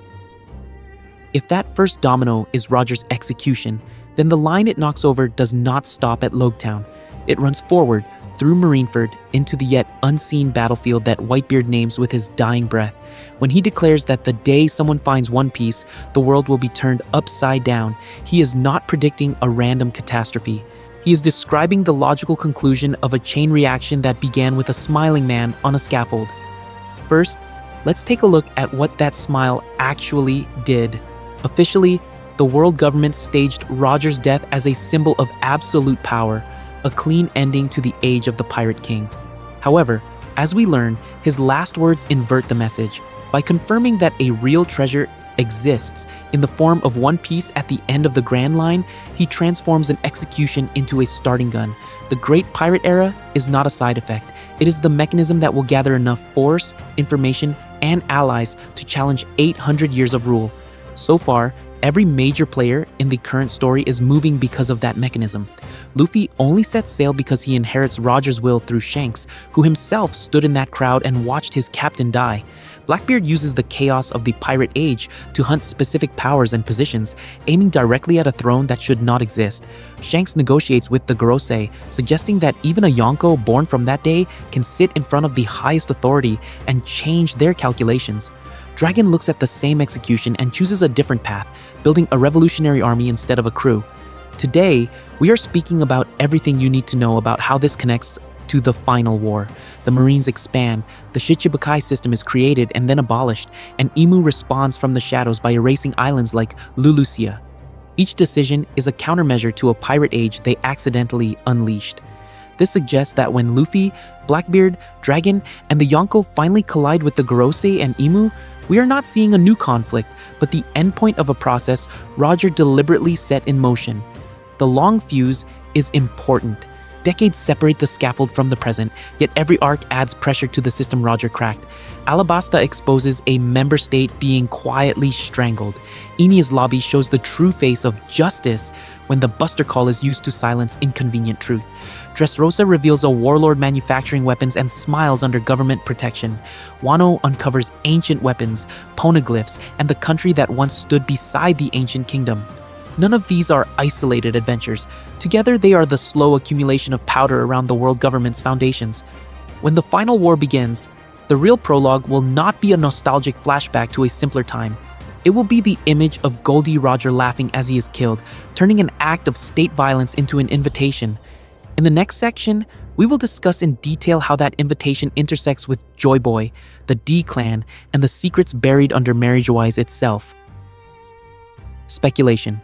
If that first domino is Roger's execution, then the line it knocks over does not stop at Logtown. It runs forward, through Marineford into the yet unseen battlefield that Whitebeard names with his dying breath. When he declares that the day someone finds One Piece, the world will be turned upside down, he is not predicting a random catastrophe. He is describing the logical conclusion of a chain reaction that began with a smiling man on a scaffold. First, let's take a look at what that smile actually did. Officially, the world government staged Roger's death as a symbol of absolute power, a clean ending to the age of the Pirate King. However, as we learn, his last words invert the message. By confirming that a real treasure exists in the form of One Piece at the end of the Grand Line, he transforms an execution into a starting gun. The Great Pirate Era is not a side effect. It is the mechanism that will gather enough force, information, and allies to challenge 800 years of rule. So far, every major player in the current story is moving because of that mechanism. Luffy only sets sail because he inherits Roger's will through Shanks, who himself stood in that crowd and watched his captain die. Blackbeard uses the chaos of the Pirate Age to hunt specific powers and positions, aiming directly at a throne that should not exist. Shanks negotiates with the Gorosei, suggesting that even a Yonko born from that day can sit in front of the highest authority and change their calculations. Dragon looks at the same execution and chooses a different path, building a revolutionary army instead of a crew. Today, we are speaking about everything you need to know about how this connects to the final war. The Marines expand, the Shichibukai system is created and then abolished, and Imu responds from the shadows by erasing islands like Lulusia. Each decision is a countermeasure to a pirate age they accidentally unleashed. This suggests that when Luffy, Blackbeard, Dragon, and the Yonko finally collide with the Gorosei and Imu, we are not seeing a new conflict, but the endpoint of a process Roger deliberately set in motion. The long fuse is important. Decades separate the scaffold from the present, yet every arc adds pressure to the system Roger cracked. Alabasta exposes a member state being quietly strangled. Enia's lobby shows the true face of justice when the Buster Call is used to silence inconvenient truth. Dressrosa reveals a warlord manufacturing weapons and smiles under government protection. Wano uncovers ancient weapons, poneglyphs, and the country that once stood beside the ancient kingdom. None of these are isolated adventures. Together, they are the slow accumulation of powder around the world government's foundations. When the final war begins, the real prologue will not be a nostalgic flashback to a simpler time. It will be the image of Goldie Roger laughing as he is killed, turning an act of state violence into an invitation. In the next section, we will discuss in detail how that invitation intersects with Joy Boy, the D-Clan, and the secrets buried under Mary Joyce itself. Speculation.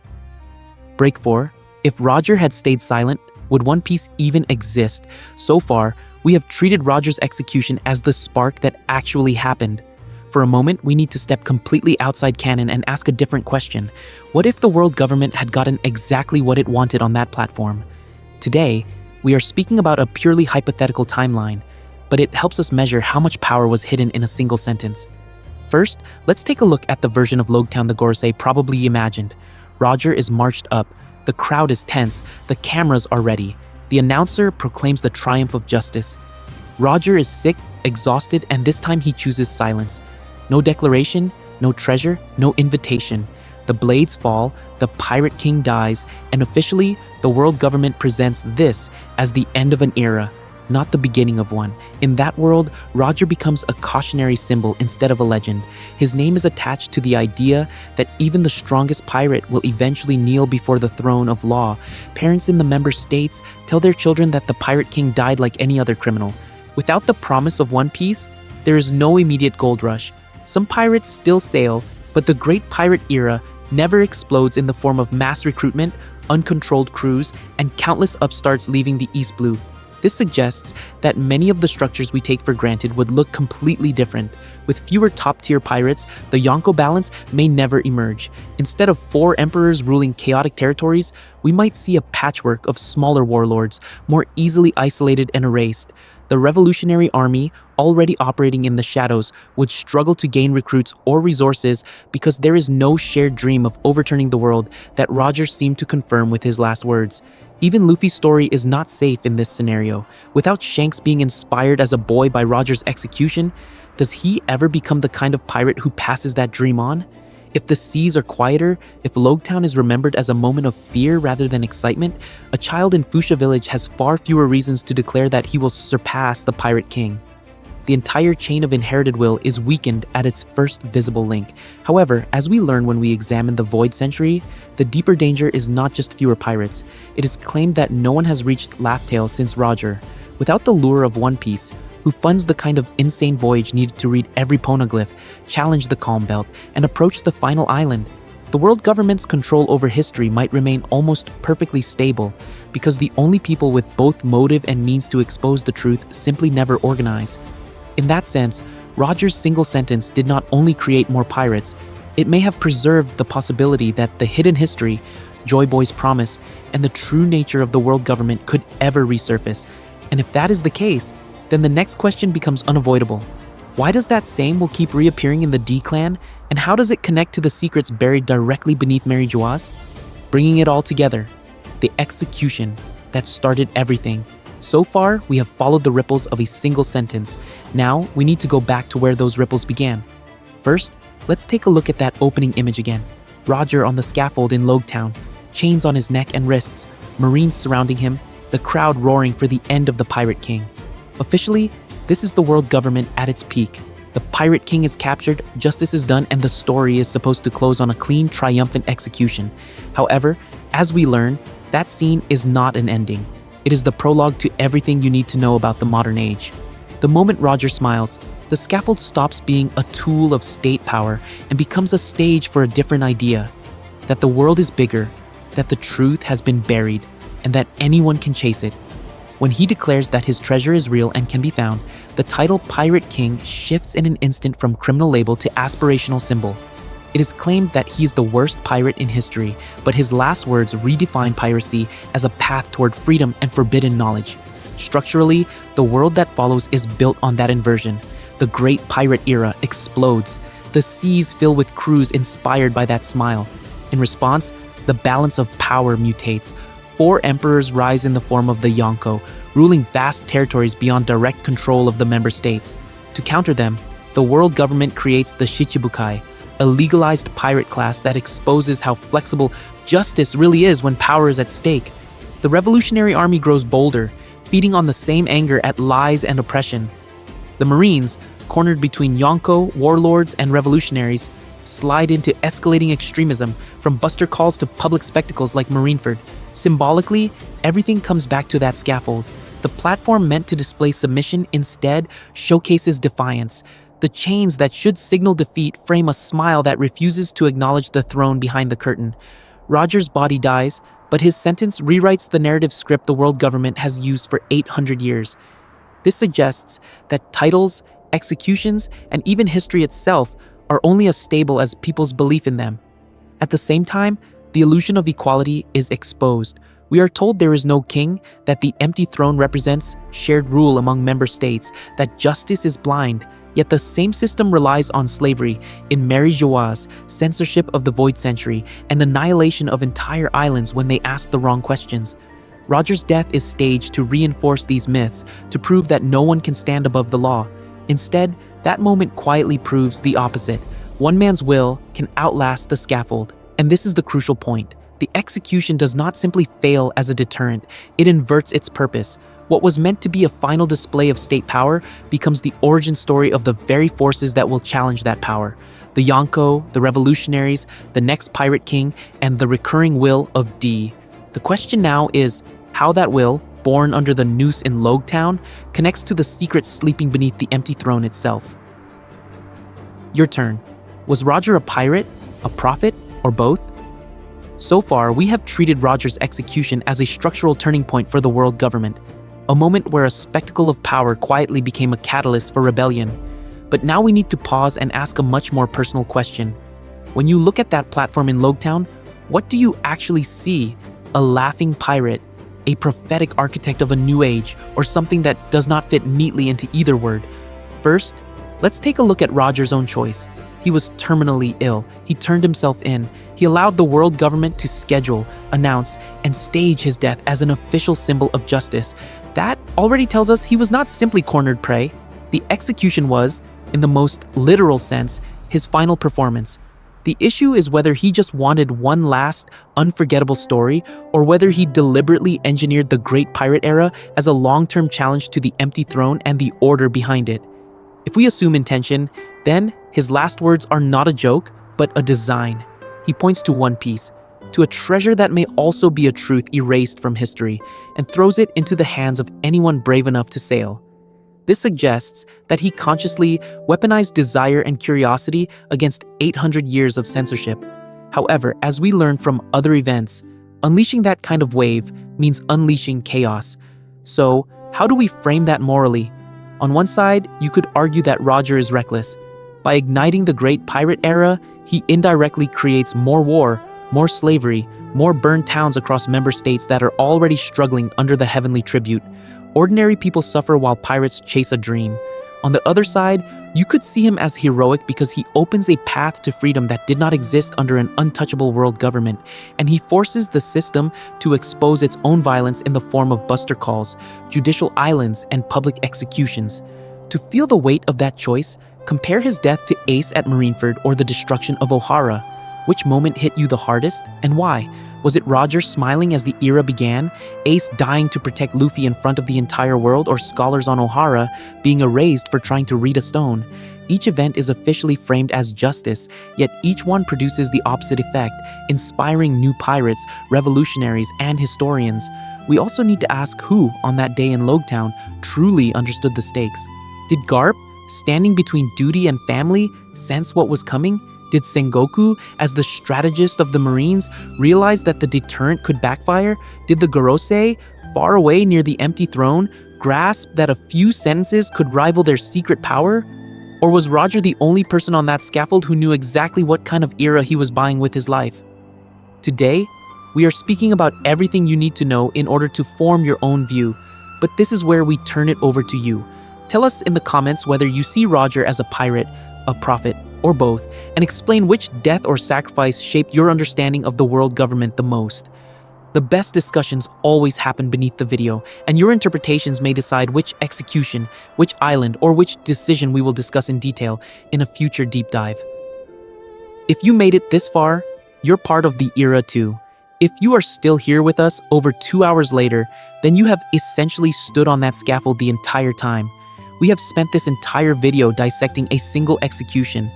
Break 4. If Roger had stayed silent, would One Piece even exist? So far, we have treated Roger's execution as the spark that actually happened. For a moment, we need to step completely outside canon and ask a different question. What if the world government had gotten exactly what it wanted on that platform? Today, we are speaking about a purely hypothetical timeline, but it helps us measure how much power was hidden in a single sentence. First, let's take a look at the version of Logtown the Gorosei probably imagined. Roger is marched up, the crowd is tense, the cameras are ready. The announcer proclaims the triumph of justice. Roger is sick, exhausted, and this time he chooses silence. No declaration, no treasure, no invitation. The blades fall, the Pirate King dies, and officially, the world government presents this as the end of an era, not the beginning of one. In that world, Roger becomes a cautionary symbol instead of a legend. His name is attached to the idea that even the strongest pirate will eventually kneel before the throne of law. Parents in the member states tell their children that the Pirate King died like any other criminal. Without the promise of One Piece, there is no immediate gold rush. Some pirates still sail, but the Great Pirate Era never explodes in the form of mass recruitment, uncontrolled crews, and countless upstarts leaving the East Blue. This suggests that many of the structures we take for granted would look completely different. With fewer top-tier pirates, the Yonko balance may never emerge. Instead of 4 emperors ruling chaotic territories, we might see a patchwork of smaller warlords, more easily isolated and erased. The revolutionary army, already operating in the shadows, would struggle to gain recruits or resources because there is no shared dream of overturning the world that Roger seemed to confirm with his last words. Even Luffy's story is not safe in this scenario. Without Shanks being inspired as a boy by Roger's execution, does he ever become the kind of pirate who passes that dream on? If the seas are quieter, if Logtown is remembered as a moment of fear rather than excitement, a child in Fuchsia Village has far fewer reasons to declare that he will surpass the Pirate King. The entire chain of inherited will is weakened at its first visible link. However, as we learn when we examine the Void Century, the deeper danger is not just fewer pirates. It is claimed that no one has reached Laughtale since Roger. Without the lure of One Piece, who funds the kind of insane voyage needed to read every poneglyph, challenge the Calm Belt, and approach the final island, the world government's control over history might remain almost perfectly stable, because the only people with both motive and means to expose the truth simply never organize. In that sense, Roger's single sentence did not only create more pirates, it may have preserved the possibility that the hidden history, Joy Boy's promise, and the true nature of the world government could ever resurface. And if that is the case, then the next question becomes unavoidable. Why does that same will keep reappearing in the D clan, and how does it connect to the secrets buried directly beneath Mary Joaz? Bringing it all together, the execution that started everything. So far, we have followed the ripples of a single sentence. Now, we need to go back to where those ripples began. First, let's take a look at that opening image again. Roger on the scaffold in Logtown, chains on his neck and wrists, Marines surrounding him, the crowd roaring for the end of the Pirate King. Officially, this is the world government at its peak. The Pirate King is captured, justice is done, and the story is supposed to close on a clean, triumphant execution. However, as we learn, that scene is not an ending. It is the prologue to everything you need to know about the modern age. The moment Roger smiles, the scaffold stops being a tool of state power and becomes a stage for a different idea. That the world is bigger, that the truth has been buried, and that anyone can chase it. When he declares that his treasure is real and can be found, the title Pirate King shifts in an instant from criminal label to aspirational symbol. It is claimed that he is the worst pirate in history, but his last words redefine piracy as a path toward freedom and forbidden knowledge. Structurally, the world that follows is built on that inversion. The great pirate era explodes. The seas fill with crews inspired by that smile. In response, the balance of power mutates. 4 emperors rise in the form of the Yonko, ruling vast territories beyond direct control of the member states. To counter them, the world government creates the Shichibukai, a legalized pirate class that exposes how flexible justice really is when power is at stake. The Revolutionary Army grows bolder, feeding on the same anger at lies and oppression. The Marines, cornered between Yonko, warlords, and revolutionaries, slide into escalating extremism, from buster calls to public spectacles like Marineford. Symbolically, everything comes back to that scaffold. The platform meant to display submission instead showcases defiance. The chains that should signal defeat frame a smile that refuses to acknowledge the throne behind the curtain. Roger's body dies, but his sentence rewrites the narrative script the world government has used for 800 years. This suggests that titles, executions, and even history itself are only as stable as people's belief in them. At the same time, the illusion of equality is exposed. We are told there is no king, that the empty throne represents shared rule among member states, that justice is blind. Yet the same system relies on slavery in Mary Joaz, censorship of the Void Century, and annihilation of entire islands when they ask the wrong questions. Roger's death is staged to reinforce these myths, to prove that no one can stand above the law. Instead, that moment quietly proves the opposite. One man's will can outlast the scaffold. And this is the crucial point. The execution does not simply fail as a deterrent, it inverts its purpose. What was meant to be a final display of state power becomes the origin story of the very forces that will challenge that power. The Yonko, the revolutionaries, the next Pirate King, and the recurring will of D. The question now is how that will, born under the noose in Logtown, connects to the secret sleeping beneath the empty throne itself. Your turn. Was Roger a pirate, a prophet, or both? So far, we have treated Roger's execution as a structural turning point for the world government, a moment where a spectacle of power quietly became a catalyst for rebellion. But now we need to pause and ask a much more personal question. When you look at that platform in Logtown, what do you actually see? A laughing pirate, a prophetic architect of a new age, or something that does not fit neatly into either word? First, let's take a look at Roger's own choice. He was terminally ill. He turned himself in. He allowed the world government to schedule, announce, and stage his death as an official symbol of justice. That already tells us he was not simply cornered prey. The execution was, in the most literal sense, his final performance. The issue is whether he just wanted one last, unforgettable story, or whether he deliberately engineered the Great Pirate Era as a long-term challenge to the empty throne and the order behind it. If we assume intention, then his last words are not a joke, but a design. He points to one piece, to a treasure that may also be a truth erased from history, and throws it into the hands of anyone brave enough to sail. This suggests that he consciously weaponized desire and curiosity against 800 years of censorship. However, as we learn from other events, unleashing that kind of wave means unleashing chaos. So, how do we frame that morally? On one side, you could argue that Roger is reckless. By igniting the Great Pirate Era, he indirectly creates more war, more slavery, more burned towns across member states that are already struggling under the heavenly tribute. Ordinary people suffer while pirates chase a dream. On the other side, you could see him as heroic because he opens a path to freedom that did not exist under an untouchable world government, and he forces the system to expose its own violence in the form of buster calls, judicial islands, and public executions. To feel the weight of that choice, compare his death to Ace at Marineford or the destruction of O'Hara. Which moment hit you the hardest, and why? Was it Roger smiling as the era began, Ace dying to protect Luffy in front of the entire world, or scholars on O'Hara being erased for trying to read a stone? Each event is officially framed as justice, yet each one produces the opposite effect, inspiring new pirates, revolutionaries, and historians. We also need to ask who, on that day in Logtown, truly understood the stakes. Did Garp, standing between duty and family, sense what was coming? Did Sengoku, as the strategist of the Marines, realize that the deterrent could backfire? Did the Gorosei, far away near the empty throne, grasp that a few sentences could rival their secret power? Or was Roger the only person on that scaffold who knew exactly what kind of era he was buying with his life? Today, we are speaking about everything you need to know in order to form your own view, but this is where we turn it over to you. Tell us in the comments whether you see Roger as a pirate, a prophet, or both, and explain which death or sacrifice shaped your understanding of the world government the most. The best discussions always happen beneath the video, and your interpretations may decide which execution, which island, or which decision we will discuss in detail in a future deep dive. If you made it this far, you're part of the era too. If you are still here with us over 2 hours later, then you have essentially stood on that scaffold the entire time. We have spent this entire video dissecting a single execution,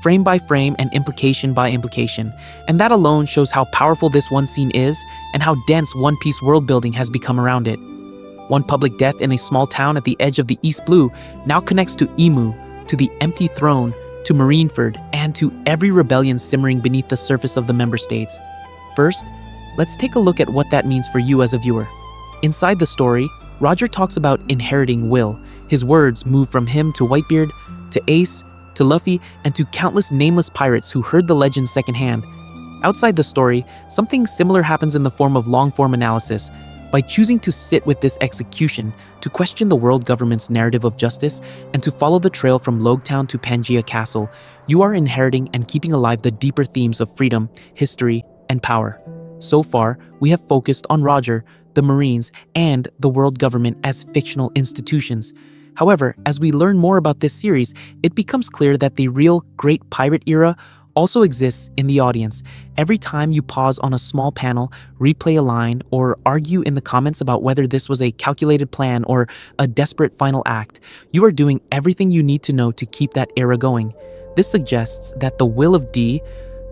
frame by frame and implication by implication, and that alone shows how powerful this one scene is and how dense One Piece world building has become around it. One public death in a small town at the edge of the East Blue now connects to Imu, to the empty throne, to Marineford, and to every rebellion simmering beneath the surface of the member states. First, let's take a look at what that means for you as a viewer. Inside the story, Roger talks about inheriting will. His words move from him to Whitebeard, to Ace, to Luffy, and to countless nameless pirates who heard the legend secondhand. Outside the story, something similar happens in the form of long-form analysis. By choosing to sit with this execution, to question the world government's narrative of justice, and to follow the trail from Logtown to Pangaea Castle, you are inheriting and keeping alive the deeper themes of freedom, history, and power. So far, we have focused on Roger, the Marines, and the world government as fictional institutions. However, as we learn more about this series, it becomes clear that the real Great Pirate Era also exists in the audience. Every time you pause on a small panel, replay a line, or argue in the comments about whether this was a calculated plan or a desperate final act, you are doing everything you need to know to keep that era going. This suggests that the will of D,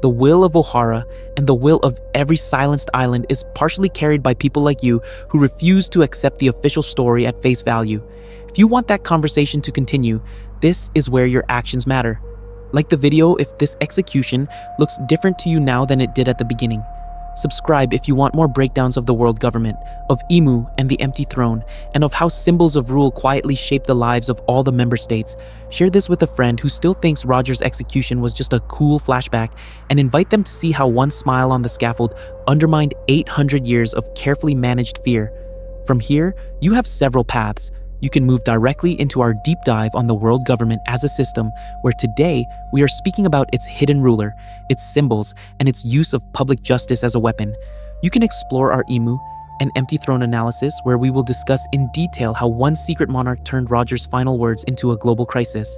the will of O'Hara, and the will of every silenced island is partially carried by people like you who refuse to accept the official story at face value. If you want that conversation to continue, this is where your actions matter. Like the video if this execution looks different to you now than it did at the beginning. Subscribe if you want more breakdowns of the world government, of Imu and the empty throne, and of how symbols of rule quietly shape the lives of all the member states. Share this with a friend who still thinks Roger's execution was just a cool flashback, and invite them to see how one smile on the scaffold undermined 800 years of carefully managed fear. From here, you have several paths. You can move directly into our deep dive on the world government as a system, where today we are speaking about its hidden ruler, its symbols, and its use of public justice as a weapon. You can explore our Imu and Empty Throne analysis, where we will discuss in detail how one secret monarch turned Roger's final words into a global crisis.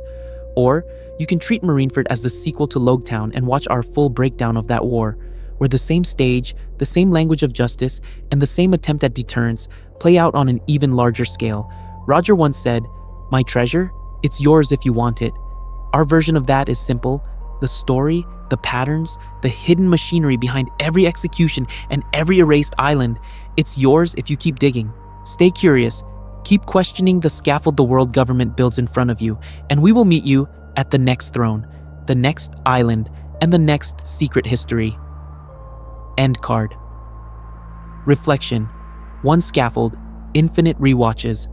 Or you can treat Marineford as the sequel to Logtown and watch our full breakdown of that war, where the same stage, the same language of justice, and the same attempt at deterrence play out on an even larger scale. Roger once said, "My treasure? It's yours if you want it." Our version of that is simple. The story, the patterns, the hidden machinery behind every execution and every erased island, it's yours if you keep digging. Stay curious, keep questioning the scaffold the world government builds in front of you, and we will meet you at the next throne, the next island, and the next secret history. End card. Reflection. One scaffold, infinite rewatches.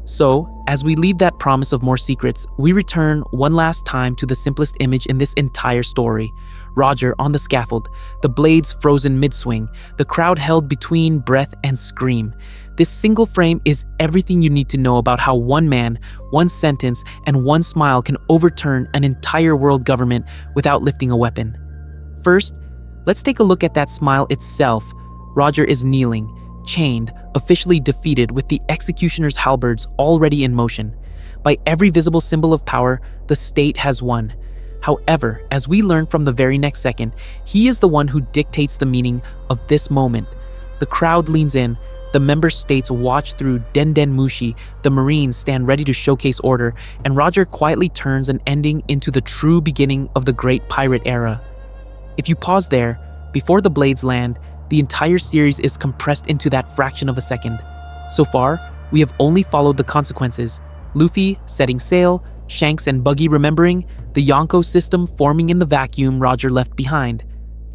So, as we leave that promise of more secrets, we return one last time to the simplest image in this entire story. Roger on the scaffold, the blades frozen mid-swing, the crowd held between breath and scream. This single frame is everything you need to know about how one man, one sentence, and one smile can overturn an entire world government without lifting a weapon. First, let's take a look at that smile itself. Roger is kneeling, chained, officially defeated, with the executioner's halberds already in motion. By every visible symbol of power, the state has won. However, as we learn from the very next second, he is the one who dictates the meaning of this moment. The crowd leans in, the member states watch through Den Den Mushi, the Marines stand ready to showcase order, and Roger quietly turns an ending into the true beginning of the great pirate era. If you pause there, before the blades land, the entire series is compressed into that fraction of a second. So far, we have only followed the consequences. Luffy setting sail, Shanks and Buggy remembering, the Yonko system forming in the vacuum Roger left behind.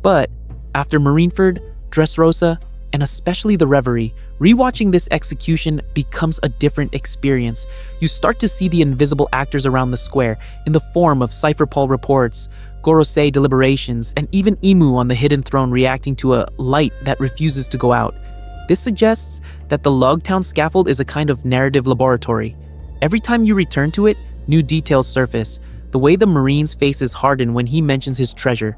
But after Marineford, Dressrosa, and especially the Reverie, rewatching this execution becomes a different experience. You start to see the invisible actors around the square in the form of Cypher Paul reports, Gorosei deliberations, and even Imu on the hidden throne reacting to a light that refuses to go out. This suggests that the Logtown scaffold is a kind of narrative laboratory. Every time you return to it, new details surface. The way the Marine's faces harden when he mentions his treasure.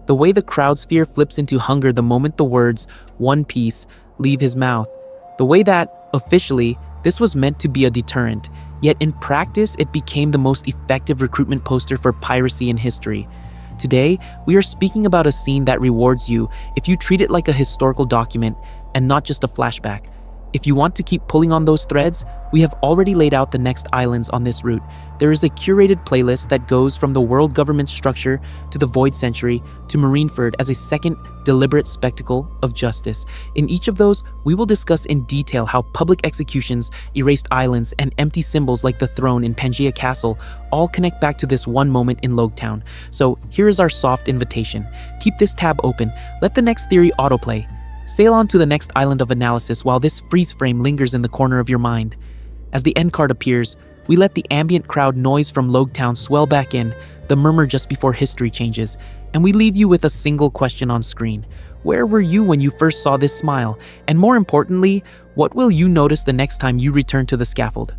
The way the crowd's fear flips into hunger the moment the words, "One Piece," leave his mouth. The way that, officially, this was meant to be a deterrent, yet in practice it became the most effective recruitment poster for piracy in history. Today, we are speaking about a scene that rewards you if you treat it like a historical document and not just a flashback. If you want to keep pulling on those threads, we have already laid out the next islands on this route. There is a curated playlist that goes from the world government structure to the Void Century to Marineford as a second deliberate spectacle of justice. In each of those, we will discuss in detail how public executions, erased islands, and empty symbols like the throne in Pangaea Castle all connect back to this one moment in Logtown. So here is our soft invitation. Keep this tab open. Let the next theory autoplay. Sail on to the next island of analysis while this freeze frame lingers in the corner of your mind. As the end card appears, we let the ambient crowd noise from Logtown swell back in, the murmur just before history changes, and we leave you with a single question on screen. Where were you when you first saw this smile? And more importantly, what will you notice the next time you return to the scaffold?